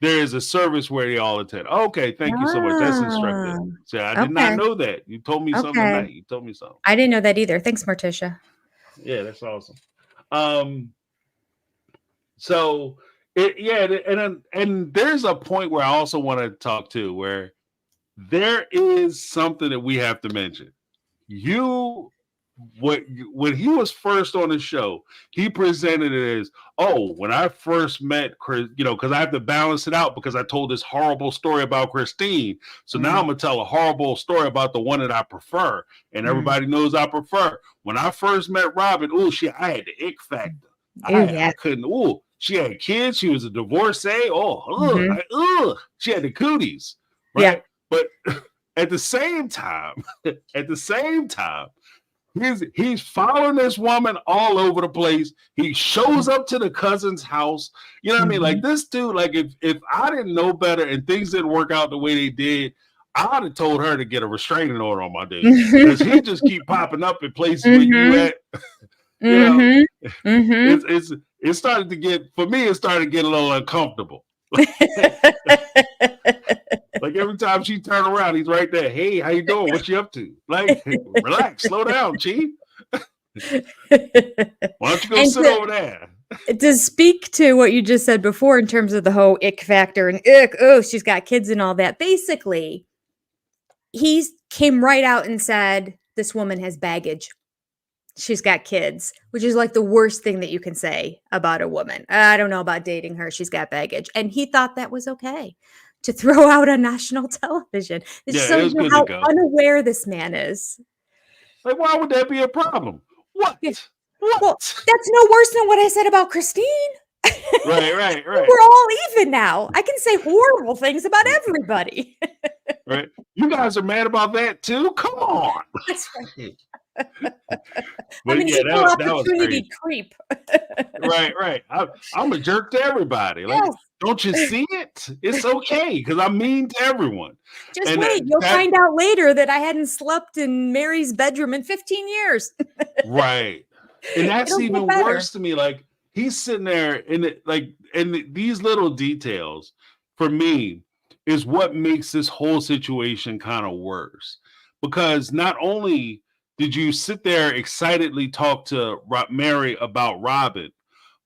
S1: there is a service where they all attend. Okay, thank you so much. That's instructive.
S5: Ah,
S1: So I did not
S5: okay,
S1: know that. You told me something
S5: okay.
S1: tonight. You told me something.
S5: I didn't know that either. Thanks, Morticia.
S1: Yeah, that's awesome. So and there's a point where I also want to talk to, where there is something that we have to mention. When he was first on the show, he presented it as, oh, when I first met Chris, because I have to balance it out because I told this horrible story about Christine. So now I'm gonna tell a horrible story about the one that I prefer, and everybody knows I prefer. When I first met Robyn, I had the ick factor.
S5: Ooh,
S1: I
S5: yeah.
S1: couldn't. She had kids. She was a divorcee.
S5: Mhm.
S1: She had the cooties,
S5: Yeah.
S1: right? But at the same time, he's following this woman all over the place. He shows up to the cousin's house. You know what I mean? Like, this dude, like, if I didn't know better and things didn't work out the way they did, I'd have told her to get a restraining order on my dude, because he just keep popping up in places where you at. You know,
S5: Mhm. Mhm.
S1: it started to get, for me, it started to get a little uncomfortable. Like, every time she turned around, he's right there. Hey, how you doing? What you up to? Like, relax, slow down, Chief. Why don't you go
S5: And
S1: sit over there?
S5: to speak to what you just said before in terms of the whole ick factor and ick, oh, she's got kids and all that. Basically, he came right out and said, this woman has baggage. She's got kids, which is like the worst thing that you can say about a woman. I don't know about dating her. She's got baggage. And he thought that was okay to throw out on national television. It
S1: Yeah,
S5: just
S1: it
S5: shows
S1: was
S5: you
S1: good to
S5: how
S1: go.
S5: unaware this man is.
S1: Like, why would that be a problem? What?
S5: Yeah.
S1: What?
S5: Well, that's no worse than what I said about Christine.
S1: Right.
S5: We're all even now. I can say horrible things about everybody.
S1: Right. You guys are mad about that too? Come on.
S5: That's right.
S1: But
S5: I'm an
S1: yeah,
S5: equal
S1: that was
S5: opportunity
S1: crazy.
S5: creep.
S1: Right. I'm a jerk to everybody. Like,
S5: Yes.
S1: don't you see it? It's okay, because I'm mean to everyone.
S5: Just
S1: And
S5: wait. You'll
S1: that
S5: find out later that I hadn't slept in Mary's bedroom in 15 years.
S1: right. And that's
S5: It'll get
S1: even
S5: better.
S1: worse to me. Like, he's sitting there and these little details, for me, is what makes this whole situation kind of worse. Because not only did you sit there excitedly talk to Mary about Robyn,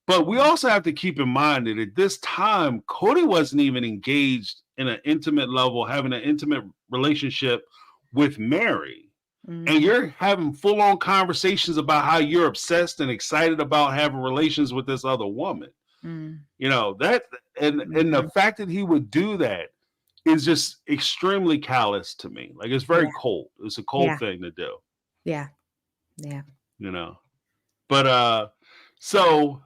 S1: but we also have to keep in mind that at this time, Cody wasn't even engaged in an intimate level, having an intimate relationship with Mary. and you're having full-on conversations about how you're obsessed and excited about having relations with this other woman. You know, that and the fact that he would do that is just extremely callous to me. Like, it's very cold. It's a cold thing to do.
S5: Yeah. Yeah.
S1: You know. But so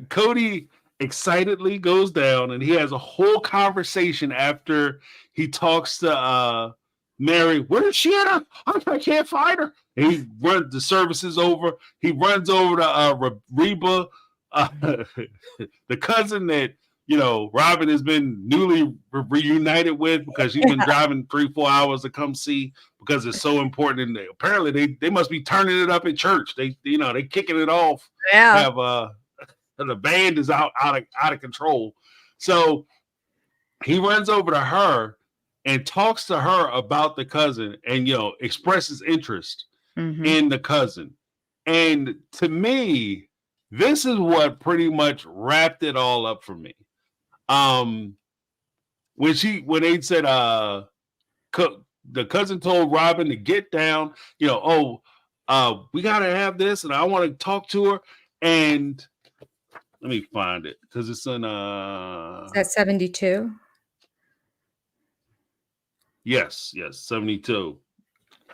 S1: Cody excitedly goes down and he has a whole conversation after he talks to Mary. Where is she at? I can't find her. And he runs the services over. He runs over to Reba, the cousin that, you know, Robyn has been newly reunited with because she's been driving 3-4 hours to come see because it's so important. And apparently they must be turning it up at church. They kicking it off.
S5: Yeah.
S1: Have the band is out of control. So he runs over to her and talks to her about the cousin and, you know, expresses interest in the cousin. And to me, this is what pretty much wrapped it all up for me. When they said the cousin told Robyn to get down, you know, we gotta have this, and I want to talk to her. And let me find it because it's in
S5: Is that 72?
S1: Yes, 72.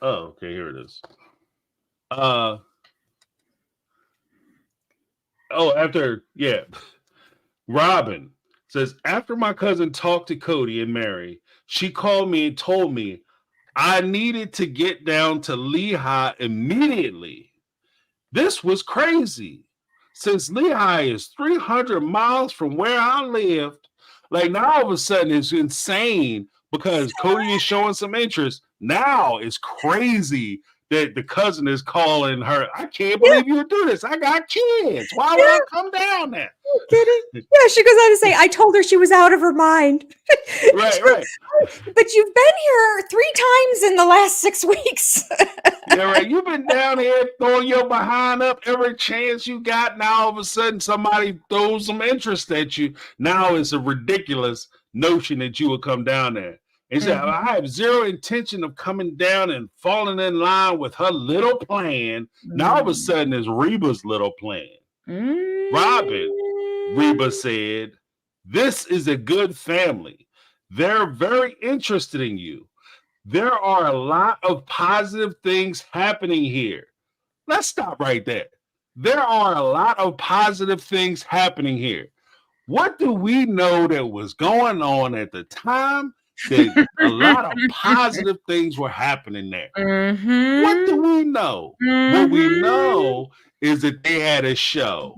S1: Oh, okay, here it is. Robyn says, after my cousin talked to Cody and Mary, she called me and told me I needed to get down to Lehigh immediately. This was crazy. Since Lehigh is 300 miles from where I lived, like, now all of a sudden it's insane because Cody is showing some interest. Now it's crazy that the cousin is calling her. I can't believe you would do this. I got kids. Why would I come down there?
S5: Are you kidding? Yeah, she goes on to say, I told her she was out of her mind.
S1: Right.
S5: But you've been here 3 times in the last 6 weeks.
S1: Yeah, right. You've been down here throwing your behind up every chance you got. Now all of a sudden somebody throws some interest at you. Now it's a ridiculous notion that you would come down there. And said, I have zero intention of coming down and falling in line with her little plan. Now all of a sudden it's Reba's little plan. Robyn, Reba said, this is a good family. They're very interested in you. There are a lot of positive things happening here. Let's stop right there. There are a lot of positive things happening here. What do we know that was going on at the time? That a lot of positive things were happening there. What do we know? What we know is that they had a show.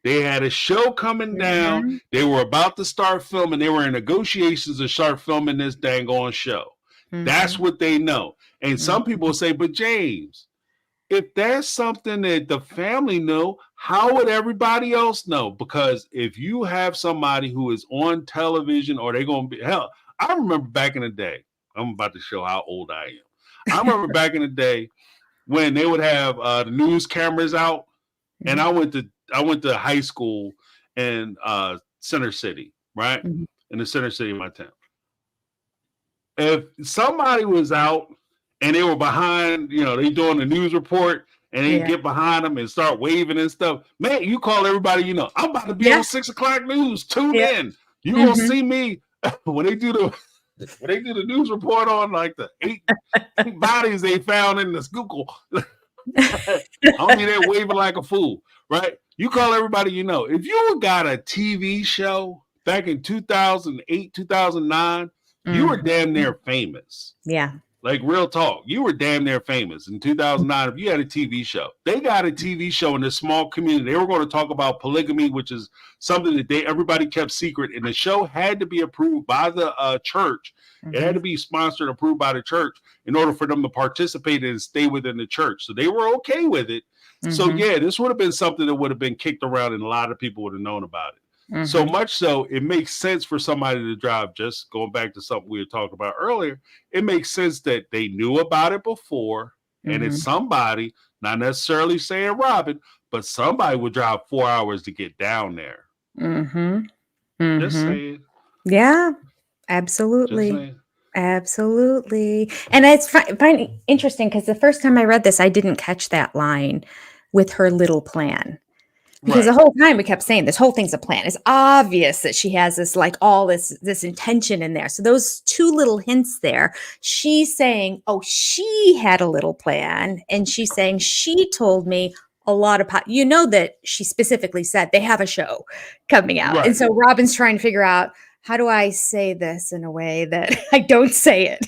S1: They had a show coming down. They were about to start filming. They were in negotiations to start filming this dang on show. That's what they know. And some people say, but James, if there's something that the family know, how would everybody else know? Because if you have somebody who is on television, or they're going to be, hell, I remember back in the day, I'm about to show how old I am. I remember back in the day when they would have the news cameras out, and I went to high school in Center City, right? In the center city of my town. If somebody was out and they were behind, you know, they doing the news report, and they get behind them and start waving and stuff, man, you call everybody, you know, I'm about to be on 6 o'clock news. Tune in. You gonna see me when they do the news report on like the 8 bodies they found in the Schuylkill. I'm there waving like a fool, right? You call everybody you know. If you got a TV show back in 2008, 2009, you were damn near famous.
S5: Yeah.
S1: Like, real talk. You were damn near famous in 2009 if you had a TV show. They got a TV show in this small community. They were going to talk about polygamy, which is something that everybody kept secret. And the show had to be approved by the church. It had to be sponsored, approved by the church in order for them to participate and stay within the church. So they were okay with it. So, yeah, this would have been something that would have been kicked around and a lot of people would have known about it. So much so, it makes sense for somebody to drive, just going back to something we were talking about earlier, it makes sense that they knew about it before, and it's somebody, not necessarily saying Robyn, but somebody would drive 4 hours to get down there. Just saying.
S5: Yeah, absolutely. Absolutely. And it's find interesting because the first time I read this, I didn't catch that line with her little plan. Because the
S1: Right.
S5: whole time we kept saying this whole thing's a plan. It's obvious that she has this like all this intention in there. So those two little hints there, she's saying, "Oh, she had a little plan," and she's saying she told me a lot of you know that she specifically said they have a show coming out. And
S1: Right.
S5: so Robin's trying to figure out how do I say this in a way that I don't say it.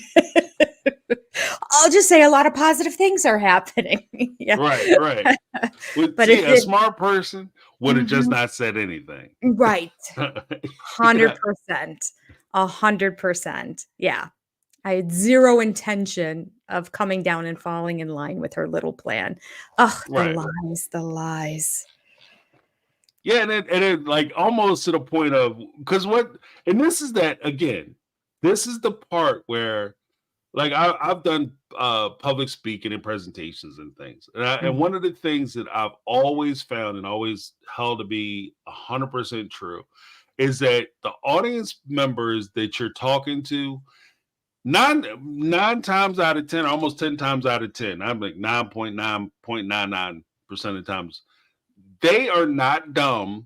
S5: I'll just say a lot of positive things are happening. Yeah.
S1: Right. Right. Well,
S5: But
S1: see,
S5: it
S1: a
S5: did.
S1: smart person would have just not said anything.
S5: Right.
S1: Yeah.
S5: 100%. 100%. Yeah. I had zero intention of coming down and falling in line with her little plan. Oh, the
S1: Right.
S5: lies, the lies.
S1: Yeah, and it like almost to the point of because and this is that again, this is the part where like I've done public speaking and presentations and things, and
S5: Mhm.
S1: one of the things that I've always found and always held to be 100% true is that the audience members that you're talking to, nine times out of 10, almost 10 times out of 10, I'm like 9.999% of the times, they are not dumb,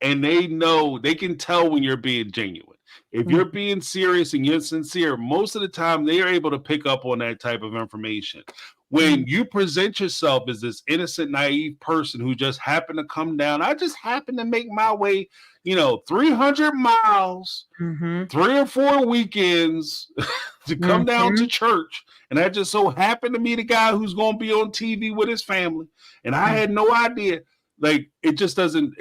S1: and they know they can tell when you're being genuine. If you're
S5: Mhm.
S1: being serious and you're sincere, most of the time they are able to pick up on that type of information. When
S5: Mhm.
S1: you present yourself as this innocent, naive person who just happened to come down, I just happened to make my way, 300 miles,
S5: Mhm.
S1: 3 or 4 weekends to come down to
S5: Mhm.
S1: church. And I just so happened to meet a guy who's going to be on TV with his family. And I
S5: Mhm.
S1: had no idea. Like it just doesn't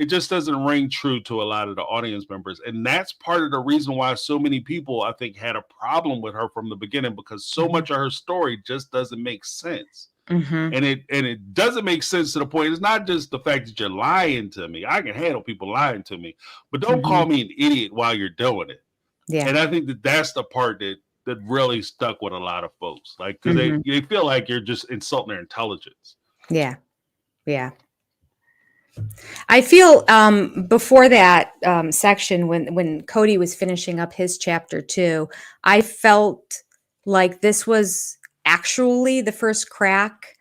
S1: ring true to a lot of the audience members. And that's part of the reason why so many people, I think, had a problem with her from the beginning, because so
S5: Mhm.
S1: much of her story just doesn't make sense.
S5: Mhm.
S1: And it doesn't make sense to the point. It's not just the fact that you're lying to me. I can handle people lying to me, but don't call
S5: Mhm.
S1: me an idiot while you're doing it.
S5: Yeah.
S1: And I think that that's the part that really stuck with a lot of folks, like because they
S5: Mhm.
S1: they feel like you're just insulting their intelligence.
S5: Yeah. Yeah. I feel before that section when Cody was finishing up his chapter 2, I felt like this was actually the first crack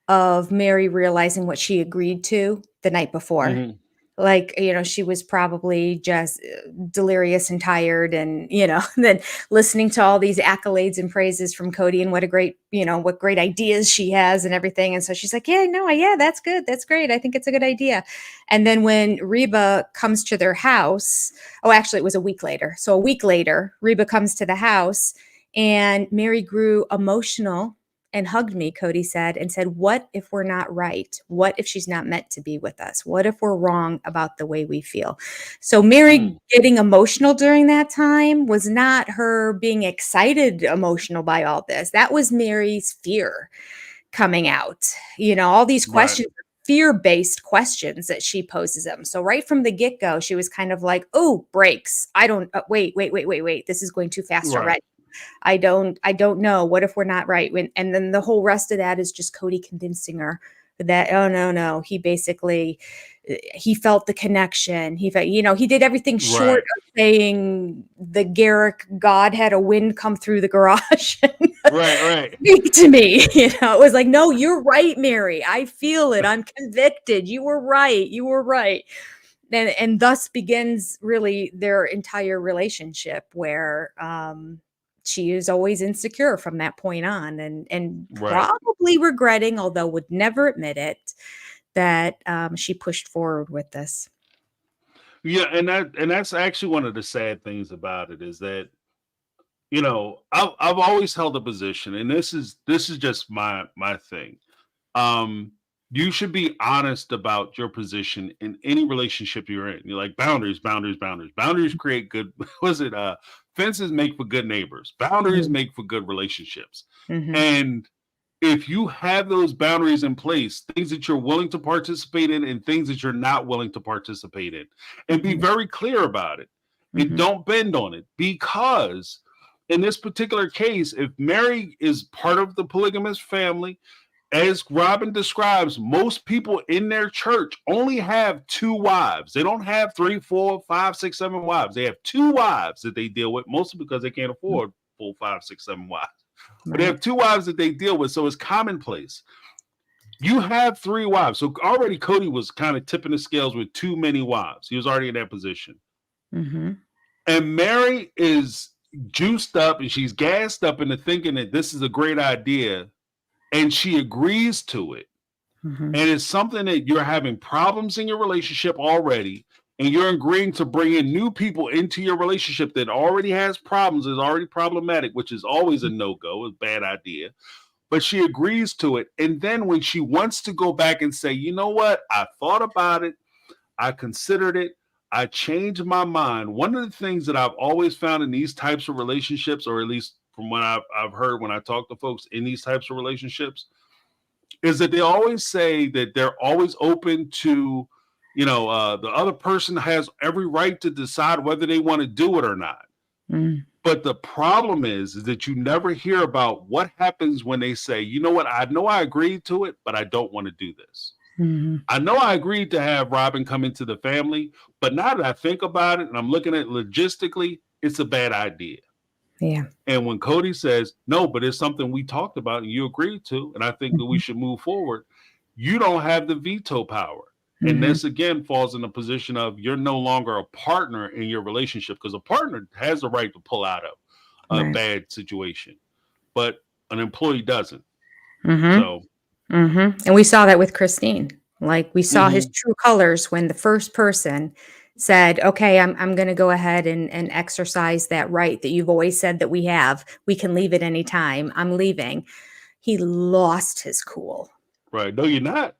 S5: of Mary realizing what she agreed to the night before.
S1: Hmm.
S5: Like, she was probably just delirious and tired and, then listening to all these accolades and praises from Cody and what a great, what great ideas she has and everything. And so she's like, yeah, no, yeah, that's good. That's great. I think it's a good idea. And then when Reba comes to their house, oh, actually, it was a week later. So a week later, Reba comes to the house and Mary grew emotional and hugged me, Cody said, and said, "What if we're not right? What if she's not meant to be with us? What if we're wrong about the way we feel?" So Mary
S1: Mm,
S5: getting emotional during that time was not her being excited emotional by all this. That was Mary's fear coming out. All these
S1: right,
S5: questions, fear-based questions that she poses them. So right from the get-go, she was kind of like, "Oh, brakes. I don't wait. This is going too fast
S1: right,
S5: already. I don't know. What if we're not right?" And then the whole rest of that is just Cody convincing her that, oh no, he basically he felt the connection. He felt, he did everything short
S1: right,
S5: of saying the Garrick God had a wind come through the garage and
S1: right, right,
S5: speak to me. It was like, no, you're right, Mary. I feel it. I'm convicted. You were right. You were right. And thus begins really their entire relationship where she is always insecure from that point on and
S1: right.
S5: probably regretting, although would never admit it, that she pushed forward with this.
S1: Yeah, and that's actually one of the sad things about it is that I've always held a position, and this is just my thing. um you should be honest about your position in any relationship you're in. You're like, boundaries create good was it fences make for good neighbors, boundaries
S5: Mhm.
S1: make for good relationships.
S5: Mhm.
S1: And if you have those boundaries in place, things that you're willing to participate in and things that you're not willing to participate in, and be
S5: Mhm.
S1: very clear about it, and
S5: Mhm.
S1: don't bend on it, because in this particular case, if Mary is part of the polygamous family, as Robin describes, most people in their church only have 2 wives. They don't have 3, 4, 5, 6, 7 wives. They have 2 wives that they deal with, mostly because they can't afford full 5, 6, 7 wives. But they have 2 wives that they deal with, so it's commonplace. You have 3 wives. So already Cody was kind of tipping the scales with too many wives. He was already in that position.
S5: Mm-hmm.
S1: And Mary is juiced up and she's gassed up into thinking that this is a great idea. And she agrees to it.
S5: Mm-hmm.
S1: And it's something that you're having problems in your relationship already. And you're agreeing to bring in new people into your relationship that already has problems, is already problematic, which is always a no-go, a bad idea. But she agrees to it. And then when she wants to go back and say, you know what? I thought about it. I considered it. I changed my mind. One of the things that I've always found in these types of relationships, or at least from what I've heard when I talk to folks in these types of relationships, is that they always say that they're always open to, the other person has every right to decide whether they want to do it or not.
S5: Mm.
S1: But the problem is that you never hear about what happens when they say, you know what, I know I agreed to it, but I don't want to do this.
S5: Mm-hmm.
S1: I know I agreed to have Robyn come into the family, but now that I think about it and I'm looking at it logistically, it's a bad idea.
S5: Yeah.
S1: And when Cody says, no, but it's something we talked about and you agreed to, and I think that we should move forward, you don't have the veto power.
S5: Mm-hmm.
S1: And this again falls in the position of you're no longer a partner in your relationship, because a partner has the right to pull out of a bad situation, but an employee doesn't.
S5: Mm-hmm.
S1: So,
S5: and we saw that with Christine. Like, we saw his true colors when the first person said, okay, I'm going to go ahead and exercise that right that you've always said that we have. We can leave at any time. I'm leaving. He lost his cool.
S1: Right. No, you're not.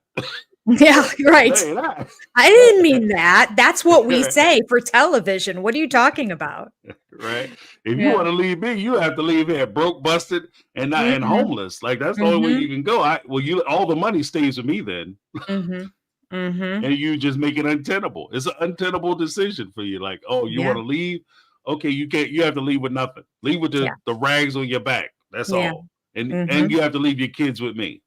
S5: Yeah, right.
S1: No, you're not.
S5: I didn't mean that. That's what we say for television. What are you talking about?
S1: Right. If you want to leave me, you have to leave here broke, busted, and not and homeless. Like, that's the only way you can go. All the money stays with me then. And you just make it untenable. It's an untenable decision for you. Like, oh, you want to leave? Okay, you can't. You have to leave with nothing. Leave with the rags on your back. That's all. And you have to leave your kids with me.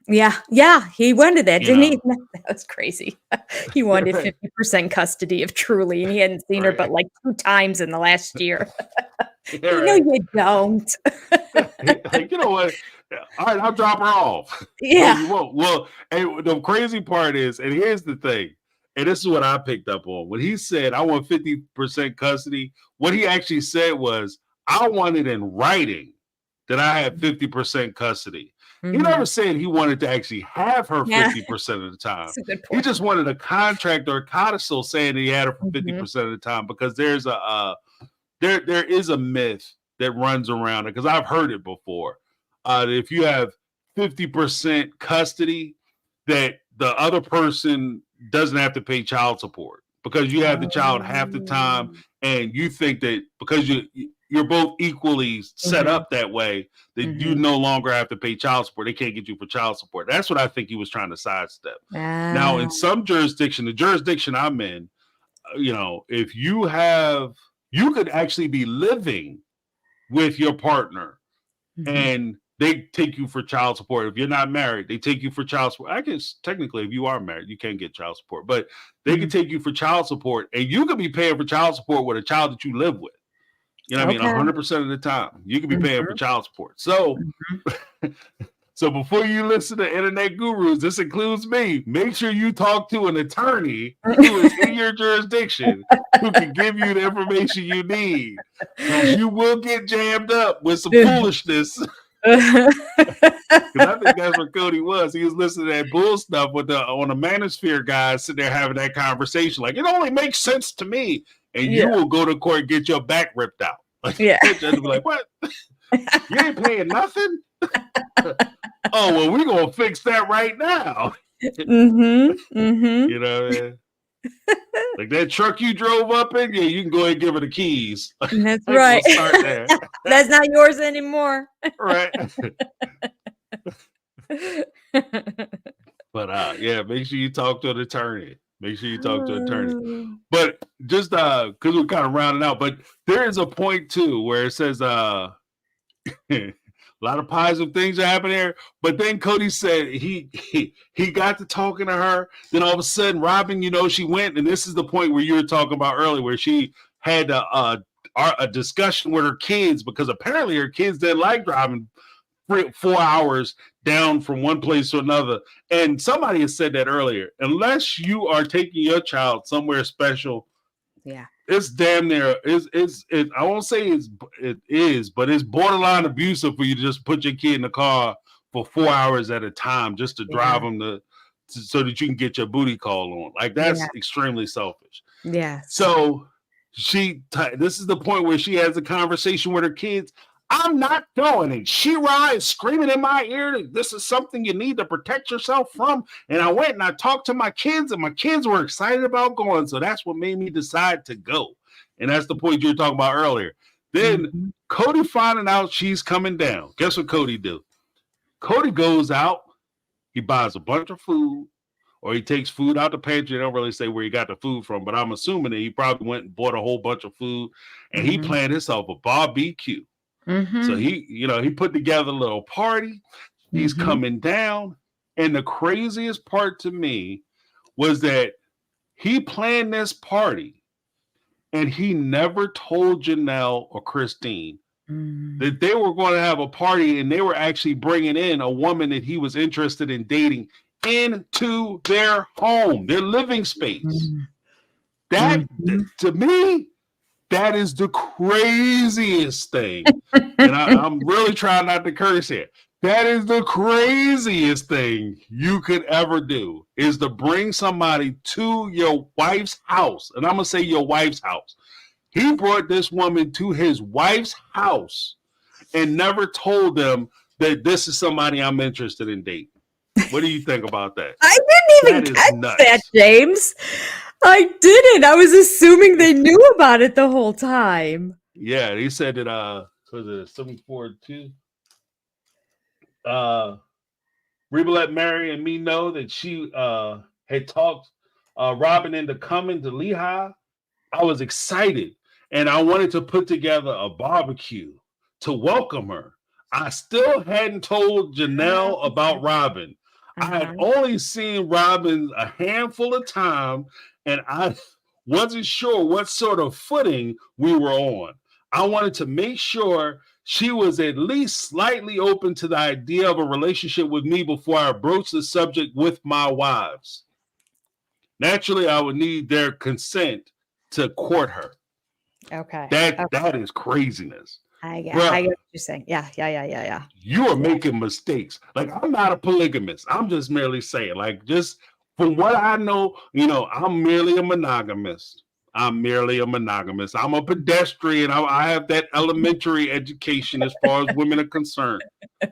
S5: Yeah, he wanted that, didn't he? That was crazy. He wanted 50% custody of Truly, and he hadn't seen her but like 2 times in the last year. No, you don't.
S1: Like, you know what? All right, I'll drop her off.
S5: Yeah.
S1: No, you won't. Well, and the crazy part is, and here's the thing, and this is what I picked up on. When he said, I want 50% custody, what he actually said was, I want it in writing that I have 50% custody. He never said he wanted to actually have her 50% of the time. He just wanted a contract or a codicil saying that he had her for 50% of the time, because there's there is a myth that runs around it, because I've heard it before. If you have 50% custody, that the other person doesn't have to pay child support, because you have the child half the time, and you think that because you're both equally set up that way, that you no longer have to pay child support. They can't get you for child support. That's what I think he was trying to sidestep. Now, in some jurisdiction, the jurisdiction I'm in, if you could actually be living with your partner and they take you for child support. If you're not married, they take you for child support. I guess technically, if you are married, you can't get child support, but they can take you for child support, and you could be paying for child support with a child that you live with. You know what I mean? 100% of the time, you could be paying for child support. So, so before you listen to internet gurus, this includes me, make sure you talk to an attorney who is in your jurisdiction who can give you the information you need. Because you will get jammed up with some foolishness. Because I think that's what Cody was. He was listening to that bull stuff on the manosphere guys sitting there having that conversation. Like, it only makes sense to me. And you will go to court and get your back ripped out. Like, the judge will be like, what? You ain't paying nothing? Oh, well, we're going to fix that right now. You know, man? Like that truck you drove up in, you can go ahead and give her the keys.
S5: That's right.
S1: We'll start there.
S5: That's not yours anymore.
S1: Right. But make sure you talk to an attorney. Make sure you talk to an attorney. But just because we're kind of rounding out, but there is a point too where it says a lot of positive things are happening there. But then Cody said he got to talking to her. Then all of a sudden, Robyn, she went, and this is the point where you were talking about earlier, where she had to a discussion with her kids, because apparently her kids didn't like driving 4 hours down from one place to another. And somebody has said that earlier. Unless you are taking your child somewhere special,
S5: Yeah.
S1: it's damn near I won't say it is, but it's borderline abusive for you to just put your kid in the car for 4 hours at a time just to drive them so that you can get your booty call on. Like, that's extremely selfish.
S5: Yes.
S1: So this is the point where she has a conversation with her kids. I'm not going. And Shira is screaming in my ear that this is something you need to protect yourself from. And I went and I talked to my kids, and my kids were excited about going. So that's what made me decide to go. And that's the point you were talking about earlier. Then Cody finding out she's coming down. Guess what Cody do? Cody goes out. He buys a bunch of food, or he takes food out the pantry. They don't really say where he got the food from, but I'm assuming that he probably went and bought a whole bunch of food, and he planned himself a barbecue. So he put together a little party. He's coming down. And the craziest part to me was that he planned this party and he never told Janelle or Christine that they were going to have a party, and they were actually bringing in a woman that he was interested in dating into their home, their living space. That, to me, that is the craziest thing. And I'm really trying not to curse here. That is the craziest thing you could ever do, is to bring somebody to your wife's house. And I'm going to say your wife's house. He brought this woman to his wife's house and never told them that this is somebody I'm interested in dating. What do you think about that?
S5: I didn't even catch that, James. I didn't. I was assuming they knew about it the whole time.
S1: Yeah, he said that was it 742? Reba let Mary and me know that she had talked Robyn into coming to Lehigh. I was excited, and I wanted to put together a barbecue to welcome her. I still hadn't told Janelle about Robyn. I had only seen Robyn a handful of times, and I wasn't sure what sort of footing we were on. I wanted to make sure she was at least slightly open to the idea of a relationship with me before I broached the subject with my wives. Naturally, I would need their consent to court her.
S5: Okay.
S1: That is craziness.
S5: I get what you're saying. Yeah.
S1: You are making mistakes. Like, I'm not a polygamist. I'm just merely saying, like, just from what I know, I'm merely a monogamist. I'm a pedestrian. I have that elementary education as far as women are concerned,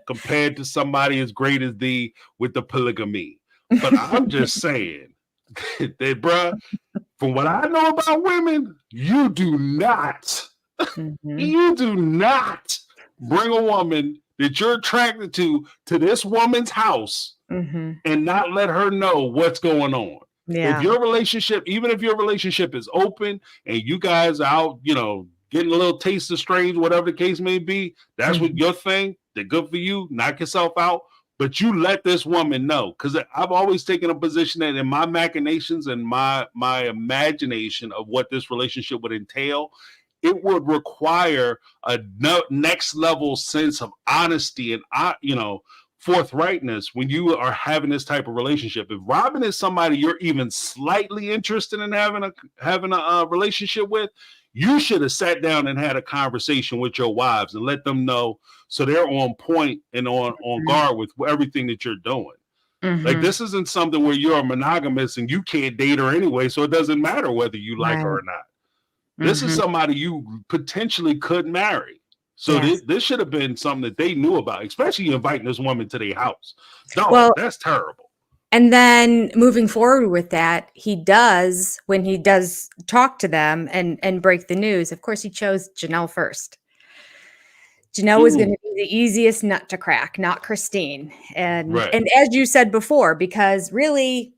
S1: compared to somebody as great as thee with the polygamy. But I'm just saying that, bruh, from what I know about women, you do not bring a woman that you're attracted to this woman's house and not let her know what's going on. Yeah. If your relationship, even if your relationship is open and you guys are out, getting a little taste of strange, whatever the case may be, that's what your thing. They're good for you. Knock yourself out. But you let this woman know, because I've always taken a position that in my machinations and my imagination of what this relationship would entail, it would require a next level sense of honesty and forthrightness when you are having this type of relationship. If Robyn is somebody you're even slightly interested in having a relationship with, you should have sat down and had a conversation with your wives and let them know, so they're on point and on guard with everything that you're doing. Like, this isn't something where you're a monogamist and you can't date her anyway, so it doesn't matter whether you like her or not. This is somebody you potentially could marry. So this should have been something that they knew about, especially inviting this woman to their house. No, that's terrible.
S5: And then moving forward with that, when he does talk to them and break the news, of course, he chose Janelle first. Janelle was going to be the easiest nut to crack, not Christine. And as you said before, because really,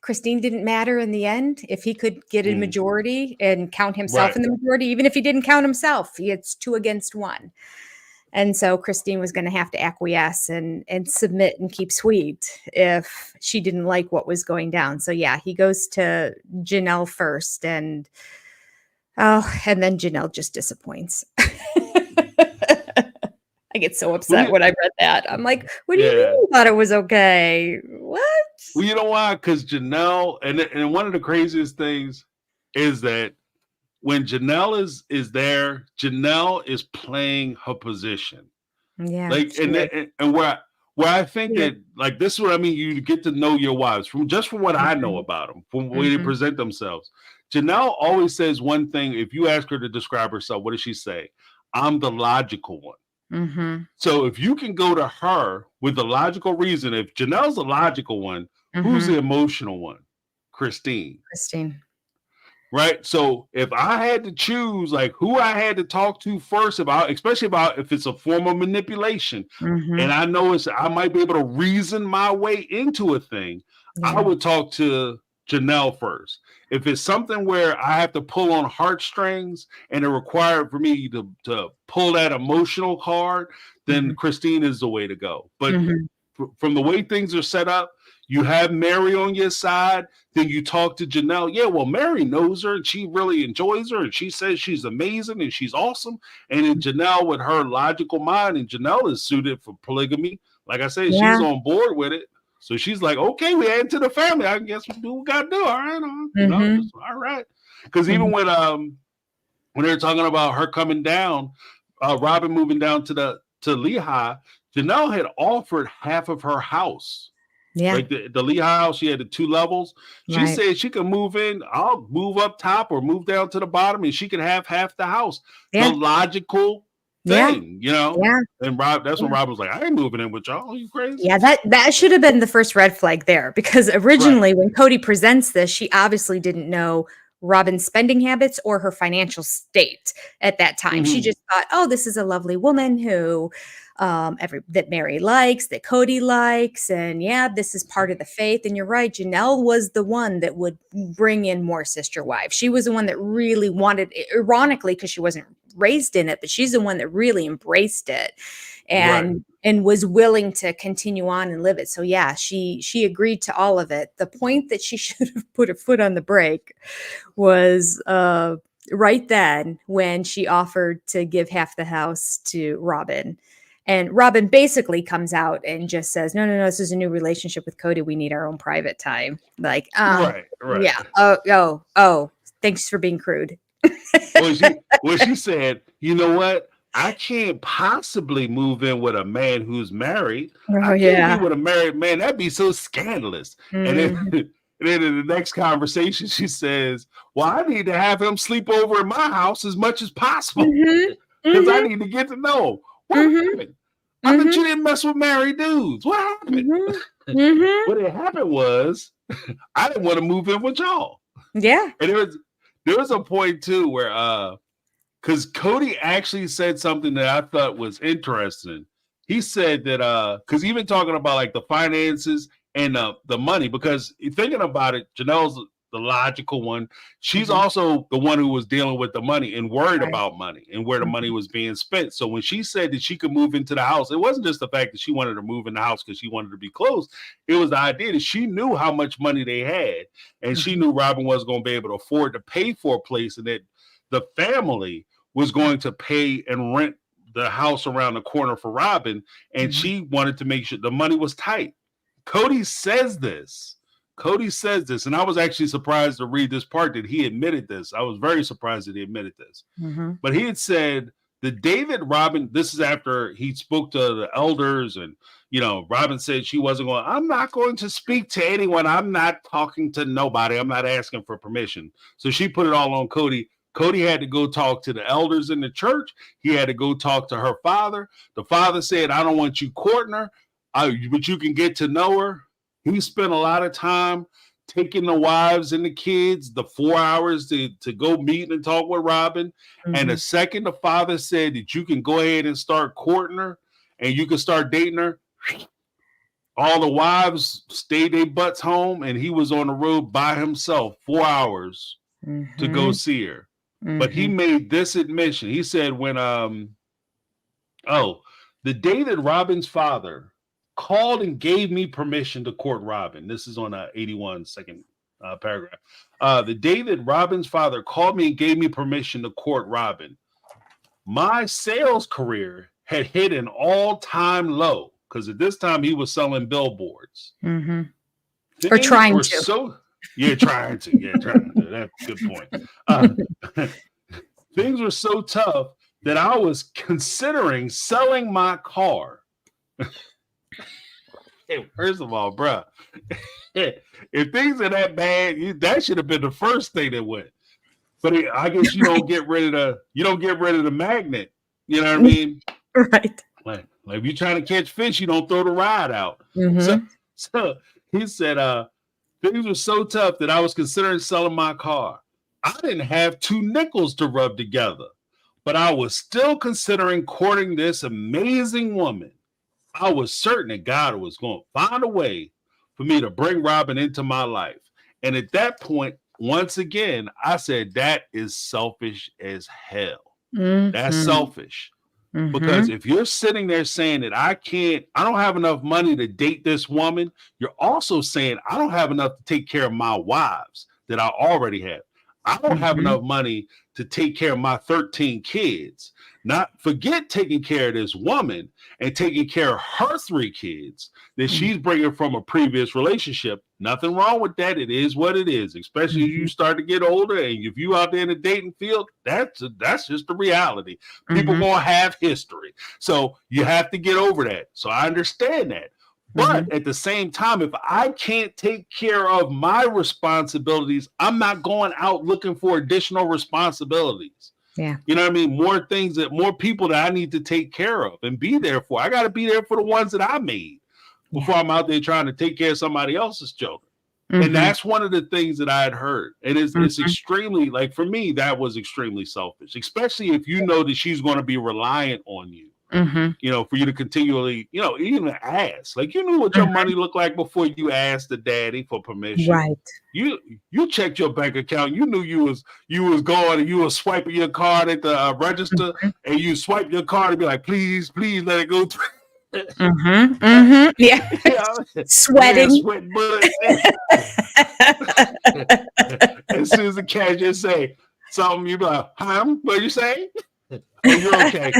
S5: Christine didn't matter in the end. If he could get a majority and count himself in the majority, even if he didn't count himself, it's 2 against 1. And so Christine was going to have to acquiesce and submit and keep sweet if she didn't like what was going down. So yeah, he goes to Janelle first. And Oh, and then Janelle just disappoints. I get so upset
S1: you-
S5: when I read that. I'm like, what do you mean
S1: Yeah.
S5: you thought it was okay? What?
S1: Well, you know why? Because Janelle, and one of the craziest things is that when Janelle is there, Janelle is playing her position.
S5: Yeah.
S1: Like,
S5: She is.
S1: and where I think
S5: Yeah.
S1: that, like, this is what I mean. You get to know your wives from what I know
S5: Mhm.
S1: about them, from the way they
S5: Mhm.
S1: present themselves. Janelle always says one thing. If you ask her to describe herself, what does she say? I'm the logical one.
S5: Mhm.
S1: So if you can go to her with the logical reason, if Janelle's the logical one, who's the
S5: Mhm.
S1: emotional one? Christine.
S5: Christine.
S1: Right. So if I had to choose like who I had to talk to first about, especially about if it's a form of manipulation, and
S5: Mhm.
S1: I know I might be able to reason my way into a thing, I
S5: Yeah.
S1: would talk to Janelle first. If it's something where I have to pull on heartstrings and it required for me to pull that emotional card, then
S5: Mhm.
S1: Christine is the way to go. But
S5: Mhm.
S1: from the way things are set up, you have Mary on your side, then you talk to Janelle. Yeah, well, Mary knows her and she really enjoys her and she says she's amazing and she's awesome. And then Janelle with her logical mind, and Janelle is suited for polygamy. Like I said, she's
S5: Yeah.
S1: on board with it. So she's like, okay, we add to the family. I guess we do what we gotta do. All right,
S5: Mhm.
S1: just all right. Because even
S5: Mhm.
S1: when they were talking about her coming down, Robyn moving down to Lehigh, Janelle had offered half of her house.
S5: Yeah.
S1: Like the Lehigh house, she had the 2 levels. She
S5: Right.
S1: said she could move in. I'll move up top or move down to the bottom, and she could have half the house. The
S5: Yeah.
S1: logical
S5: Yeah.
S1: thing, you know.
S5: Yeah.
S1: And that's when Rob was like, "I ain't moving in with y'all. Are you crazy?"
S5: Yeah, that should have been the first red flag there, because
S1: Right.
S5: originally when Cody presents this, she obviously didn't know Robyn's spending habits or her financial state at that time. She
S1: Mhm.
S5: just thought, "Oh, this is a lovely woman who that Mary likes, that Cody likes, and yeah, this is part of the faith." And you're right, Janelle was the one that would bring in more sister wives. She was the one that really wanted, ironically, because she wasn't raised in it, but she's the one that really embraced it
S1: Right.
S5: and was willing to continue on and live it. So yeah, she agreed to all of it. The point that she should have put her foot on the brake was right then when she offered to give half the house to Robyn. And Robyn basically comes out and just says, "No, no, no, this is a new relationship with Cody. We need our own private time." Like,
S1: Right. Right.
S5: yeah. Oh, thanks for being crude.
S1: Well, she said, you know what? I can't possibly move in with a man who's married.
S5: Oh
S1: I can't be
S5: yeah.
S1: with a married man. That'd be so scandalous. And then,
S5: Mhm.
S1: and then in the next conversation, she says, well, I need to have him sleep over in my house as much as possible
S5: Mhm.
S1: because I
S5: Mhm.
S1: need to get to know what
S5: Mhm.
S1: happened. I thought
S5: Mhm.
S1: you didn't mess with married dudes. What happened?
S5: Mhm. Mhm.
S1: What had happened was I didn't want to move in with y'all.
S5: Yeah.
S1: And there was a point too where because Cody actually said something that I thought was interesting. He said that because even talking about like the finances and the money, because thinking about it, Janelle's the logical one. She's
S5: Mhm.
S1: also the one who was dealing with the money and worried
S5: Right.
S1: about money and where the money
S5: Mhm.
S1: was being spent. So when she said that she could move into the house, it wasn't just the fact that she wanted to move in the house because she wanted to be close. It was the idea that she knew how much money they had, and she
S5: Mhm.
S1: knew Robyn wasn't going to be able to afford to pay for a place, and that the family was going to pay and rent the house around the corner for Robyn, and
S5: Mhm.
S1: she wanted to make sure the money was tight. Cody says this. Cody says this, and I was actually surprised to read this part that he admitted this. I was very surprised that he admitted this.
S5: Mhm.
S1: But he had said that David Robyn, this is after he spoke to the elders, and Robyn said she wasn't going, I'm not going to speak to anyone. I'm not talking to nobody. I'm not asking for permission. So she put it all on Cody. Cody had to go talk to the elders in the church. He had to go talk to her father. The father said, I don't want you courting her, but you can get to know her. He spent a lot of time taking the wives and the kids, the 4 hours to go meet and talk with Robyn. And the
S5: Mhm.
S1: second the father said that you can go ahead and start courting her and you can start dating her, all the wives stayed their butts home and he was on the road by himself 4 hours to go
S5: Mhm.
S1: see her. But he
S5: Mhm.
S1: made this admission. He said when the day that Robyn's father called and gave me permission to court Robyn. This is on 81 second. paragraph. The day that Robyn's father called me and gave me permission to court Robyn, my sales career had hit an all-time low because at this time he was selling billboards.
S5: Mm-hmm. Or
S1: Things
S5: trying
S1: were
S5: to.
S1: trying to. That's a good point. Things were so tough that I was considering selling my car. Hey, first of all, bruh, if things are that bad, that should have been the first thing that went. But I guess you don't get rid of the magnet. You know what I mean?
S5: Right.
S1: Like if you're trying to catch fish, you don't throw the rod out.
S5: Mm-hmm.
S1: So he said, things were so tough that I was considering selling my car. I didn't have 2 nickels to rub together, but I was still considering courting this amazing woman. I was certain that God was going to find a way for me to bring Robyn into my life. And at that point, once again, I said, that is selfish as hell.
S5: Mm-hmm.
S1: That's selfish.
S5: Mm-hmm.
S1: Because if you're sitting there saying that I don't have enough money to date this woman, you're also saying I don't have enough to take care of my wives that I already have. I don't have enough money to take care of my 13 kids. Not forget taking care of this woman and taking care of her 3 kids that she's bringing from a previous relationship. Nothing wrong with that. It is what it is, especially as you start to get older. And if you out there in the dating field, that's just the reality. People gonna have history. So you have to get over that. So I understand that. But at the same time, if I can't take care of my responsibilities, I'm not going out looking for additional responsibilities.
S5: Yeah.
S1: You know what I mean? More people that I need to take care of and be there for. I got to be there for the ones that I made before I'm out there trying to take care of somebody else's children. And that's one of the things that I had heard. And it's extremely, like for me, that was extremely selfish, especially if you know that she's going to be reliant on you. You know, for you to continually, you know, even ask. Like you knew what your money looked like before you asked the daddy for permission.
S5: Right.
S1: You checked your bank account. You knew you was going and you was swiping your card at the register, and you swipe your card and be like, please let it go through.
S5: Yeah. Sweating.
S1: Sweating bullets. As soon as the cashier say something, you be like, huh? What you say? Oh, you're okay.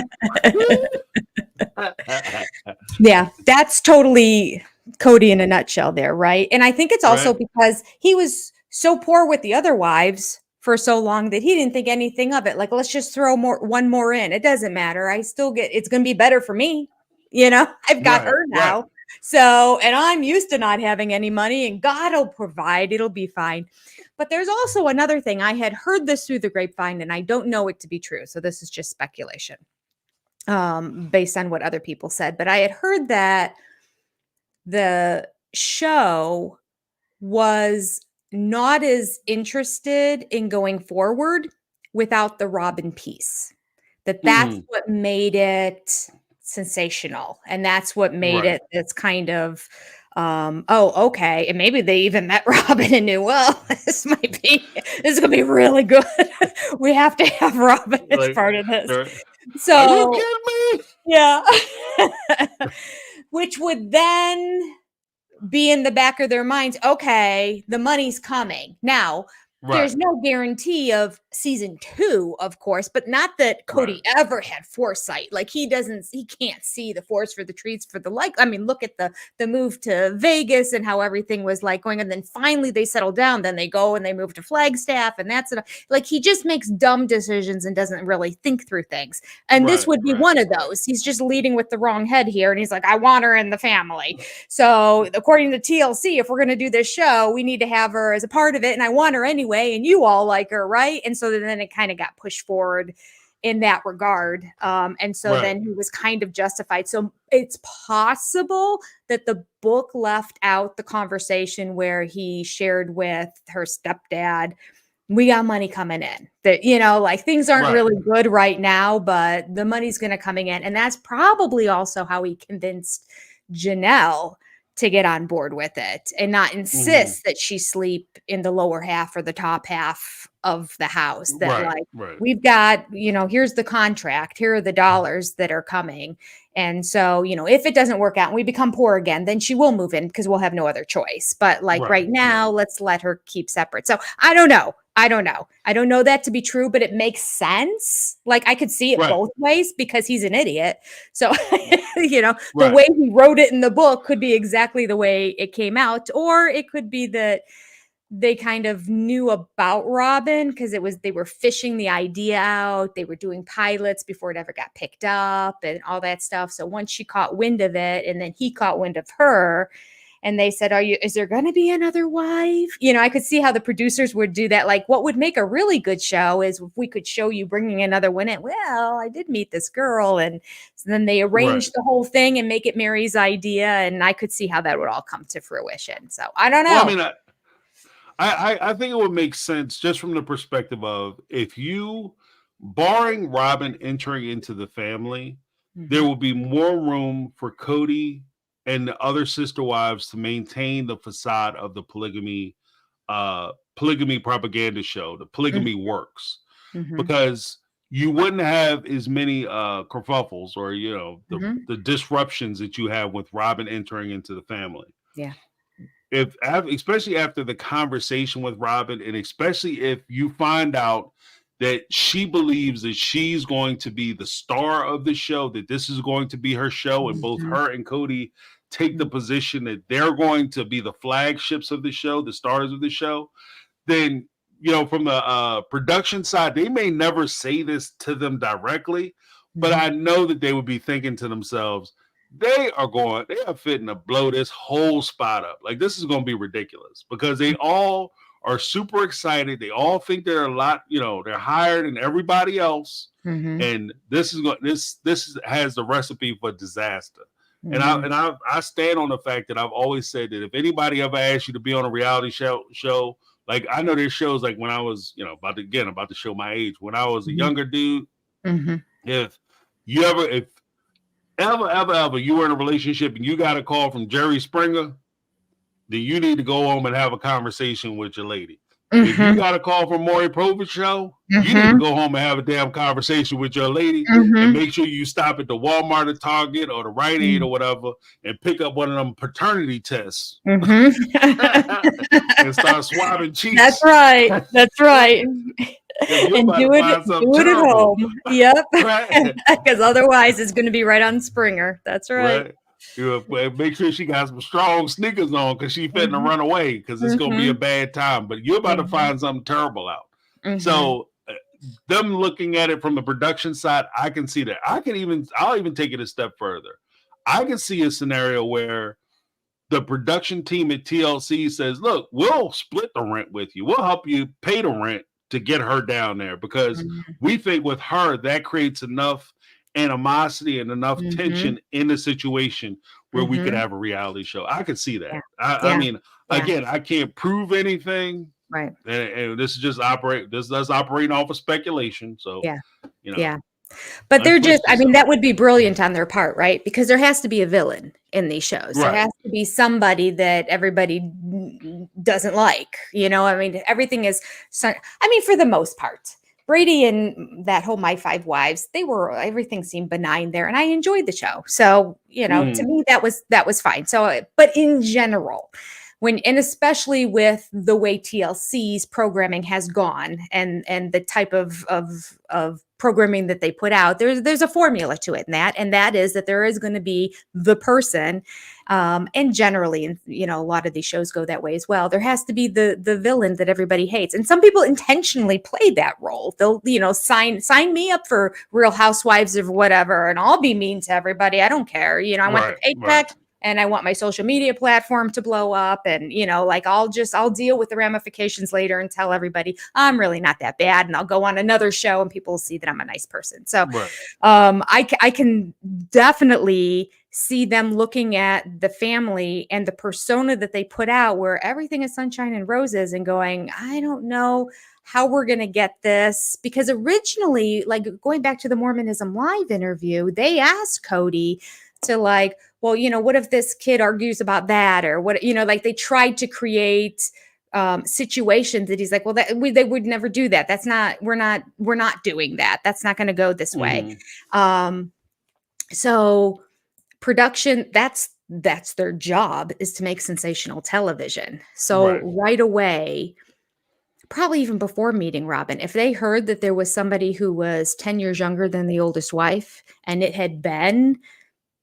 S5: Yeah, that's totally Cody in a nutshell there, right? And I think it's also because he was so poor with the other wives for so long that he didn't think anything of it. Like, let's just throw one more in. It doesn't matter. It's going to be better for me. You know, I've got her now. So, and I'm used to not having any money and God will provide. It'll be fine. But there's also another thing. I had heard this through the grapevine and I don't know it to be true. So this is just speculation based on what other people said. But I had heard that the show was not as interested in going forward without the Robyn piece. That's what made it sensational. And that's what made it this kind of okay. And maybe they even met Robyn and knew, well, this is gonna be really good. We have to have Robyn as part of this. So
S1: are you kidding me?
S5: Yeah. Which would then be in the back of their minds, okay, the money's coming. Now, there's no guarantee of season 2, of course, but not that Cody ever had foresight. Like he can't see the forest for the trees for the like. I mean, look at the move to Vegas and how everything was like going. And then finally they settle down. Then they go and they move to Flagstaff. And that's like he just makes dumb decisions and doesn't really think through things. And this would be one of those. He's just leading with the wrong head here. And he's like, I want her in the family. So according to TLC, if we're going to do this show, we need to have her as a part of it. And I want her anyway. And you all like her, right? And so then it kind of got pushed forward in that regard. And so then he was kind of justified. So it's possible that the book left out the conversation where he shared with her stepdad, we got money coming in. That, you know, like things aren't really good right now, but the money's going to coming in. And that's probably also how he convinced Janelle to get on board with it and not insist that she sleep in the lower half or the top half of the house. That we've got, you know, here's the contract, here are the dollars that are coming. And so, if it doesn't work out and we become poor again, then she will move in because we'll have no other choice. But like right now, let's let her keep separate. So I don't know. I don't know that to be true, but it makes sense. Like I could see it both ways because he's an idiot. So, the way he wrote it in the book could be exactly the way it came out, or it could be that they kind of knew about Robyn because they were fishing the idea out. They were doing pilots before it ever got picked up and all that stuff. So once she caught wind of it, and then he caught wind of her, and they said, is there going to be another wife? I could see how the producers would do that. Like, what would make a really good show is if we could show you bringing another one in. Well, I did meet this girl. And so then they arrange the whole thing and make it Mary's idea. And I could see how that would all come to fruition. So I don't know.
S1: Well, I mean, I think it would make sense just from the perspective of if you, barring Robyn entering into the family, there will be more room for Cody and the other sister wives to maintain the facade of the polygamy propaganda show. The polygamy works because you wouldn't have as many kerfuffles or the disruptions that you have with Robyn entering into the family.
S5: Yeah.
S1: Especially after the conversation with Robyn, and especially if you find out that she believes that she's going to be the star of the show, that this is going to be her show, and both her and Cody take the position that they're going to be the flagships of the show, the stars of the show, then, from the production side, they may never say this to them directly, but I know that they would be thinking to themselves, they are fitting to blow this whole spot up. Like, this is going to be ridiculous because they all are super excited. They all think they're a lot, they're higher than everybody else. And this has the recipe for disaster. And I stand on the fact that I've always said that if anybody ever asks you to be on a reality show, like I know there's shows like when I was, about to show my age, when I was a younger dude, if ever you were in a relationship and you got a call from Jerry Springer, then you need to go home and have a conversation with your lady. If you got a call from Maury Povich show, you need to go home and have a damn conversation with your lady and make sure you stop at the Walmart or Target or the Rite Aid or whatever and pick up one of them paternity tests and start swabbing cheeks.
S5: That's right. And do it at home. Yep. Because otherwise it's going to be right on Springer. That's right.
S1: Make sure she got some strong sneakers on because she's fitting to run away because it's going to be a bad time. But you're about to find something terrible out. So them looking at it from the production side, I can see that. I'll even take it a step further. I can see a scenario where the production team at TLC says, look, we'll split the rent with you. We'll help you pay the rent to get her down there because we think with her, that creates enough animosity and enough tension in the situation where we could have a reality show. I could see that. I mean, again, I can't prove anything.
S5: Right.
S1: And this is just operating off of speculation. So,
S5: But they're just, that would be brilliant on their part, right? Because there has to be a villain in these shows. There has to be somebody that everybody doesn't like, everything is, for the most part. Brady and that whole My Five Wives, everything seemed benign there, and I enjoyed the show. So, to me, that was fine. So, but in general, and especially with the way TLC's programming has gone and the type of programming that they put out, there's a formula to it, and that is that there is going to be the person, and generally, and a lot of these shows go that way as well. There has to be the villain that everybody hates, and some people intentionally play that role. They'll sign me up for Real Housewives or whatever, and I'll be mean to everybody. I don't care. I want the paycheck. And I want my social media platform to blow up, and I'll deal with the ramifications later and tell everybody I'm really not that bad, and I'll go on another show and people will see that I'm a nice person. So, I can definitely see them looking at the family and the persona that they put out, where everything is sunshine and roses, and going, I don't know how we're going to get this, because originally, like going back to the Mormonism Live interview, they asked Cody to well, what if this kid argues about that, or what, they tried to create situations that he's like, well, they would never do that. That's not, we're not doing that. That's not going to go this way. So production, that's their job, is to make sensational television. So
S1: Right.
S5: right away, probably even before meeting Robyn, if they heard that there was somebody who was 10 years younger than the oldest wife, and it had been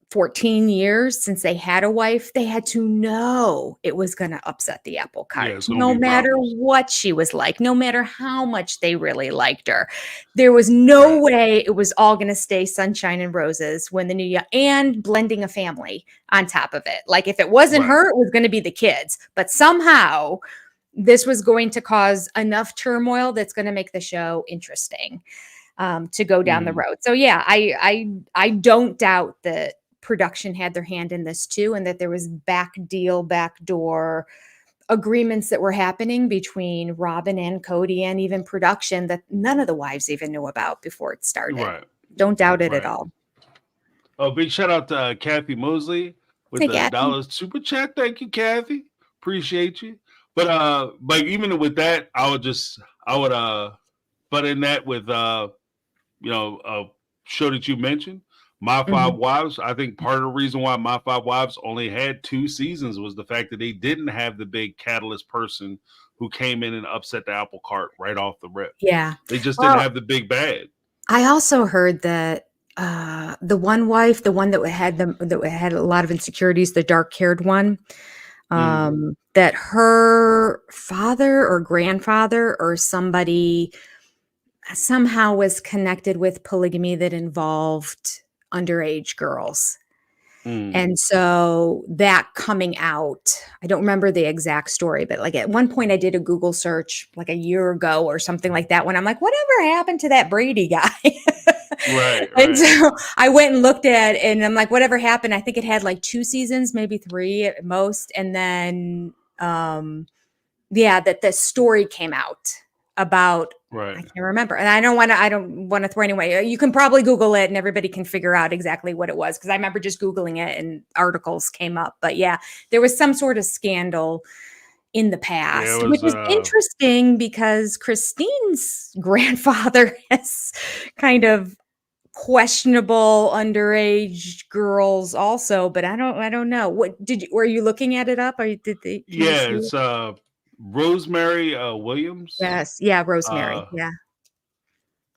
S5: 14 years since they had a wife, they had to know it was going to upset the apple
S1: Yeah,
S5: cart,
S1: it's gonna
S5: no
S1: be
S5: matter
S1: problems.
S5: what she was like, no matter how much they really liked her. There was no
S1: Right.
S5: way it was all going to stay sunshine and roses when the new year, and blending a family on top of it. Like, if it wasn't
S1: Right.
S5: her, it was going to be the kids. But somehow this was going to cause enough turmoil that's going to make the show interesting, to go down the
S1: Mhm.
S5: road. So yeah, I don't doubt that production had their hand in this too, and that there was backdoor agreements that were happening between Robyn and Cody, and even production, that none of the wives even knew about before it started.
S1: Right.
S5: Don't doubt it at
S1: Right.
S5: all.
S1: Oh, big shout out to Kathy Mosley with
S5: Hey,
S1: the
S5: Kathy.
S1: $1 super chat. Thank you, Kathy. Appreciate you. But even with that, I would butt in that with a show that you mentioned, My Five
S5: Mhm.
S1: Wives. I think part of the reason why My Five Wives only had 2 seasons was the fact that they didn't have the big catalyst person who came in and upset the apple cart right off the rip.
S5: Yeah.
S1: They just didn't
S5: Well,
S1: have the big bad.
S5: I also heard that the one wife, the one that had a lot of insecurities, the dark-haired one,
S1: Mm.
S5: that her father or grandfather or somebody somehow was connected with polygamy that involved underage girls.
S1: Mm.
S5: And so that coming out, I don't remember the exact story, but like at one point I did a Google search like a year ago or something like that, when I'm like, whatever happened to that Brady guy?
S1: Right,
S5: And
S1: right.
S5: so I went and looked at it, and I'm like, whatever happened? I think it had like 2 seasons, maybe 3 at most. And then, yeah, that the story came out about, I
S1: Right.
S5: can't remember. And I don't want to throw anyway. You can probably Google it and everybody can figure out exactly what it was. Cause I remember just Googling it and articles came up. But yeah, there was some sort of scandal in the
S1: Yeah, it
S5: past, which
S1: was
S5: is interesting because Christine's grandfather has kind of questionable underage girls also, but I don't know. Were you looking at it up? Or can you
S1: yeah,
S5: see it?
S1: it's Rosemary Williams.
S5: Yes. Yeah. Rosemary.
S1: Uh
S5: Yeah.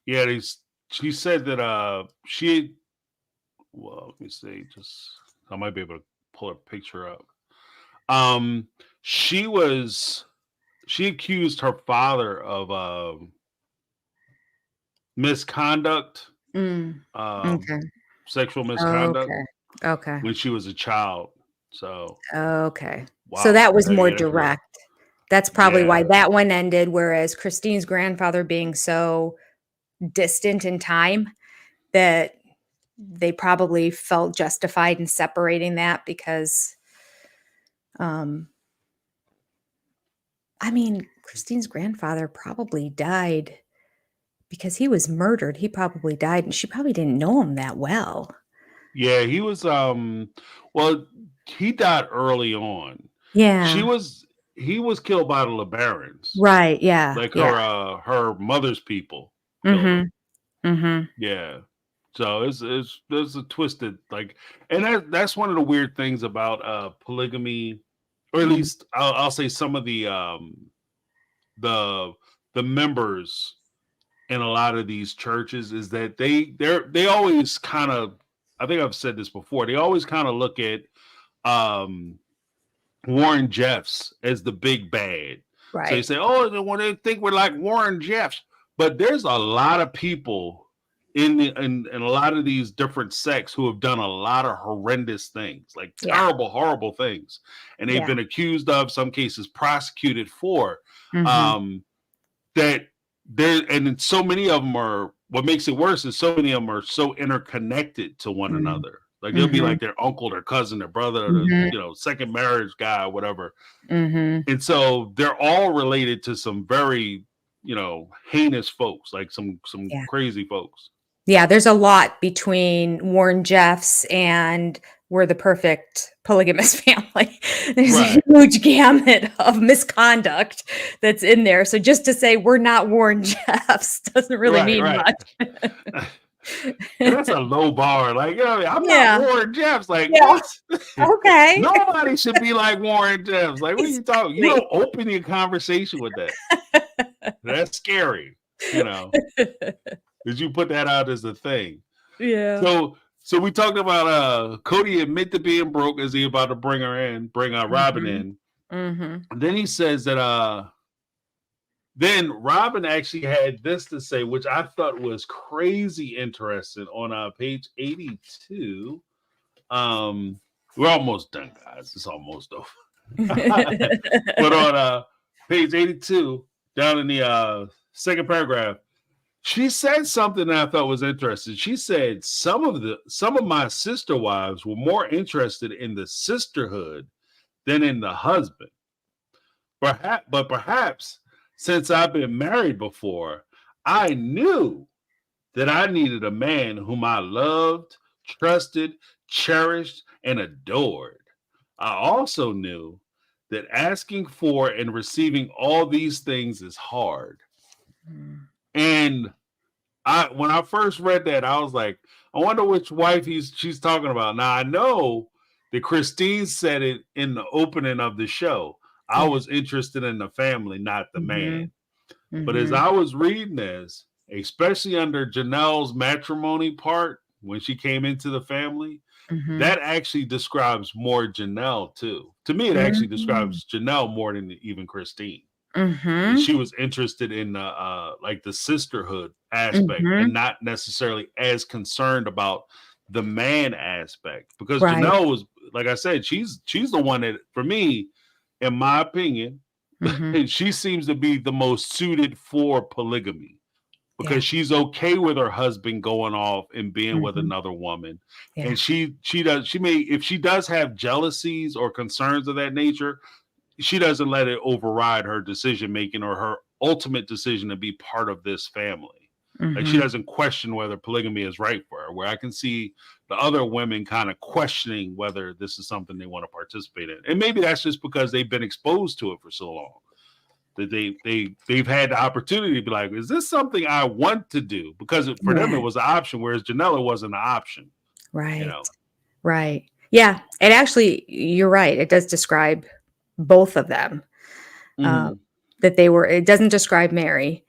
S1: yeah, she said that she well, let me see, just I might be able to pull a picture up. Um she accused her father of misconduct,
S5: Mm,
S1: um
S5: okay.
S1: sexual misconduct
S5: Okay. Okay.
S1: when she was a child. So
S5: Okay. So
S1: wow.
S5: that was more
S1: Yeah, that's real.
S5: direct. That's probably why
S1: Yeah.
S5: that one ended, whereas Christine's grandfather being so distant in time that they probably felt justified in separating that because, um, I mean, Christine's grandfather probably died because he was murdered. He probably died, and she probably didn't know him that well.
S1: Yeah, he was well, he died early on. She
S5: Yeah.
S1: was He was killed by the LeBarons.
S5: Right. Yeah.
S1: Like
S5: Yeah.
S1: her mother's people killed him.
S5: Mhm. Mhm.
S1: Yeah. So it's there's a twisted like, and that's one of the weird things about polygamy, or at
S5: Mhm.
S1: least I'll say some of the the members in a lot of these churches is that they always kind of, I think I've said this before, they always kind of look at um Warren Jeffs as the big bad. So you
S5: Right.
S1: say, oh, when they think we're like Warren Jeffs, but there's a lot of people in a lot of these different sects who have done a lot of horrendous things, like
S5: Yeah.
S1: terrible, horrible things, and they've
S5: Yeah.
S1: been accused of, some cases prosecuted for.
S5: Mhm.
S1: Um, that there, and then so many of them are, what makes it worse is so many of them are so interconnected to one
S5: Mm.
S1: another. Like they'll be
S5: Mhm.
S1: like their uncle, their cousin, their brother, or the
S5: Mhm.
S1: second marriage guy, or whatever.
S5: Mhm.
S1: And so they're all related to some very heinous folks, like some
S5: Yeah.
S1: crazy folks.
S5: Yeah, there's a lot between Warren Jeffs and we're the perfect polygamous family. There's a
S1: Right,
S5: huge gamut of misconduct that's in there. So just to say we're not Warren Jeffs doesn't really
S1: right,
S5: mean
S1: right.
S5: much.
S1: And that's a low bar. Like, you know, I'm
S5: Yeah.
S1: not Warren Jeffs. Like,
S5: Yeah.
S1: what?
S5: Okay.
S1: Nobody should be like Warren Jeffs. Like, what are you talking? You don't open your conversation with that. That's scary, you know. Did you put that out as a thing?
S5: Yeah.
S1: So we talked about Cody admit to being broke as he about to bring Robyn in. And then he says that then Robyn actually had this to say, which I thought was crazy interesting on page 82. We're almost done, guys. It's almost over. But on page 82, down in the second paragraph, she said something that I thought was interesting. She said some of my sister wives were more interested in the sisterhood than in the husband. Perhaps since I've been married before, I knew that I needed a man whom I loved, trusted, cherished, and adored. I also knew that asking for and receiving all these things is hard. And when I first read that, I was like, I wonder which wife she's talking about. Now I know that Christine said it in the opening of the show. I was interested in the family, not the man. But as I was reading this, especially under Janelle's matrimony part, when she came into the family, that actually describes more Janelle too. To me, it actually describes Janelle more than even Christine. And she was interested in like the sisterhood aspect and not necessarily as concerned about the man aspect, because Janelle was, like I said, she's the one that, for me, in my opinion, she seems to be the most suited for polygamy, because she's okay with her husband going off and being with another woman. And if she does have jealousies or concerns of that nature, she doesn't let it override her decision making or her ultimate decision to be part of this family. Like, she doesn't question whether polygamy is right for her, where I can see the other women kind of questioning whether this is something they want to participate in. And maybe that's just because they've been exposed to it for so long that they've had the opportunity to be like, is this something I want to do? Because for them, it was an option, whereas Janella wasn't an option.
S5: Right.
S1: You know?
S5: Right. Yeah. And actually, you're right. It does describe both of them. That it doesn't describe Mary.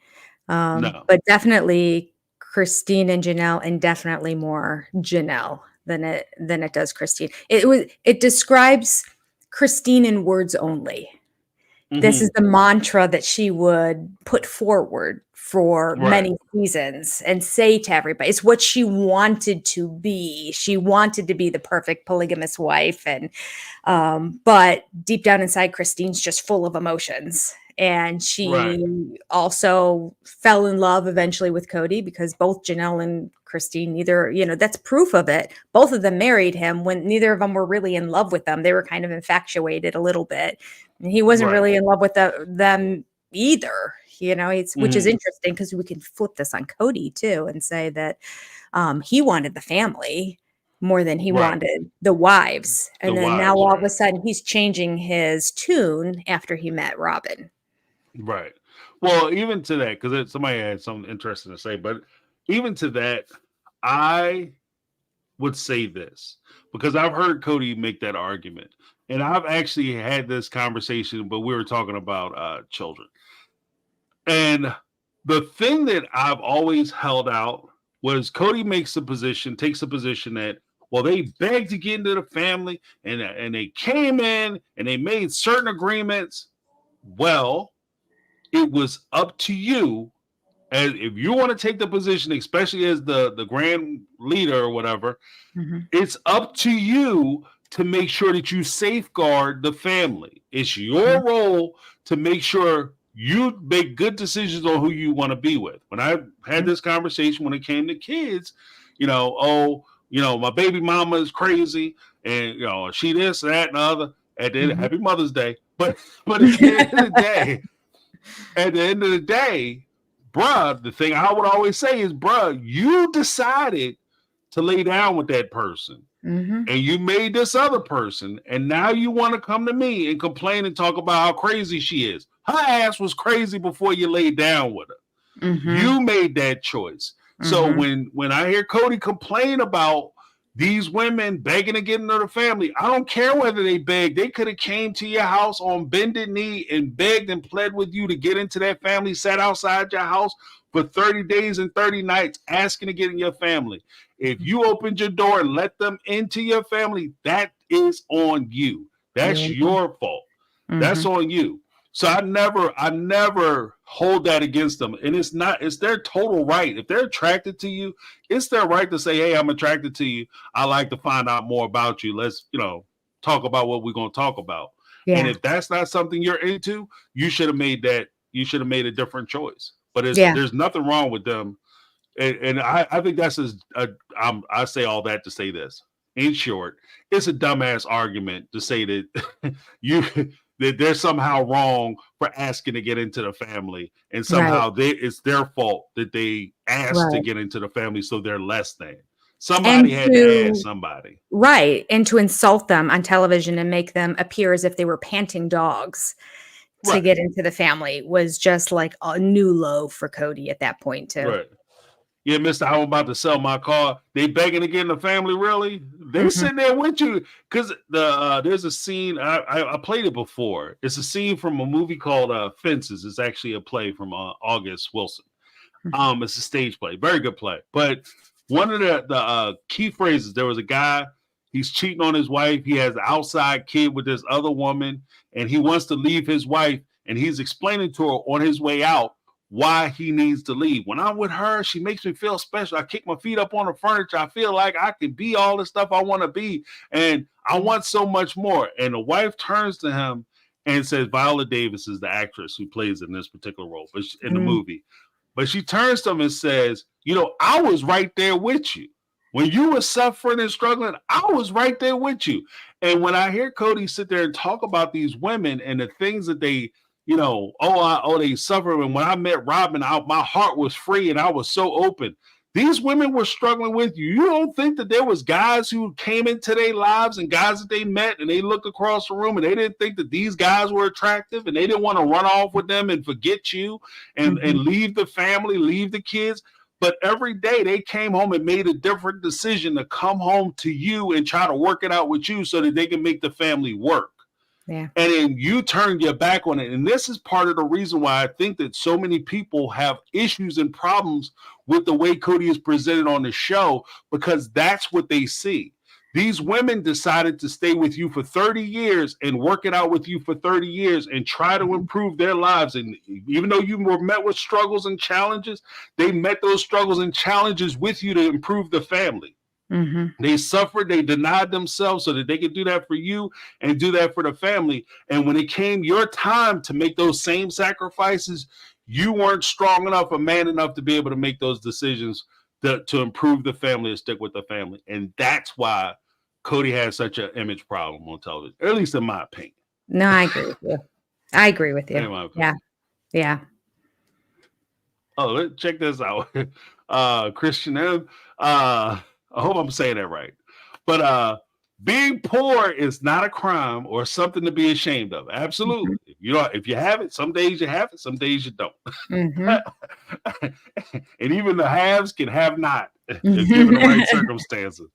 S1: No.
S5: But definitely Christine and Janelle, and definitely more Janelle than it does Christine. It describes Christine in words only. This is the mantra that she would put forward for many seasons and say to everybody. It's what she wanted to be. She wanted to be the perfect polygamous wife. And but deep down inside, Christine's just full of emotions. And she also fell in love eventually with Cody, because both Janelle and Christine, that's proof of it. Both of them married him when neither of them were really in love with them. They were kind of infatuated a little bit. And he wasn't really in love with them either, which is interesting, because we can flip this on Cody too and say that he wanted the family more than he wanted the wives. And now all of a sudden he's changing his tune after he met Robyn.
S1: Right. Well, even to that, because somebody had something interesting to say, but even to that, I would say this, because I've heard Cody make that argument. And I've actually had this conversation, but we were talking about children. And the thing that I've always held out was Cody takes a position that, well, they begged to get into the family and they came in and they made certain agreements. Well, it was up to you, as if you want to take the position, especially as the grand leader or whatever, it's up to you to make sure that you safeguard the family. It's your role to make sure you make good decisions on who you want to be with. When I had this conversation when it came to kids, my baby mama is crazy, and she this, that, and the other. At the end, Happy Mother's Day. But at the end of the day, bruh, the thing I would always say is, bruh, you decided to lay down with that person. And you made this other person, and now you want to come to me and complain and talk about how crazy she is. Her ass was crazy before you laid down with her. You made that choice. So when I hear Cody complain about these women begging to get into the family, I don't care whether they beg. They could have came to your house on bended knee and begged and pled with you to get into that family, sat outside your house for 30 days and 30 nights asking to get in your family. If you opened your door and let them into your family, that is on you. That's your fault. That's on you. So I never hold that against them. And it's their total right. If they're attracted to you, it's their right to say, hey, I'm attracted to you. I like to find out more about you. Let's, talk about what we're going to talk about.
S5: Yeah.
S1: And if that's not something you're into, you should have made a different choice. But there's nothing wrong with them. And I think that's I say all that to say this. In short, it's a dumbass argument to say that that they're somehow wrong for asking to get into the family, and somehow it's their fault that they asked to get into the family, so they're less than. Somebody had to ask somebody.
S5: Right. And to insult them on television and make them appear as if they were panting dogs to get into the family was just like a new low for Cody at that point, too.
S1: Right. Yeah, Mr. I'm about to sell my car. They begging to get in the family, really? They sitting there with you. Because there's a scene, I played it before. It's a scene from a movie called Fences. It's actually a play from August Wilson. It's a stage play. Very good play. But one of the key phrases, there was a guy, he's cheating on his wife. He has an outside kid with this other woman, and he wants to leave his wife, and he's explaining to her on his way out why he needs to leave. When I'm with her, she makes me feel special. I kick my feet up on the furniture. I feel like I can be all the stuff I want to be, and I want so much more. And the wife turns to him and says, Viola Davis is the actress who plays in this particular role in the movie. But she turns to him and says, I was right there with you. When you were suffering and struggling, I was right there with you. And when I hear Cody sit there and talk about these women and the things that they, they suffer. And when I met Robyn, my heart was free and I was so open. These women were struggling with you. You don't think that there was guys who came into their lives and guys that they met and they looked across the room and they didn't think that these guys were attractive and they didn't want to run off with them and forget you and leave the family, leave the kids. But every day they came home and made a different decision to come home to you and try to work it out with you so that they can make the family work.
S5: Yeah.
S1: And then you turned your back on it. And this is part of the reason why I think that so many people have issues and problems with the way Cody is presented on the show, because that's what they see. These women decided to stay with you for 30 years and work it out with you for 30 years and try to improve their lives. And even though you were met with struggles and challenges, they met those struggles and challenges with you to improve the family. They suffered, they denied themselves so that they could do that for you and do that for the family. And when it came your time to make those same sacrifices, you weren't strong enough or man enough to be able to make those decisions to improve the family and stick with the family. And that's why Cody has such an image problem on television, or at least in my opinion.
S5: No, I agree with you. Yeah.
S1: Oh, check this out. Christian M. I hope I'm saying that right. But being poor is not a crime or something to be ashamed of. Absolutely. If you have it, some days you have it, some days you don't. And even the haves can have not, if given the right circumstances.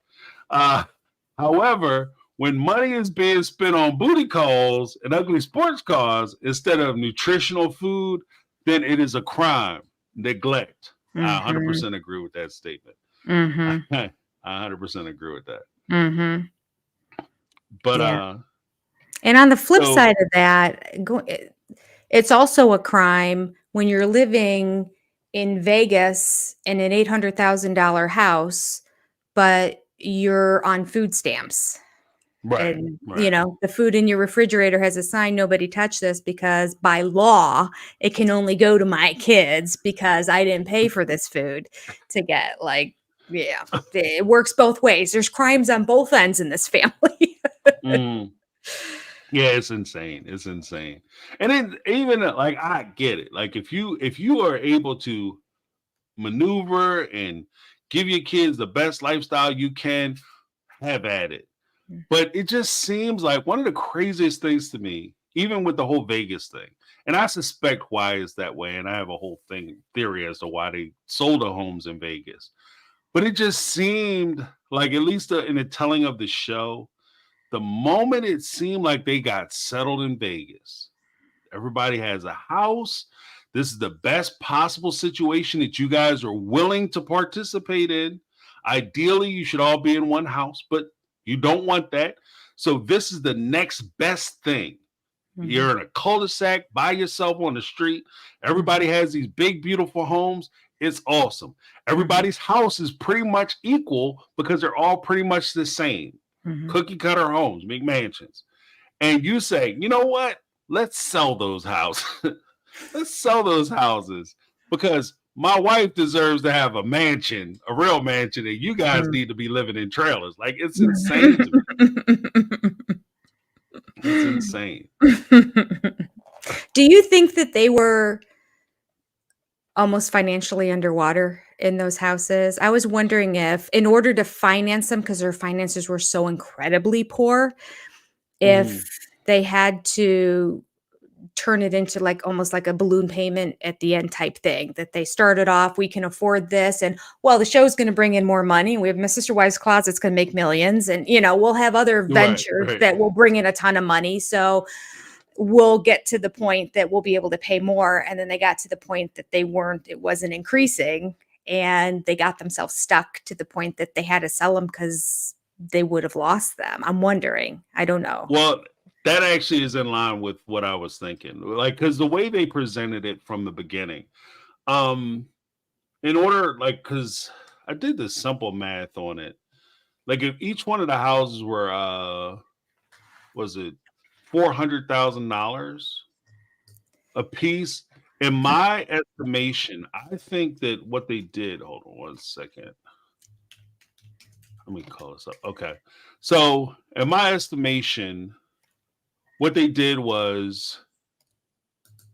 S1: However, when money is being spent on booty calls and ugly sports cars instead of nutritional food, then it is a crime. Neglect. I 100% agree with that statement. I 100% agree with that. But
S5: and on the flip side of that, it's also a crime when you're living in Vegas in an $800,000 house, but you're on food stamps.
S1: Right.
S5: And the food in your refrigerator has a sign, nobody touch this, because by law it can only go to my kids because I didn't pay for this food to get it works both ways. There's crimes on both ends in this family.
S1: Yeah, it's insane. It's insane. And then even I get it. Like if you are able to maneuver and give your kids the best lifestyle you can, have at it. But it just seems like one of the craziest things to me, even with the whole Vegas thing, And I suspect why it's that way. And I have a whole theory as to why they sold the homes in Vegas. But it just seemed like, at least in the telling of the show, the moment it seemed like they got settled in Vegas, everybody has a house. This is the best possible situation that you guys are willing to participate in. Ideally, you should all be in one house, but you don't want that. So this is the next best thing.
S5: Mhm.
S1: You're in a cul-de-sac by yourself on the street. Everybody has these big, beautiful homes. It's awesome. Everybody's house is pretty much equal because they're all pretty much the same.
S5: Mhm.
S1: Cookie cutter homes, big mansions. And you say, you know what? Let's sell those houses. Let's sell those houses because my wife deserves to have a mansion, a real mansion, and you guys need to be living in trailers. Like, it's insane to me. It's insane.
S5: Do you think that they were almost financially underwater in those houses? I was wondering if, in order to finance them, because their finances were so incredibly poor, if they had to turn it into like almost like a balloon payment at the end type thing, that they started off, we can afford this, and well, the show's going to bring in more money. We have My Sister Wives Closet's going to make millions, and we'll have other ventures
S1: right.
S5: that will bring in a ton of money. So we'll get to the point that we'll be able to pay more. And then they got to the point that it wasn't increasing, and they got themselves stuck to the point that they had to sell them because they would have lost them. I'm wondering. I don't know.
S1: Well, that actually is in line with what I was thinking. Like, because the way they presented it from the beginning, in order, like, because I did this simple math on it. Like, if each one of the houses were, was it $400,000 a piece? In my estimation, I think that what they did, hold on one second. Let me call this up. Okay. So, in my estimation, what they did was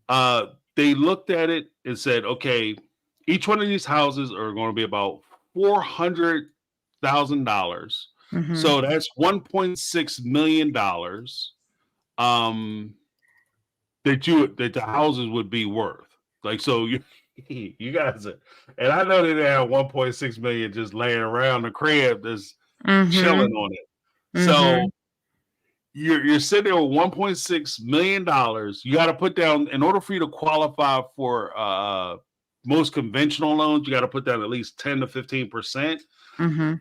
S1: they looked at it and said, okay, each one of these houses are going to be about $400,000.
S5: Mhm.
S1: So that's $1.6 million that the houses would be worth. Like, so you guys are, and I know that they have 1.6 million just laying around the crib that's chilling on it. So you're sitting there with $1.6 million. You got to put down, in order for you to qualify for most conventional loans, you got to put down at least 10 to 15%.
S5: Mhm.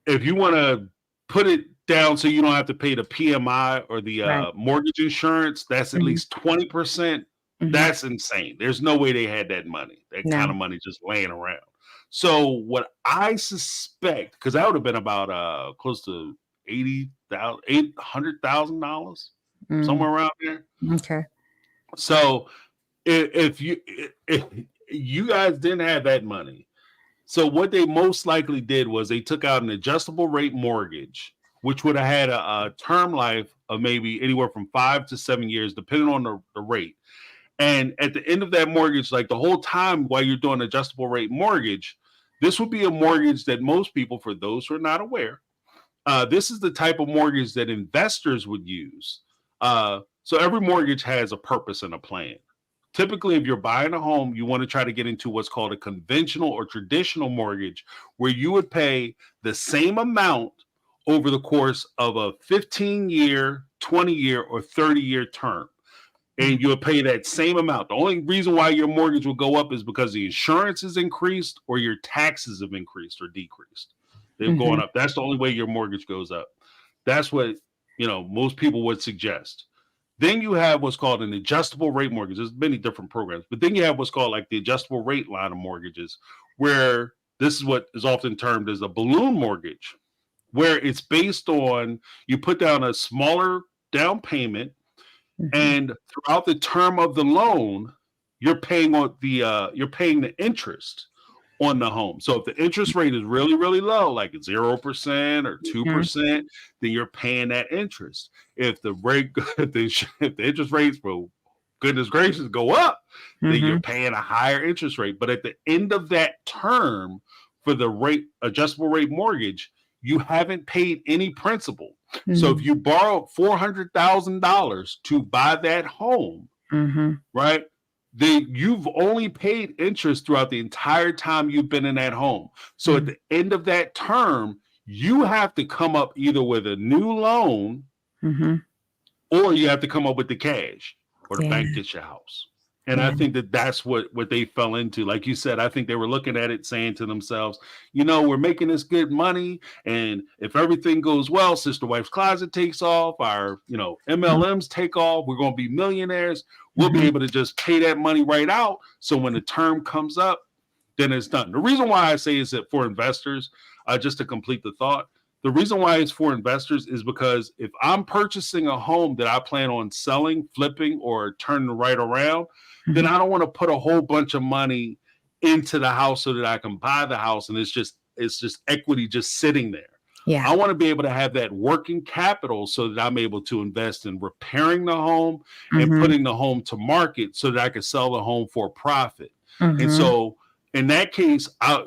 S1: If you want to put it down so you don't have to pay the PMI or the
S5: Right.
S1: mortgage insurance, that's at
S5: Mhm.
S1: least 20%.
S5: Mhm.
S1: That's insane. There's no way they had that money, that kind
S5: No.
S1: of money just laying around. So what I suspect, because that would have been about close to $800,000, somewhere around there.
S5: Okay.
S1: So if you guys didn't have that money, so what they most likely did was they took out an adjustable rate mortgage, which would have had a term life of maybe anywhere from 5 to 7 years, depending on the rate. And at the end of that mortgage, like the whole time while you're doing adjustable rate mortgage, this would be a mortgage that most people, for those who are not aware, this is the type of mortgage that investors would use. So every mortgage has a purpose and a plan. Typically, if you're buying a home, you want to try to get into what's called a conventional or traditional mortgage, where you would pay the same amount over the course of a 15-year, 20-year, or 30-year term. And you'll pay that same amount. The only reason why your mortgage will go up is because the insurance is increased or your taxes have increased or decreased. They've gone up. That's the only way your mortgage goes up. That's what, most people would suggest. Then you have what's called an adjustable rate mortgage. There's many different programs, but then you have what's called like the adjustable rate line of mortgages, where this is what is often termed as a balloon mortgage, where it's based on, you put down a smaller down payment, and throughout the term of the loan, you're paying the interest on the home. So if the interest rate is really, really low, like 0% or 2%, then you're paying that interest. If the interest rates, for goodness gracious, go up, then you're paying a higher interest rate. But at the end of that term for the adjustable rate mortgage, you haven't paid any principal. So if you borrowed $400,000 to buy that home,
S5: Mm-hmm.
S1: right? You've only paid interest throughout the entire time you've been in that home. So at the end of that term, you have to come up either with a new loan
S5: Mm-hmm.
S1: or you have to come up with the cash or the
S5: Yeah.
S1: bank gets your house. And I
S5: Yeah.
S1: think that's what they fell into. Like you said, I think they were looking at it saying to themselves, we're making this good money. And if everything goes well, Sister Wife's Closet takes off, our, MLMs take off, we're going to be millionaires. We'll be able to just pay that money right out. So when the term comes up, then it's done. The reason why I say is that for investors, just to complete the thought, the reason why it's for investors is because if I'm purchasing a home that I plan on selling, flipping, or turning right around, then I don't want to put a whole bunch of money into the house so that I can buy the house and it's just equity just sitting there.
S5: Yeah.
S1: I want to be able to have that working capital so that I'm able to invest in repairing the home and putting the home to market so that I can sell the home for a profit. And so in that case, I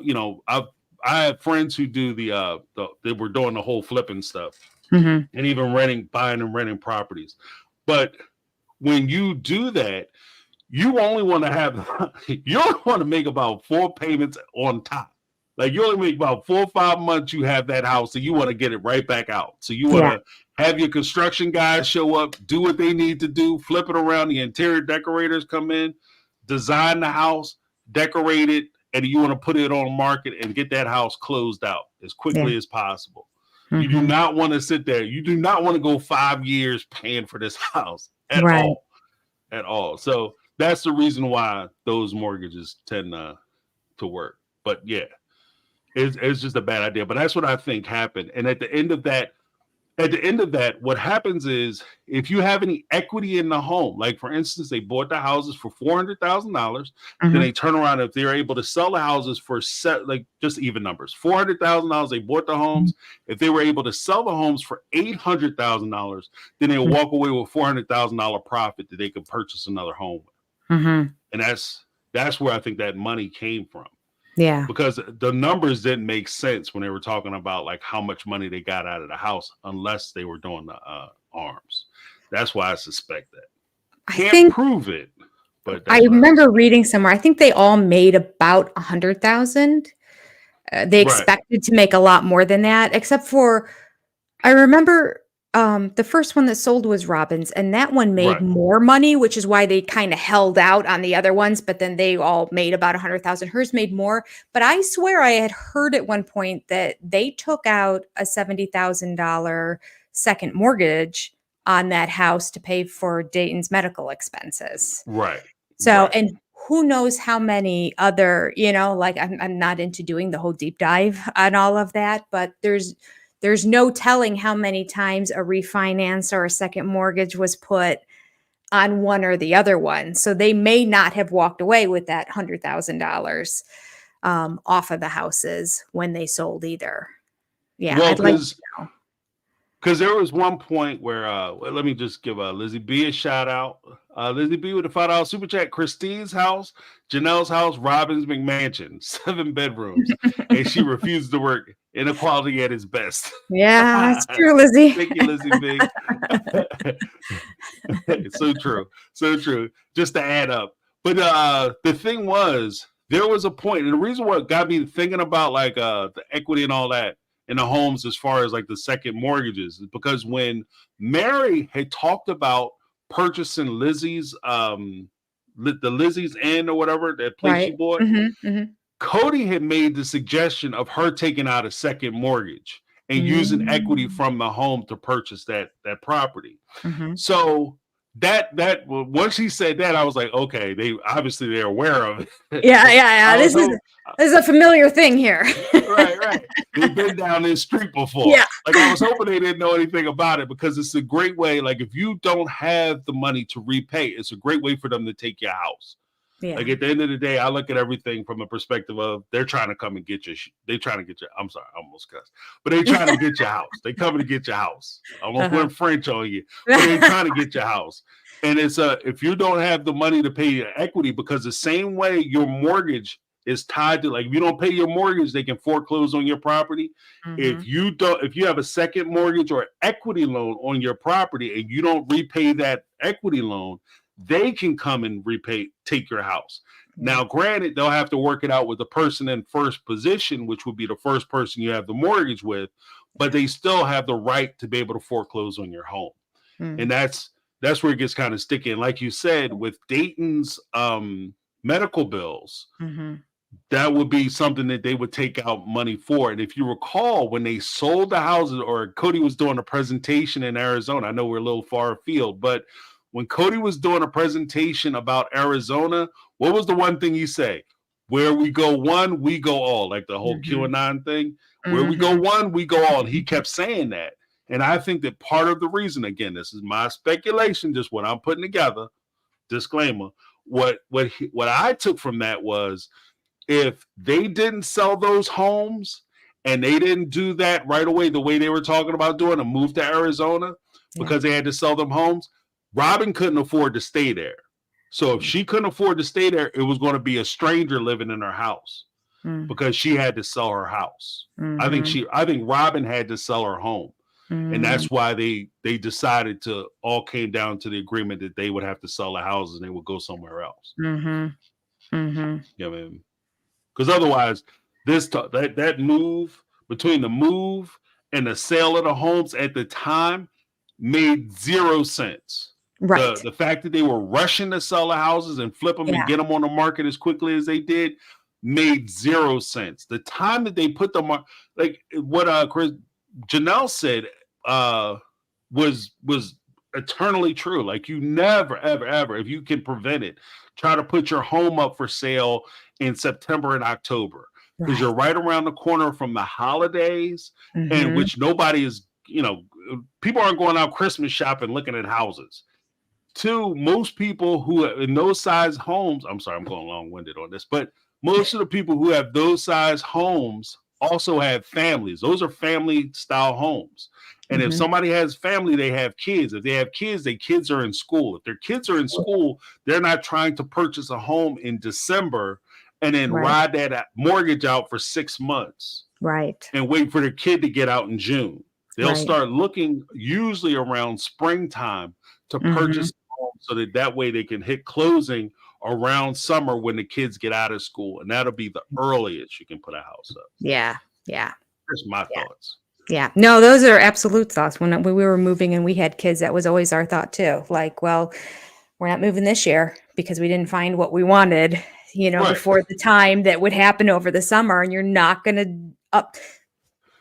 S1: have friends who do they were doing the whole flipping stuff and even buying and renting properties. But when you do that, you only want to make about 4 payments on top. Like you only make about 4 or 5 months you have that house and you want to get it right back out. So you want to have your construction guys show up, do what they need to do, flip it around, the interior decorators come in, design the house, decorate it, and you want to put it on the market and get that house closed out as quickly as possible. You do not want to sit there. You do not want to go 5 years paying for this house at all. So that's the reason why those mortgages tend to work. But yeah, it's just a bad idea. But that's what I think happened. And at the end of that, what happens is if you have any equity in the home, like for instance, they bought the houses for $400,000, then they turn around if they're able to sell the houses for just even numbers, $400,000, they bought the homes. If they were able to sell the homes for $800,000, then they'll walk away with $400,000 profit that they could purchase another home with. And that's where I think that money came from.
S5: Yeah.
S1: Because the numbers didn't make sense when they were talking about like how much money they got out of the house unless they were doing the arms. That's why I suspect that. Can't prove it, but
S5: I remember reading somewhere. I think they all made about 100,000. They expected to make a lot more than that, except for I remember the first one that sold was Robyn's, and that one made more money, which is why they kind of held out on the other ones. But then they all made about 100,000. Hers made more. But I swear I had heard at one point that they took out a $70,000 second mortgage on that house to pay for Dayton's medical expenses.
S1: Right.
S5: So, and who knows how many other, like I'm not into doing the whole deep dive on all of that, but there's no telling how many times a refinance or a second mortgage was put on one or the other one. So they may not have walked away with that $100,000 off of the houses when they sold either. Yeah,
S1: well,
S5: I'd like to know.
S1: Because there was one point where, let me just give Lizzie B a shout out. Lizzie B with a $5 super chat. Christine's house, Janelle's house, Robyn's McMansion, 7 bedrooms, and she refused to work. Inequality at its best.
S5: Yeah, that's true, Lizzie.
S1: Thank you, Lizzie B. It's so true. So true. Just to add up. But the thing was, there was a point, and the reason what got me thinking about like the equity and all that in the homes as far as like the second mortgages is because when Mary had talked about purchasing Lizzie's the Lizzie's Inn or whatever, that place she bought, Cody had made the suggestion of her taking out a second mortgage and using equity from the home to purchase that property. So that once she said that, I was like, okay, they're aware of it.
S5: Yeah. This is a familiar thing here.
S1: right. They've been down this street before.
S5: Yeah.
S1: Like I was hoping they didn't know anything about it because it's a great way. Like if you don't have the money to repay, it's a great way for them to take your house. Yeah. Like at the end of the day, I look at everything from a perspective of they're trying to come and get your. I'm sorry, I almost cussed, but they're trying to get your house. They coming to get your house. I almost went French on you, but they're trying to get your house. And it's if you don't have the money to pay your equity, because the same way your mortgage is tied to, like if you don't pay your mortgage, they can foreclose on your property. If you have a second mortgage or equity loan on your property and you don't repay that equity loan, they can come and take your house. Now, granted, they'll have to work it out with the person in first position, which would be the first person you have the mortgage with, but they still have the right to be able to foreclose on your home. And that's where it gets kind of sticky. And like you said, with Dayton's medical bills, that would be something that they would take out money for. And if you recall, when they sold the houses, or Cody was doing a presentation in Arizona, I know we're a little far afield, but when Cody was doing a presentation about Arizona, what was the one thing you say? Where we go one, we go all, like the whole QAnon thing. Where we go one, we go all. And he kept saying that. And I think that part of the reason, again, this is my speculation, just what I'm putting together, disclaimer, what I took from that was, if they didn't sell those homes and they didn't do that right away, the way they were talking about doing, and move to Arizona because they had to sell them homes, Robyn couldn't afford to stay there. So if she couldn't afford to stay there, it was going to be a stranger living in her house because she had to sell her house. I think Robyn had to sell her home. And that's why they decided to all came down to the agreement that they would have to sell the houses and they would go somewhere else. You know what I mean? Because otherwise, that move, between the move and the sale of the homes at the time, made 0 sense.
S5: Right.
S1: The fact that they were rushing to sell the houses and flip them and get them on the market as quickly as they did made 0 sense. The time that they put them on, like what Janelle said, was eternally true. Like, you never, ever, ever, if you can prevent it, try to put your home up for sale in September and October, because you're right around the corner from the holidays, and which nobody is, people aren't going out Christmas shopping looking at houses. Two, most people who are in those size homes, I'm sorry, I'm going long-winded on this, but most of the people who have those size homes also have families. Those are family style homes. And if somebody has family, they have kids. If they have kids, their kids are in school. If their kids are in school, they're not trying to purchase a home in December and then ride that mortgage out for 6 months. And wait for their kid to get out in June. They'll start looking usually around springtime to purchase a home so that way they can hit closing around summer when the kids get out of school. And that'll be the earliest you can put a house up.
S5: Yeah.
S1: That's my thoughts.
S5: Yeah. No, those are absolute thoughts. When we were moving and we had kids, that was always our thought too. Like, well, we're not moving this year because we didn't find what we wanted, before the time that would happen over the summer. And you're not going to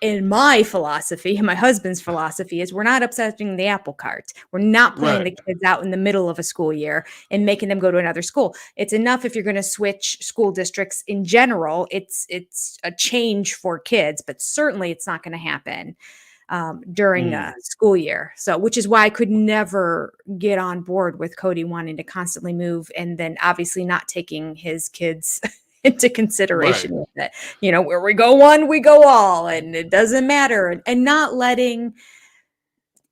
S5: in my philosophy, and my husband's philosophy is, we're not upsetting the apple cart. We're not pulling the kids out in the middle of a school year and making them go to another school. It's enough if you're going to switch school districts in general. It's a change for kids, but certainly it's not going to happen during a school year. So, which is why I could never get on board with Cody wanting to constantly move and then obviously not taking his kids into consideration with it. Where we go one, we go all, and it doesn't matter. And not letting,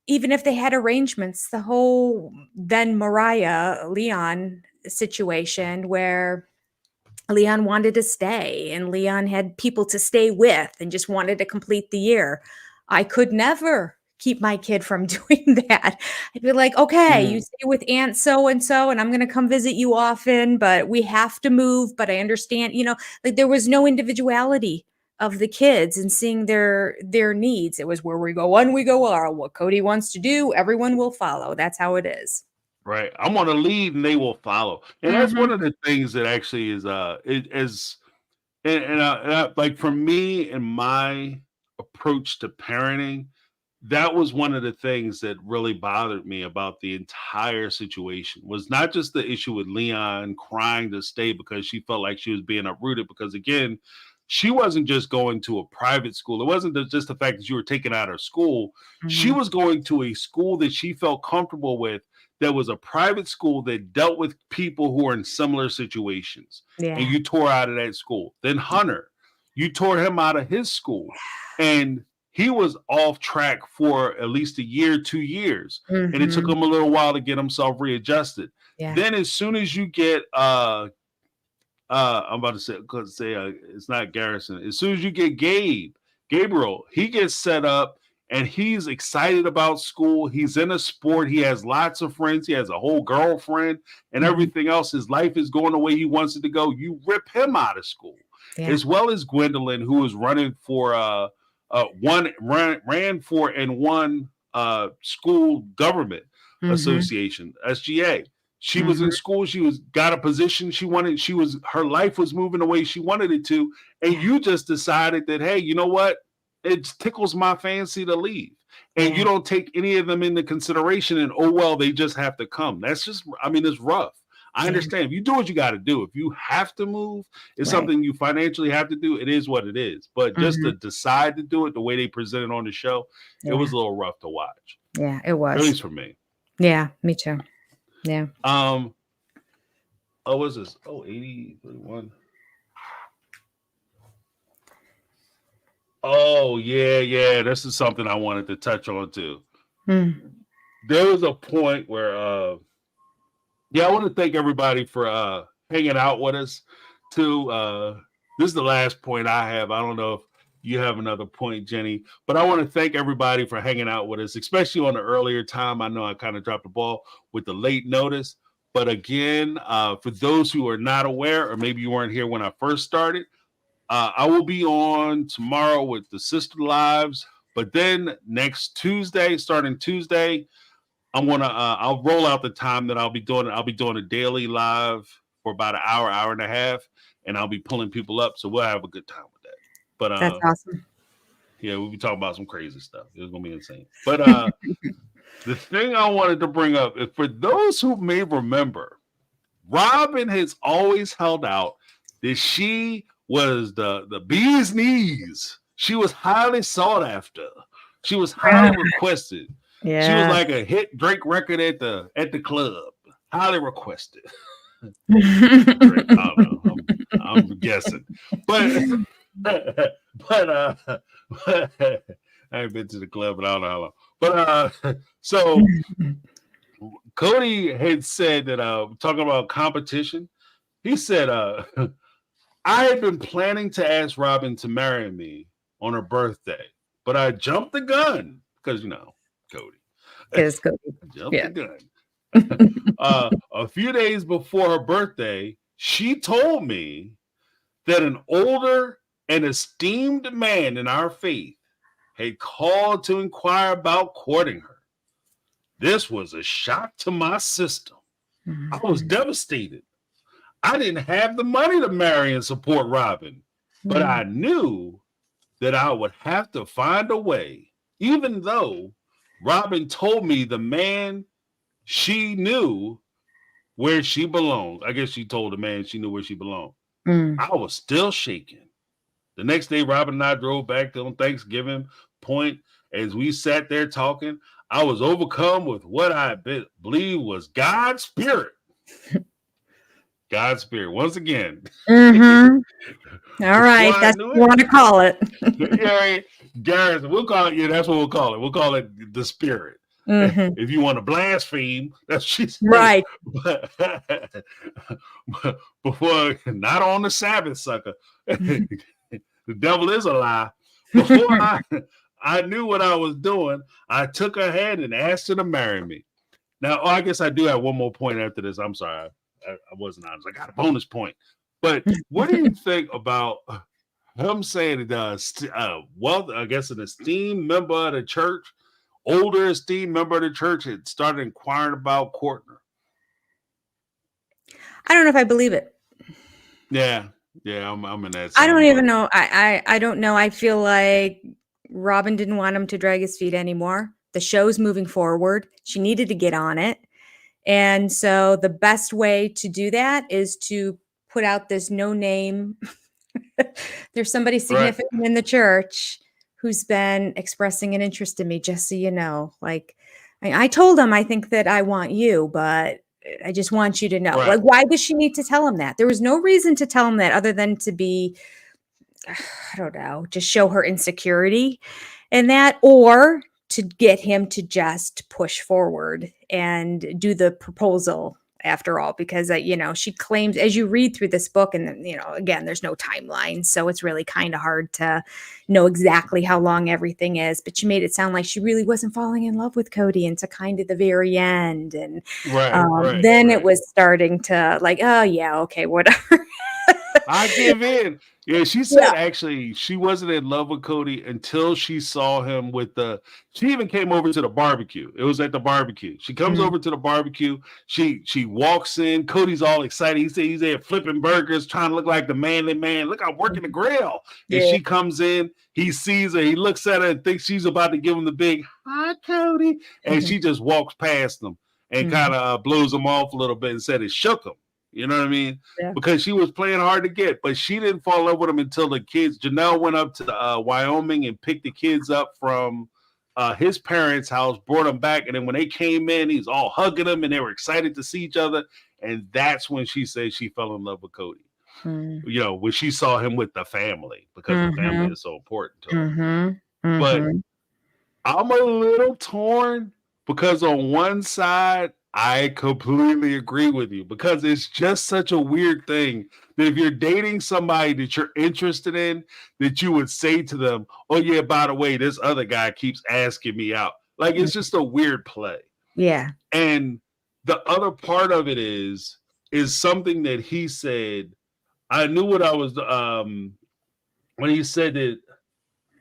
S5: even if they had arrangements, the whole then Leon situation where Leon wanted to stay and Leon had people to stay with and just wanted to complete the year. I could never keep my kid from doing that. I'd be like, okay, you stay with Aunt so-and-so and I'm going to come visit you often, but we have to move. But I understand, like there was no individuality of the kids and seeing their needs. It was where we go one, we go all. What Cody wants to do, everyone will follow. That's how it is.
S1: Right. I'm going to lead and they will follow. And that's one of the things that actually is, like for me and my approach to parenting, that was one of the things that really bothered me about the entire situation, was not just the issue with Leon crying to stay because she felt like she was being uprooted, because again, she wasn't just going to a private school. It wasn't just the fact that you were taken out of school. She was going to a school that she felt comfortable with, that was a private school that dealt with people who are in similar situations. And you tore out of that school. Then Hunter, you tore him out of his school. And he was off track for at least a year, 2 years. And it took him a little while to get himself readjusted. Then as soon as you get, I'm about to say it's not Garrison. As soon as you get Gabriel, he gets set up and he's excited about school. He's in a sport. He has lots of friends. He has a whole girlfriend and everything else. His life is going the way he wants it to go. You rip him out of school, as well as Gwendolyn, who is running for ran for and won school government association, SGA. She was in school. She got a position she wanted. Her life was moving the way she wanted it to. And you just decided that, hey, you know what? It tickles my fancy to leave. And you don't take any of them into consideration. And, oh, well, they just have to come. That's just, I mean, it's rough. I understand. If you do what you got to do, if you have to move, it's something you financially have to do. It is what it is. But just to decide to do it the way they presented on the show, it was a little rough to watch.
S5: Yeah, it was.
S1: At least for me.
S5: Yeah, me too. Yeah.
S1: Oh, what's this? Oh, 80, 31. Oh, yeah. This is something I wanted to touch on too. There was a point where I want to thank everybody for hanging out with us too. This is the last point I have. I don't know if you have another point, Jenny, but I want to thank everybody for hanging out with us, especially on the earlier time. I know I kind of dropped the ball with the late notice, but again, for those who are not aware, or maybe you weren't here when I first started, I will be on tomorrow with the Sister Lives, but then next Tuesday, starting Tuesday, I'll roll out the time that I'll be doing. I'll be doing a daily live for about an hour, hour and a half, and I'll be pulling people up. So we'll have a good time with that. But
S5: that's awesome.
S1: Yeah, we'll be talking about some crazy stuff. It's gonna be insane. But the thing I wanted to bring up is, for those who may remember, Robyn has always held out that she was the bee's knees. She was highly sought after. She was highly requested.
S5: Yeah.
S1: She was like a hit Drake record at the club. Highly requested. I don't know. I'm guessing. But I ain't been to the club, but I don't know how long. But so Cody had said that talking about competition, he said I had been planning to ask Robyn to marry me on her birthday, but I jumped the gun because, Cody.
S5: Because Cody.
S1: Jumped the gun. A few days before her birthday, she told me that an older and esteemed man in our faith had called to inquire about courting her. This was a shock to my system. I was devastated. I didn't have the money to marry and support Robyn, but I knew that I would have to find a way, even though Robyn told me the man she knew where she belonged. I guess she told the man she knew where she belonged. I was still shaking. The next day, Robyn and I drove back on Thanksgiving point. As we sat there talking, I was overcome with what I believe was God's spirit. God's spirit, once again.
S5: All right, that's what you want to call it.
S1: Garrison, we'll call it. Yeah, that's what we'll call it. We'll call it the spirit. If you want to blaspheme, that's she's
S5: right.
S1: But before, not on the Sabbath, sucker. The devil is a lie. Before I knew what I was doing, I took her hand and asked her to marry me. Now, I guess I do have one more point after this. I'm sorry. I wasn't honest. I got a bonus point. But what do you think about him saying that, I guess an esteemed member of the church, older esteemed member of the church, had started inquiring about courting her?
S5: I don't know if I believe it.
S1: Yeah, I'm in that.
S5: I don't even know. I don't know. I feel like Robyn didn't want him to drag his feet anymore. The show's moving forward. She needed to get on it. And so the best way to do that is to put out this no name. There's somebody significant in the church who's been expressing an interest in me, just so you know. Like, I told him, I think that I want you, but I just want you to know. Like, why does she need to tell him that? There was no reason to tell him that other than to be, I don't know, just show her insecurity and that, or to get him to just push forward and do the proposal after all, because she claims, as you read through this book, and again, there's no timeline, so it's really kind of hard to know exactly how long everything is, but she made it sound like she really wasn't falling in love with Cody until kind of the very end, and then it was starting to like, oh yeah, okay, whatever.
S1: I give in. Yeah, she said actually she wasn't in love with Cody until she saw him she even came over to the barbecue. It was at the barbecue. She comes over to the barbecue. She walks in. Cody's all excited. He said he's there flipping burgers, trying to look like the manly man. Look, I'm working the grill. And she comes in. He sees her. He looks at her and thinks she's about to give him the big, hi, Cody. And she just walks past him and kind of blows him off a little bit and said it shook him. You know what I mean? Yeah. Because she was playing hard to get, but she didn't fall in love with him until the kids. Janelle went up to Wyoming and picked the kids up from his parents' house, brought them back. And then when they came in, he's all hugging them and they were excited to see each other. And that's when she said she fell in love with Cody. When she saw him with the family, because the family is so important to her. But I'm a little torn because on one side, I completely agree with you, because it's just such a weird thing that if you're dating somebody that you're interested in, that you would say to them, oh yeah, by the way, this other guy keeps asking me out. Like, it's just a weird play. Yeah. And the other part of it is something that he said. I knew what I was, when he said that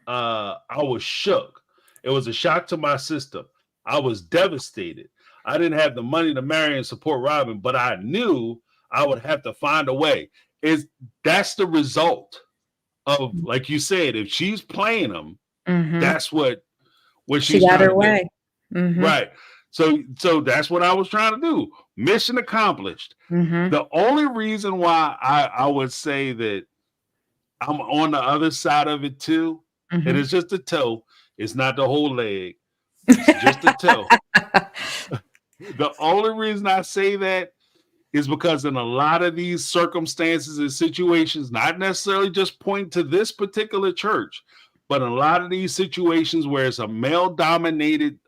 S1: I was shook. It was a shock to my system. I was devastated. I didn't have the money to marry and support Robyn, but I knew I would have to find a way. That's the result of, like you said, if she's playing him, that's what she's got her way. Right. So that's what I was trying to do. Mission accomplished. The only reason why I would say that I'm on the other side of it too, and it's just a toe. It's not the whole leg. It's just a toe. The only reason I say that is because in a lot of these circumstances and situations, not necessarily just point to this particular church, but in a lot of these situations where it's a male-dominated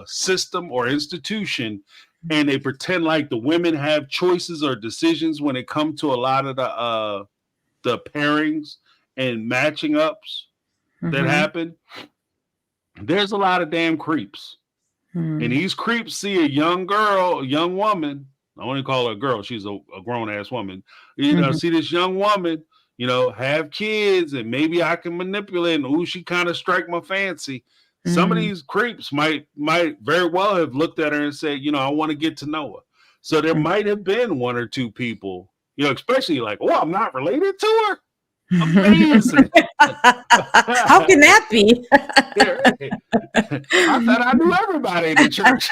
S1: system or institution, and they pretend like the women have choices or decisions when it comes to a lot of the pairings and matching ups that happen, there's a lot of damn creeps. And these creeps see a young woman. I only call her a girl. She's a grown-ass woman. See this young woman, have kids, and maybe I can manipulate, and she kind of strike my fancy. Some of these creeps might very well have looked at her and said, I want to get to know her. So there might have been one or two people, especially like, oh, I'm not related to her. Amazing.
S5: How can that be?
S1: I thought I knew everybody in the church.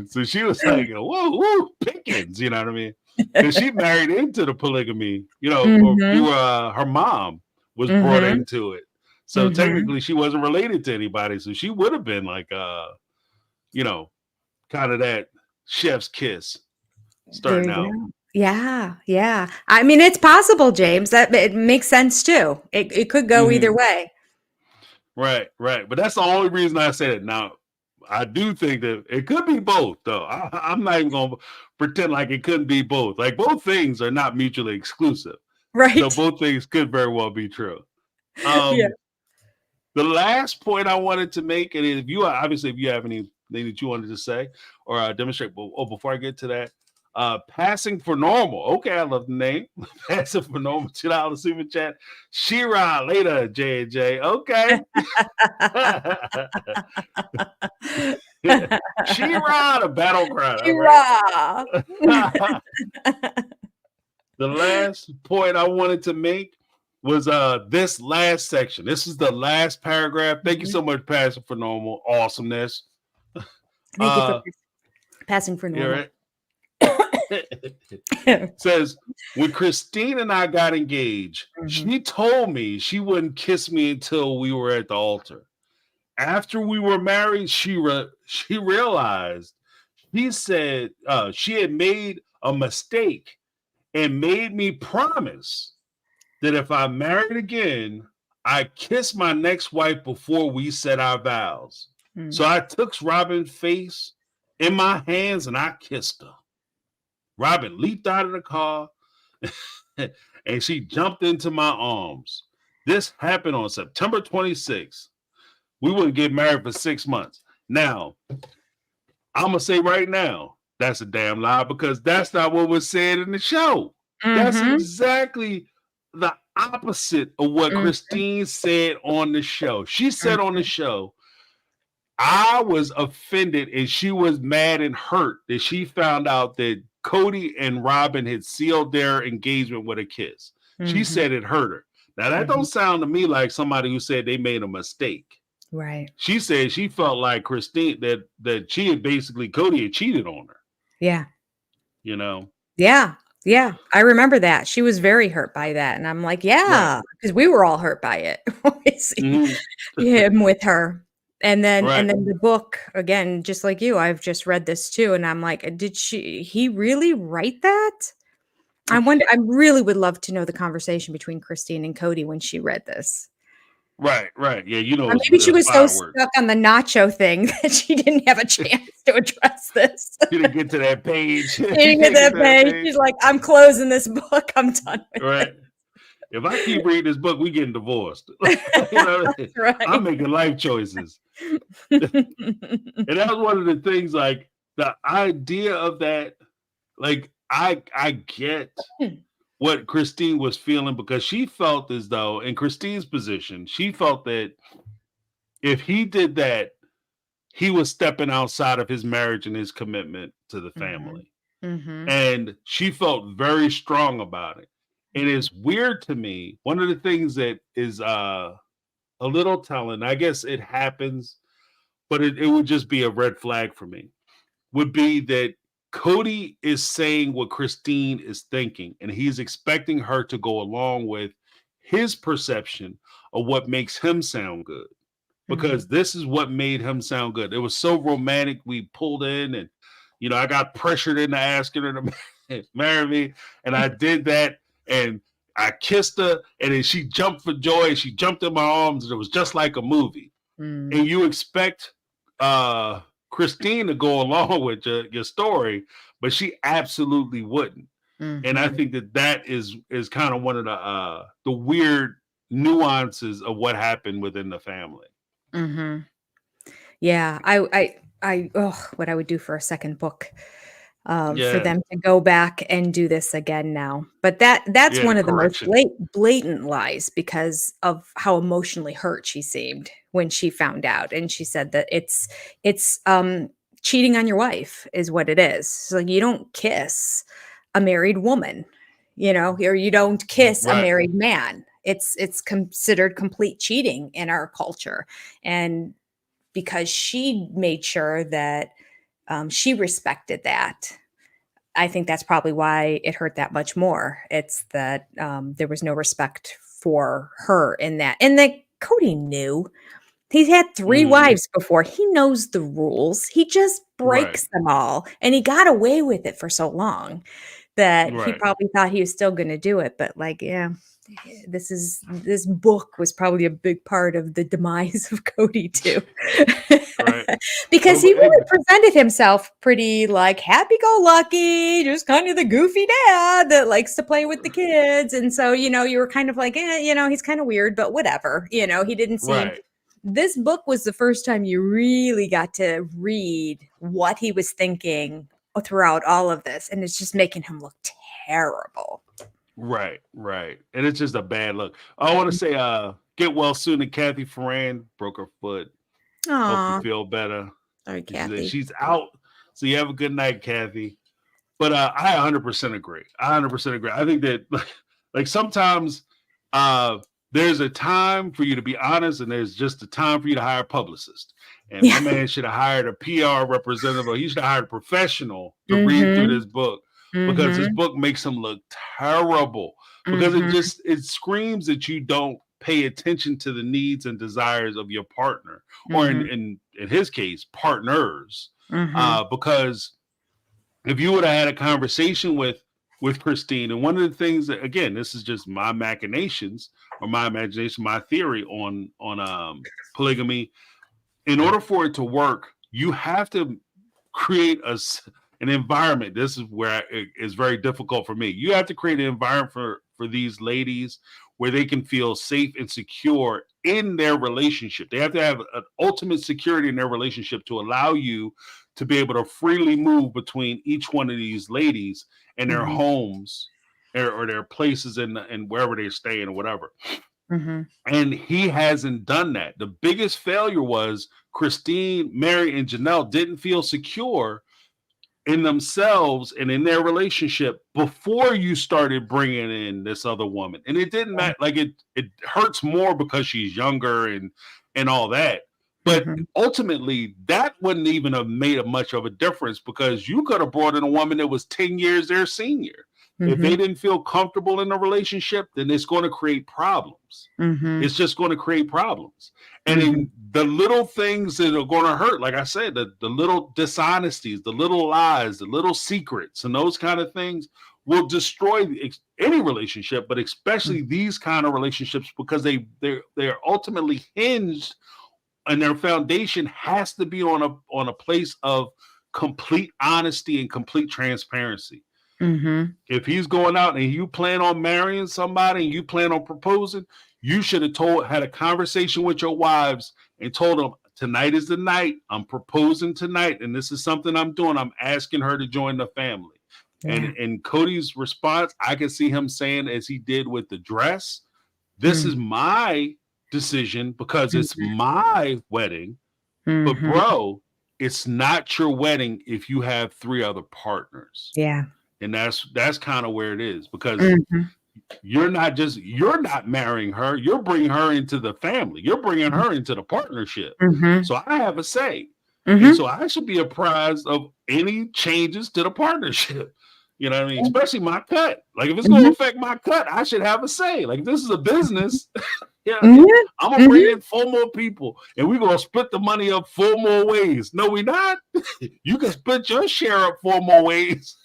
S1: So she was like, whoa, pickings, you know what I mean? Because she married into the polygamy, her mom was brought into it. So technically she wasn't related to anybody. So she would have been like, kind of that chef's kiss starting out.
S5: Yeah. I mean, it's possible, James. That it makes sense too. It could go either way.
S1: Right. But that's the only reason I said it. Now, I do think that it could be both, though. I'm not even going to pretend like it couldn't be both. Like, both things are not mutually exclusive. Right. So both things could very well be true. The last point I wanted to make, and if you have anything that you wanted to say or demonstrate, before I get to that, Passing for Normal. Okay, I love the name. Passing for Normal. $2 super chat. Shira later, J&J. Okay. Shira, the battleground. Shira. Right. The last point I wanted to make was this last section. This is the last paragraph. Thank you so much, Passing for Normal. Awesomeness.
S5: Thank you for Passing for Normal.
S1: Right. Says, when Christine and I got engaged, she told me she wouldn't kiss me until we were at the altar. After we were married, she realized, she said she had made a mistake and made me promise that if I married again, I'd kiss my next wife before we said our vows. So I took Robyn's face in my hands and I kissed her. Robyn leaped out of the car and she jumped into my arms. This happened on September 26th. We wouldn't get married for 6 months. Now, I'm going to say right now, that's a damn lie because that's not what was said in the show. That's exactly the opposite of what Christine said on the show. She said on the show, I was offended and she was mad and hurt that she found out that Cody and Robyn had sealed their engagement with a kiss. She said it hurt her. Now, that don't sound to me like somebody who said they made a mistake.
S5: Right.
S1: She said she felt like Christine, that she had basically, Cody had cheated on her.
S5: Yeah.
S1: You know?
S5: Yeah. Yeah. I remember that. She was very hurt by that. And I'm like, yeah, because we were all hurt by it. Him with her. And then the book, again, just like you, I've just read this too. And I'm like, did he really write that? I wonder, I really would love to know the conversation between Christine and Cody when she read this.
S1: Right. Yeah, you know,
S5: Or maybe she was so stuck on the nacho thing that she didn't have a chance to address this.
S1: She didn't get to that page.
S5: She didn't get that page. She's like, I'm closing this book. I'm done with it.
S1: If I keep reading this book, we getting divorced. You know, I'm making life choices. And that was one of the things, like the idea of that, like I get what Christine was feeling because she felt as though, in Christine's position, she felt that if he did that, he was stepping outside of his marriage and his commitment to the family. And she felt very strong about it. And it's weird to me. One of the things that is a little telling, I guess it happens, but it would just be a red flag for me, would be that Cody is saying what Christine is thinking, and he's expecting her to go along with his perception of what makes him sound good, because this is what made him sound good. It was so romantic. We pulled in, and you know, I got pressured into asking her to marry me, and I did that, and I kissed her, and then she jumped for joy. She jumped in my arms, and it was just like a movie. And you expect Christine to go along with your story, but she absolutely wouldn't. And I think that is kind of one of the weird nuances of what happened within the family.
S5: Yeah, I what I would do for a second book, for them to go back and do this again now. But that's one of the most blatant lies because of how emotionally hurt she seemed when she found out. And she said that it's cheating on your wife is what it is. So you don't kiss a married woman, you know, or you don't kiss a married man. It's considered complete cheating in our culture. And because she made sure that she respected that, I think that's probably why it hurt that much more. It's that there was no respect for her in that. And that Cody knew. He's had 3 wives before. He knows the rules. He just breaks them all. And he got away with it for so long that he probably thought he was still going to do it. But like, yeah, this book was probably a big part of the demise of Cody too. Because he really presented himself pretty like happy-go-lucky, just kind of the goofy dad that likes to play with the kids. And so, you know, you were kind of like, you know, he's kind of weird, but whatever. You know, he didn't seem... This book was the first time you really got to read what he was thinking throughout all of this. And it's just making him look terrible.
S1: Right. And it's just a bad look. I want to say, get well soon to Kathy Ferran, broke her foot. Hope you feel better.
S5: Sorry, Kathy.
S1: She's out. So you have a good night, Kathy. But I 100% agree. I think that like sometimes there's a time for you to be honest, and there's just a time for you to hire a publicist. And my man should have hired a PR representative, or he should have hired a professional to read through this book, because this book makes him look terrible. Because it screams that you don't pay attention to the needs and desires of your partner, or in his case, partners. Because if you would have had a conversation with Christine, and one of the things that, again, this is just my machinations or my imagination, my theory on polygamy. In order for it to work, you have to create an environment. This is where it is very difficult for me. You have to create an environment for these ladies where they can feel safe and secure in their relationship. They have to have an ultimate security in their relationship to allow you to be able to freely move between each one of these ladies and their homes or their places and wherever they're staying or whatever. And he hasn't done that. The biggest failure was Christine, Mary, and Janelle didn't feel secure in themselves and in their relationship before you started bringing in this other woman. And it didn't matter. Like it hurts more because she's younger and all that. But ultimately, that wouldn't even have made much of a difference because you could have brought in a woman that was 10 years their senior. If they didn't feel comfortable in the relationship, then it's going to create problems. It's just going to create problems. And in the little things that are going to hurt, like I said, the little dishonesties, the little lies, the little secrets, and those kind of things will destroy any relationship, but especially these kind of relationships because they're ultimately hinged, and their foundation has to be on a place of complete honesty and complete transparency. If he's going out and you plan on marrying somebody and you plan on proposing, you should have had a conversation with your wives and told them, tonight is the night. I'm proposing tonight, and this is something I'm doing. I'm asking her to join the family. And Cody's response, I can see him saying, as he did with the dress, this is my decision because it's my wedding. But bro, it's not your wedding if you have 3 other partners. And that's kind of where it is because you're not marrying her. You're bringing her into the family. You're bringing her into the partnership. So I have a say. And so I should be apprised of any changes to the partnership. You know what I mean? Especially my cut. Like if it's going to affect my cut, I should have a say. Like this is a business. I'm going to bring in 4 more people and we're going to split the money up 4 more ways. No, we're not. You can split your share up 4 more ways.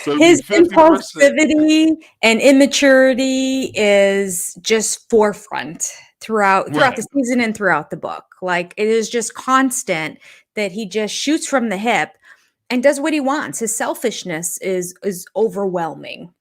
S1: So
S5: his impulsivity and immaturity is just forefront throughout the season and throughout the book. Like it is just constant that he just shoots from the hip and does what he wants. His selfishness is overwhelming.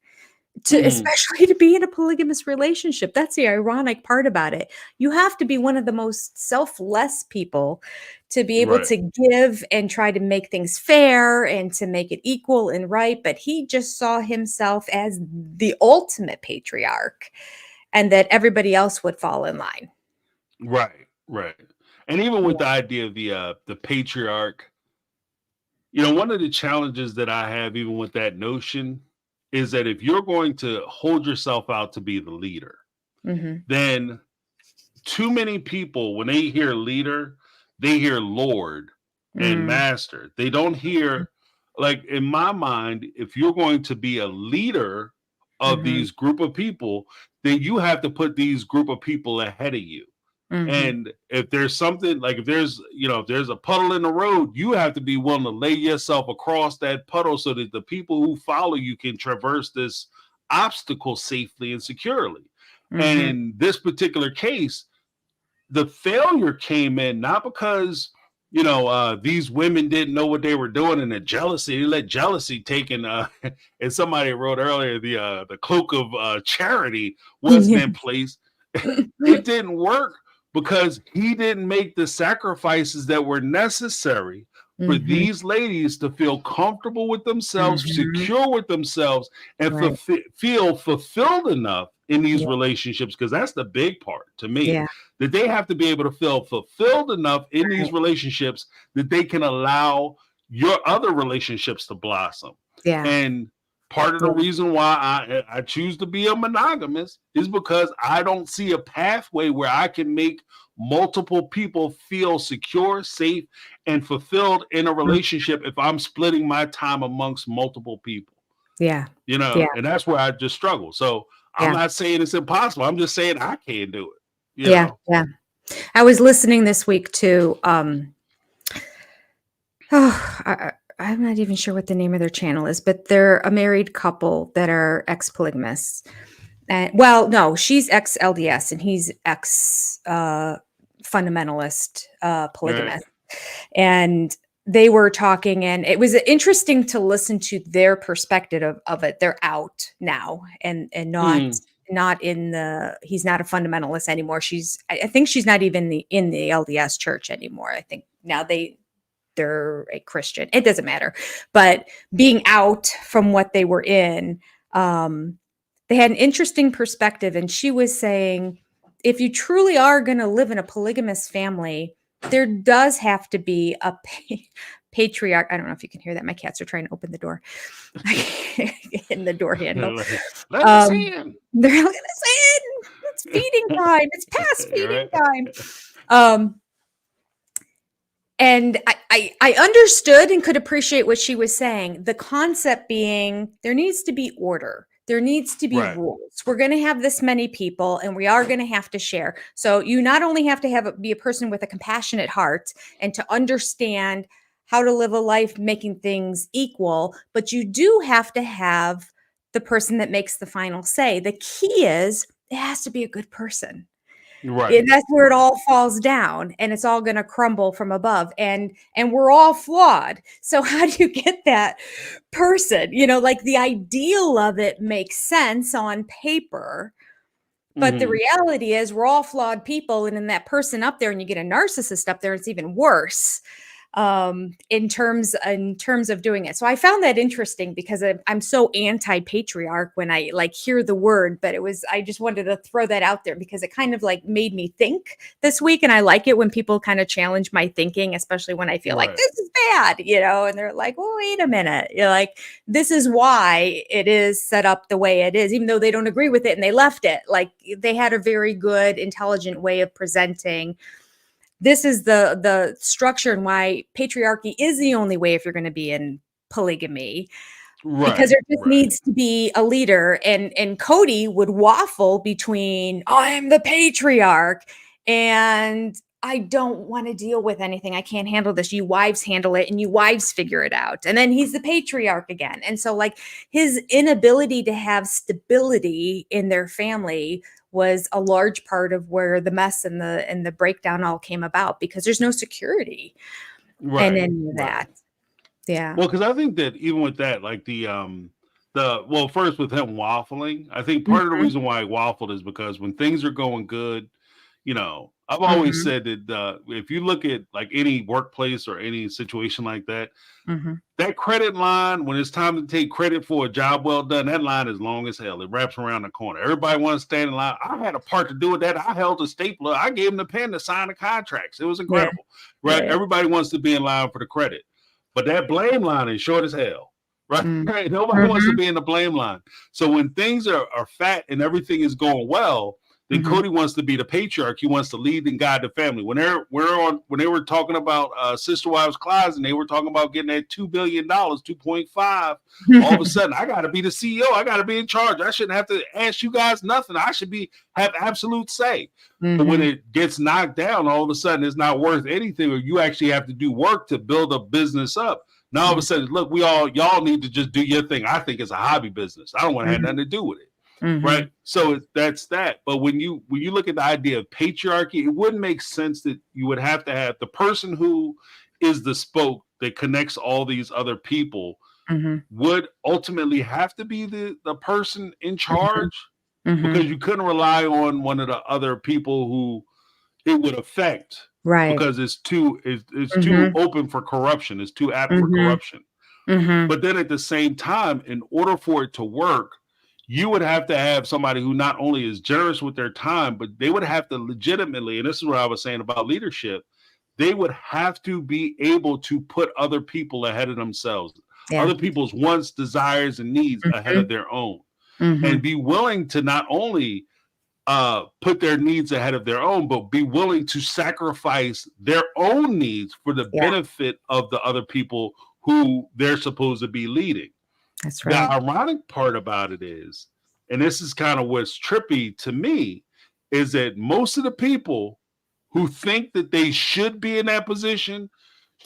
S5: Especially to be in a polygamous relationship. That's the ironic part about it. You have to be one of the most selfless people to be able to give and try to make things fair and to make it equal and right. But he just saw himself as the ultimate patriarch and that everybody else would fall in line.
S1: Right. And even with the idea of the patriarch, you know, one of the challenges that I have even with that notion is that if you're going to hold yourself out to be the leader, then too many people, when they hear leader, they hear Lord and master. They don't hear, like in my mind, if you're going to be a leader of these group of people, then you have to put these group of people ahead of you. And if there's something like if there's a puddle in the road, you have to be willing to lay yourself across that puddle so that the people who follow you can traverse this obstacle safely and securely. And in this particular case, the failure came in not because these women didn't know what they were doing and the jealousy. They let jealousy take in. And somebody wrote earlier the cloak of charity wasn't in place. It didn't work. Because he didn't make the sacrifices that were necessary for these ladies to feel comfortable with themselves, secure with themselves, and feel fulfilled enough in these relationships. Because that's the big part to me, that they have to be able to feel fulfilled enough in these relationships that they can allow your other relationships to blossom. And part of the reason why I choose to be a monogamous is because I don't see a pathway where I can make multiple people feel secure, safe, and fulfilled in a relationship if I'm splitting my time amongst multiple people. And that's where I just struggle. So I'm not saying it's impossible. I'm just saying I can't do it. You know?
S5: I was listening this week to I'm not even sure what the name of their channel is, but they're a married couple that are ex-polygamists. Well, no, she's ex-LDS and he's ex-fundamentalist polygamist. And they were talking, and it was interesting to listen to their perspective of it. They're out now, and not in the, he's not a fundamentalist anymore. I think she's not even in the LDS church anymore. I think now they're a Christian. It doesn't matter. But being out from what they were in, they had an interesting perspective. And she was saying, if you truly are going to live in a polygamous family, there does have to be a patriarch. I don't know if you can hear that. My cats are trying to open the door. In the door handle.
S1: Let us in.
S5: They're like, let's in. It's feeding time. It's past feeding time. And I understood and could appreciate what she was saying. The concept being there needs to be order. There needs to be rules. We're going to have this many people, and we are going to have to share. So you not only have to be a person with a compassionate heart and to understand how to live a life making things equal, but you do have to have the person that makes the final say. The key is it has to be a good person.
S1: Right.
S5: And that's where it all falls down, and it's all going to crumble from above, and we're all flawed. So how do you get that person? Like the ideal of it makes sense on paper, but the reality is we're all flawed people. And then that person up there, and you get a narcissist up there, it's even worse. In terms of doing it. So I found that interesting because I'm so anti-patriarch when I hear the word, but I just wanted to throw that out there because it kind of made me think this week. And I like it when people kind of challenge my thinking, especially when I feel like this is bad, and they're like, well, wait a minute. You're like, this is why it is set up the way it is, even though they don't agree with it and they left it. They had a very good, intelligent way of presenting this is the structure and why patriarchy is the only way if you're going to be in polygamy. Because there just needs to be a leader. And Cody would waffle between, I'm the patriarch and I don't want to deal with anything. I can't handle this. You wives handle it and you wives figure it out. And then he's the patriarch again. And so his inability to have stability in their family was a large part of where the mess and the breakdown all came about, because there's no security in any of that. Yeah.
S1: Well, because I think that even with that, first with him waffling, I think part of the reason why he waffled is because when things are going good, I've always said that if you look at any workplace or any situation like that, that credit line, when it's time to take credit for a job well done, that line is long as hell. It wraps around the corner. Everybody wants to stand in line. I had a part to do with that. I held a stapler. I gave him the pen to sign the contracts. It was incredible, right? Yeah. Everybody wants to be in line for the credit, but that blame line is short as hell, right? Nobody wants to be in the blame line. So when things are fat and everything is going well, then Cody wants to be the patriarch. He wants to lead and guide the family. When they were talking about Sister Wives Closet, and they were talking about getting that $2 billion, 2.5, all of a sudden, I got to be the CEO. I got to be in charge. I shouldn't have to ask you guys nothing. I should have absolute say. But when it gets knocked down, all of a sudden, it's not worth anything, or you actually have to do work to build a business up. Now, all of a sudden, look, y'all need to just do your thing. I think it's a hobby business. I don't want to have nothing to do with it. Right. So that's that. But when you look at the idea of patriarchy, it wouldn't make sense that you would have to have the person who is the spoke that connects all these other people would ultimately have to be the person in charge, because you couldn't rely on one of the other people who it would affect. Right. Because it's too open for corruption. It's too apt for corruption. But then at the same time, in order for it to work, you would have to have somebody who not only is generous with their time, but they would have to legitimately, and this is what I was saying about leadership, they would have to be able to put other people ahead of themselves, other people's wants, desires, and needs ahead of their own, and be willing to not only put their needs ahead of their own, but be willing to sacrifice their own needs for the benefit of the other people who they're supposed to be leading.
S5: That's right.
S1: The ironic part about it is, and this is kind of what's trippy to me, is that most of the people who think that they should be in that position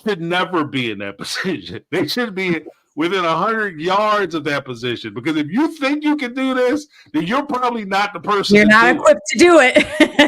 S1: should never be in that position. They should be within 100 yards of that position, because if you think you can do this, then you're probably not the person.
S5: You're not equipped to do it.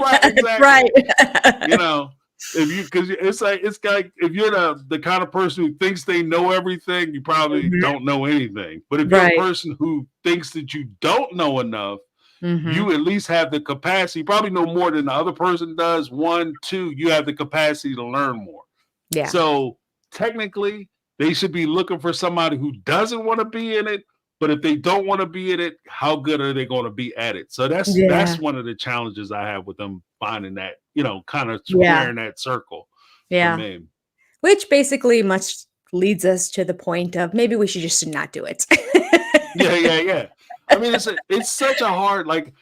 S1: Right, exactly.
S5: Right.
S1: If you, because it's like if you're the kind of person who thinks they know everything, you probably don't know anything. But if you're a
S5: Right.
S1: person who thinks that you don't know enough,
S5: Mhm.
S1: you at least have the capacity. You probably know more than the other person does. 1, 2, you have the capacity to learn more.
S5: Yeah.
S1: So technically, they should be looking for somebody who doesn't want to be in it. But if they don't want to be in it, how good are they going to be at it? So that's one of the challenges I have with them finding that, kind of
S5: Yeah.
S1: squaring that circle for
S5: Yeah.
S1: me.
S5: Which basically much leads us to the point of maybe we should just not do it.
S1: Yeah. I mean, it's such a hard, like,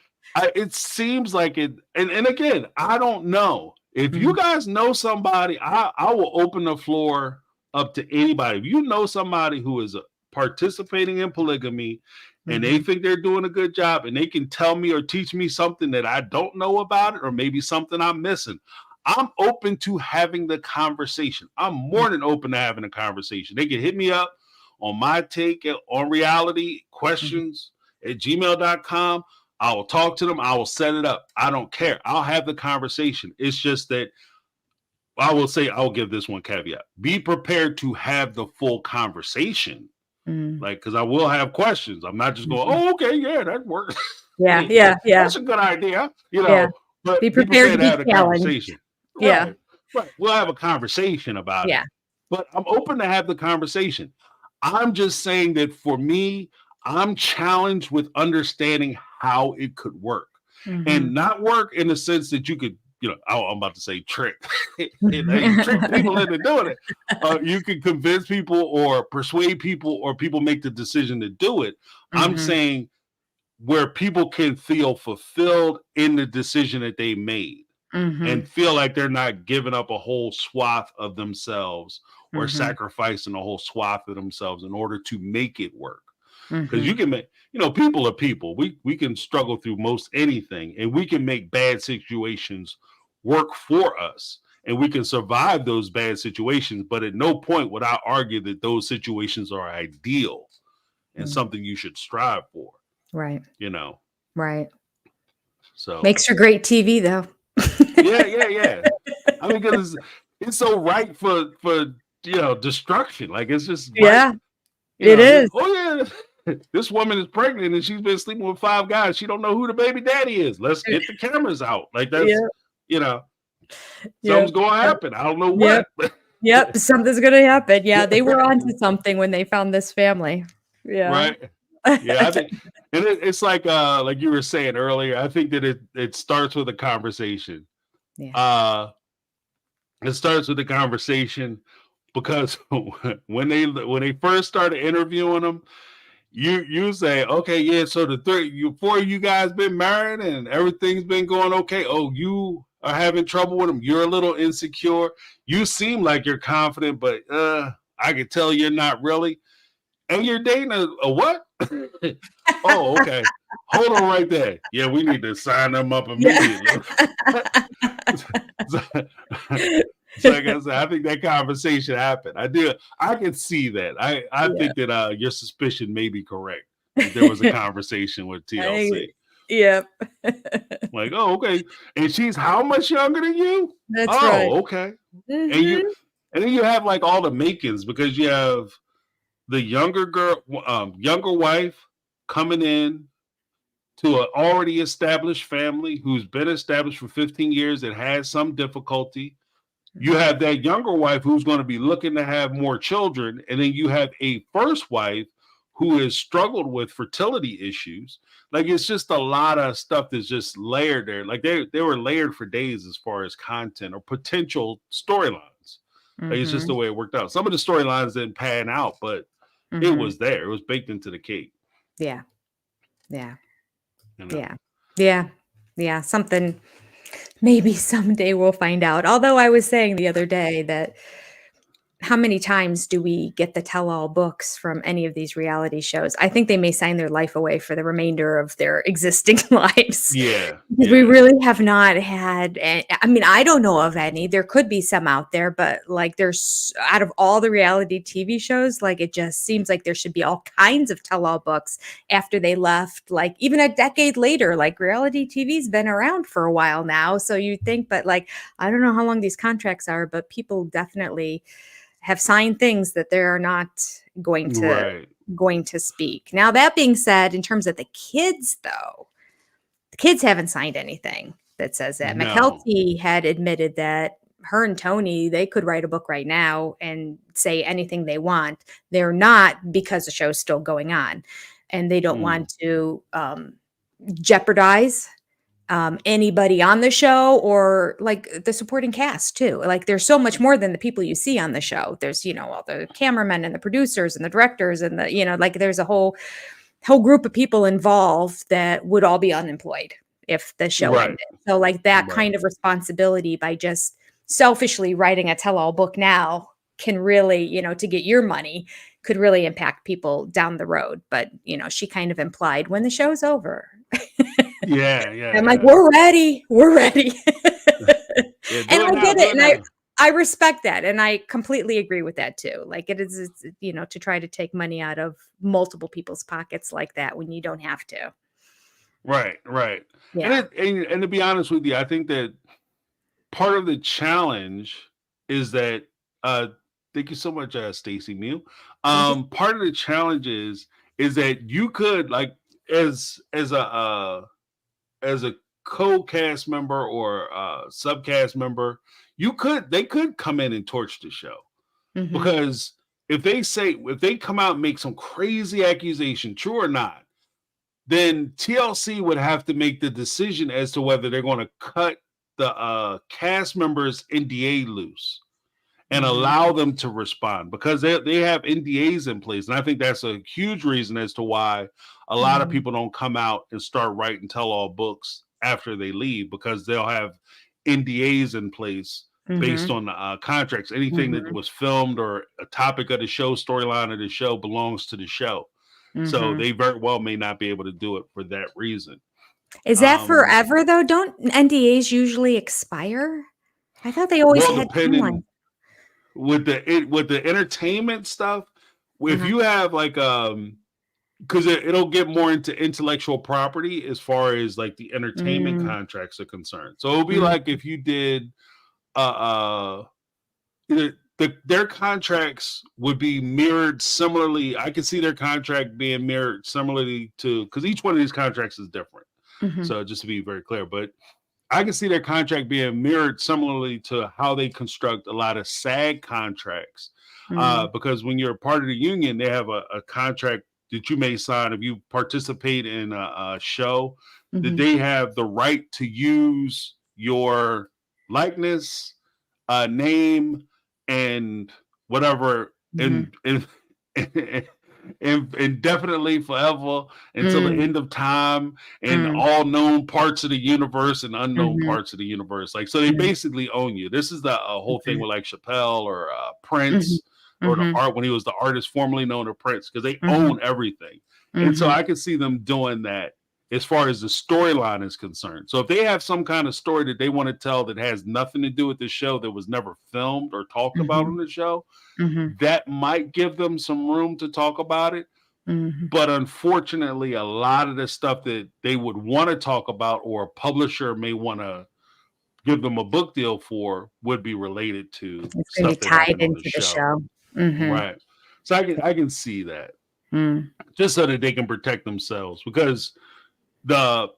S1: it seems like it, and again, I don't know. If you guys know somebody, I will open the floor up to anybody. If you know somebody who is participating in polygamy and they think they're doing a good job and they can tell me or teach me something that I don't know about it, or maybe something I'm missing, I'm open to having the conversation. I'm more than open to having a conversation. They can hit me up on MyTakeOnRealityQuestions at gmail.com. I will talk to them. I will set it up. I don't care. I'll have the conversation. It's just that I'll give this one caveat. Be prepared to have the full conversation. Like, because I will have questions. I'm not just going, oh, okay, yeah, that works.
S5: Yeah.
S1: That's a good idea. But
S5: Be prepared to
S1: have
S5: be
S1: the
S5: challenged.
S1: conversation.
S5: Yeah.
S1: Right. We'll have a conversation about
S5: Yeah.
S1: it. But I'm open to have the conversation. I'm just saying that for me, I'm challenged with understanding how it could work. And not work in the sense that you could, I'm about to say trick. You trick people into doing it. You can convince people or persuade people, or people make the decision to do it. I'm saying where people can feel fulfilled in the decision that they made and feel like they're not giving up a whole swath of themselves or sacrificing a whole swath of themselves in order to make it work. Because you can make, people are people. We can struggle through most anything, and we can make bad situations work for us, and we can survive those bad situations. But at no point would I argue that those situations are ideal and something you should strive for.
S5: Right. Right.
S1: So
S5: makes for great TV though.
S1: Yeah. I mean, because it's so right for destruction. Like, it's just right.
S5: It is.
S1: Oh yeah, this woman is pregnant and she's been sleeping with 5 guys. She don't know who the baby daddy is. Let's get the cameras out. Like, that's something's gonna happen. I don't know what.
S5: Yep, something's gonna happen. Yeah, they were onto something when they found this family. Yeah.
S1: Right. Yeah, I think, and it's like you were saying earlier, I think that it starts with a conversation.
S5: Yeah.
S1: It starts with a conversation, because when they first started interviewing them, you say, okay, yeah, so the 4 of you guys been married and everything's been going okay. Oh, you are having trouble with them. You're a little insecure. You seem like you're confident, but I can tell you're not really. And you're dating a what? Oh, okay. Hold on right there. Yeah, we need to sign them up immediately. So like I said, I think that conversation happened. I can see that. I think that your suspicion may be correct. There was a conversation with TLC.
S5: Yep.
S1: Like, oh, okay. And she's how much younger than you?
S5: That's right.
S1: Okay. And then you have like all the makings, because you have the younger wife coming in to an already established family who's been established for 15 years that has some difficulty. You have that younger wife who's going to be looking to have more children. And then you have a first wife who has struggled with fertility issues. Like, it's just a lot of stuff that's just layered there. Like, they were layered for days as far as content or potential storylines. Like, it's just the way it worked out. Some of the storylines didn't pan out, but it was there. It was baked into the cake.
S5: Yeah. Yeah. Something maybe someday we'll find out. Although I was saying the other day that how many times do we get the tell-all books from any of these reality shows? I think they may sign their life away for the remainder of their existing lives.
S1: Yeah.
S5: Because we really have not had, I mean, I don't know of any. There could be some out there, but like there's out of all the reality TV shows, like it just seems like there should be all kinds of tell-all books after they left, like even a decade later. Like reality TV's been around for a while now. So you think, but like, I don't know how long these contracts are, but people definitely have signed things that they're not going to speak. Now, that being said, in terms of the kids, though, the kids haven't signed anything that says that.
S1: No.
S5: McKelty had admitted that her and Tony, they could write a book right now and say anything they want. They're not, because the show's still going on, and they don't want to jeopardize anybody on the show, or like the supporting cast too. Like there's so much more than the people you see on the show. There's, all the cameramen and the producers and the directors and the, like there's a whole group of people involved that would all be unemployed if the show ended. So like that kind of responsibility, by just selfishly writing a tell-all book now, can really, to get your money, could really impact people down the road. But, she kind of implied, when the show's over.
S1: Yeah.
S5: I'm like, we're ready. And I get it. And I respect that. And I completely agree with that too. Like it's, to try to take money out of multiple people's pockets like that when you don't have to.
S1: Right.
S5: Yeah.
S1: And to be honest with you, I think that part of the challenge is that, thank you so much, Stacy Mew. Part of the challenge is that you could, like, as a co-cast member or subcast member, they could come in and torch the show. Because if they come out and make some crazy accusation, true or not, then TLC would have to make the decision as to whether they're going to cut the cast members' NDA loose and allow them to respond, because they have NDAs in place. And I think that's a huge reason as to why a lot of people don't come out and start writing tell-all books after they leave, because they'll have NDAs in place based on the contracts. Anything that was filmed or a topic of the show, storyline of the show, belongs to the show. So they very well may not be able to do it for that reason.
S5: Is that forever though? Don't NDAs usually expire? I thought they always had timelines.
S1: With the entertainment stuff, if you have like because it'll get more into intellectual property as far as like the entertainment contracts are concerned. So it'll be like if you did their contracts would be mirrored similarly. I could see their contract being mirrored similarly to, because each one of these contracts is different. So just to be very clear, but I can see their contract being mirrored similarly to how they construct a lot of SAG contracts. Because when you're a part of the union, they have a contract that you may sign if you participate in a show, that they have the right to use your likeness, name, and whatever, and indefinitely, forever, until the end of time, and all known parts of the universe and unknown parts of the universe. Like, so they basically own you. This is the whole thing with like Chappelle or Prince, or the art, when he was the artist formerly known as Prince, because they own everything. And so I can see them doing that as far as the storyline is concerned. So if they have some kind of story that they want to tell that has nothing to do with the show, that was never filmed or talked about on the show, that might give them some room to talk about it. But unfortunately, a lot of the stuff that they would want to talk about, or a publisher may want to give them a book deal for, would be related to stuff that happened on the show. Right. So I can see that. Just so that they can protect themselves, because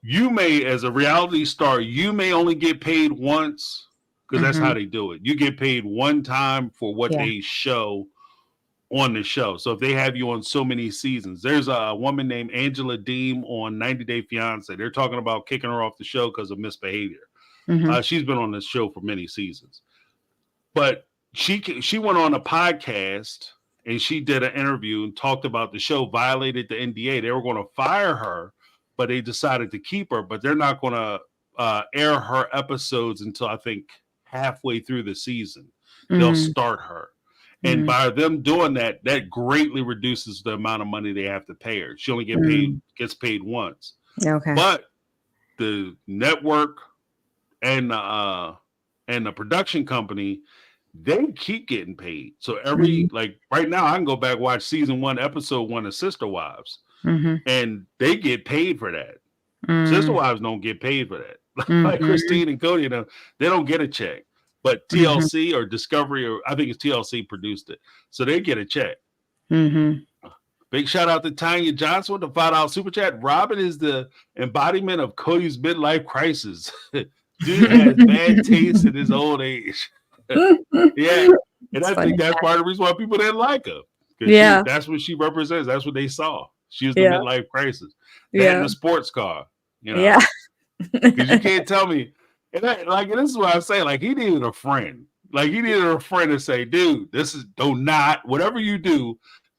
S1: you may, as a reality star, you may only get paid once, because that's how they do it. You get paid one time for what they show on the show. So if they have you on so many seasons, there's a woman named Angela Deem on 90 Day Fiance. They're talking about kicking her off the show because of misbehavior. She's been on this show for many seasons, but she went on a podcast and she did an interview and talked about the show violated the NDA. They were going to fire her, but they decided to keep her. But they're not going to air her episodes until I think halfway through the season. They'll start her. And by them doing that, that greatly reduces the amount of money they have to pay her. She only gets paid once.
S5: Okay.
S1: But the network and the production company, they keep getting paid. So every like right now, I can go back and watch season 1, episode 1 of Sister Wives, and they get paid for that. Sister Wives don't get paid for that. Like Christine and Cody, they don't get a check. But TLC or Discovery, or I think it's TLC, produced it, so they get a check. Big shout out to Tanya Johnson with the $5 super chat. Robyn is the embodiment of Cody's midlife crisis. Dude has bad taste in his old age. Yeah, and I think that's part of the reason why people didn't like her.
S5: Yeah,
S1: that's what she represents. That's what they saw. She was the midlife crisis. They had in a sports car.
S5: Yeah,
S1: because you can't tell me. And this is what I say. Like, he needed a friend. Like, he needed a friend to say, dude, whatever you do,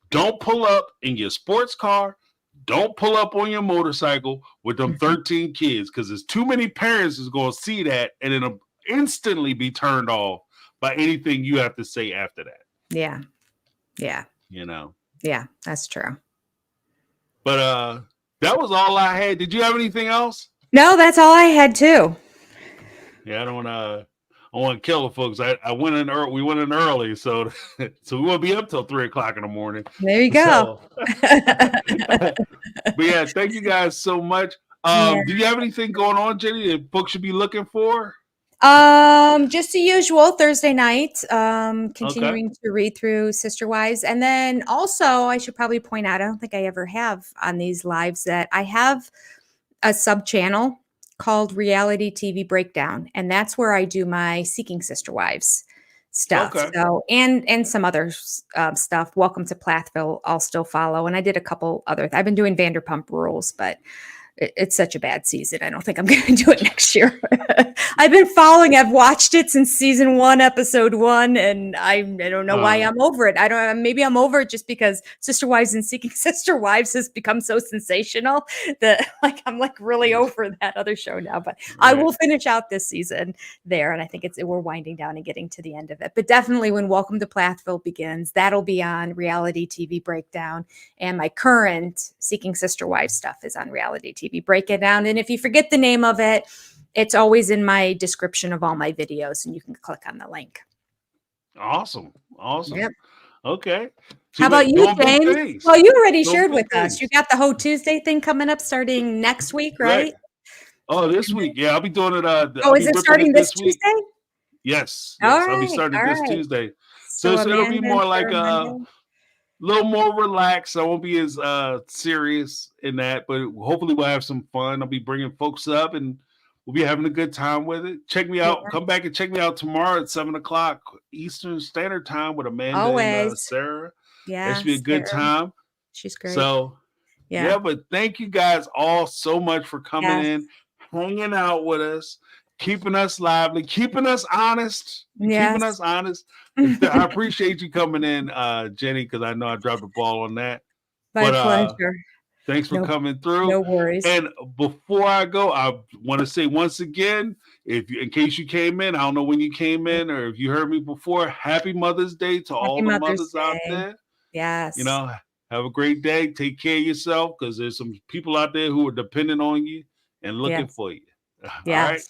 S1: don't pull up in your sports car. Don't pull up on your motorcycle with them 13 kids, because there's too many parents is going to see that and it'll instantly be turned off by anything you have to say after that.
S5: Yeah. Yeah. Yeah, that's true.
S1: But that was all I had. Did you have anything else?
S5: No, that's all I had too.
S1: Yeah, I want to kill the folks. I went in early. We went in early, so we won't be up till 3:00 in the morning.
S5: There you go.
S1: But yeah, thank you guys so much. Do you have anything going on, Jenny, that folks should be looking for?
S5: Just the usual Thursday night. Continuing to read through Sister Wives, and then also I should probably point out, I don't think I ever have on these lives, that I have a sub channel called Reality TV Breakdown, and that's where I do my Seeking Sister Wives stuff. So and some other stuff. Welcome to Plathville, I'll still follow, and I did a couple other. I've been doing Vanderpump Rules, but it's such a bad season. I don't think I'm going to do it next year. I've been following. I've watched it since season 1, episode 1, and I don't know why I'm over it. Maybe I'm over it just because Sister Wives and Seeking Sister Wives has become so sensational that I'm really over that other show now. But I will finish out this season there, and I think we're winding down and getting to the end of it. But definitely when Welcome to Plathville begins, that'll be on Reality TV Breakdown, and my current Seeking Sister Wives stuff is on Reality TV Break It Down. And if you forget the name of it, it's always in my description of all my videos, and you can click on the link.
S1: Awesome. Yep. Okay. So
S5: how about you, James? Well, you already shared with us. You got the Ho Tuesday thing coming up starting next week, right?
S1: Oh, this week. Yeah, I'll be doing it.
S5: Is it starting this Tuesday?
S1: Yes.
S5: All
S1: I'll be starting this Tuesday. So it'll be more like a little more relaxed. I won't be as serious in that, but hopefully we'll have some fun. I'll be bringing folks up, and we'll be having a good time with it. Check me out. Come back and check me out tomorrow at 7:00 Eastern Standard Time with Amanda and Sarah. Yeah, that should be a good time.
S5: She's great.
S1: So but thank you guys all so much for coming in, hanging out with us, keeping us lively, keeping us honest, keeping us honest. I appreciate you coming in, Jenny, because I know I dropped the ball on that.
S5: My pleasure.
S1: Thanks for coming through.
S5: No worries.
S1: And before I go, I want to say once again, in case you came in, I don't know when you came in or if you heard me before, Happy Mother's Day to all the mothers out there.
S5: Yes.
S1: Have a great day. Take care of yourself, because there's some people out there who are depending on you and looking for you.
S5: Yes.
S1: All right.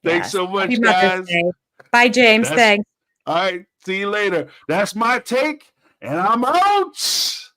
S1: Thanks so much, guys.
S5: Bye, James. Thanks.
S1: All right. See you later. That's my take, and I'm out.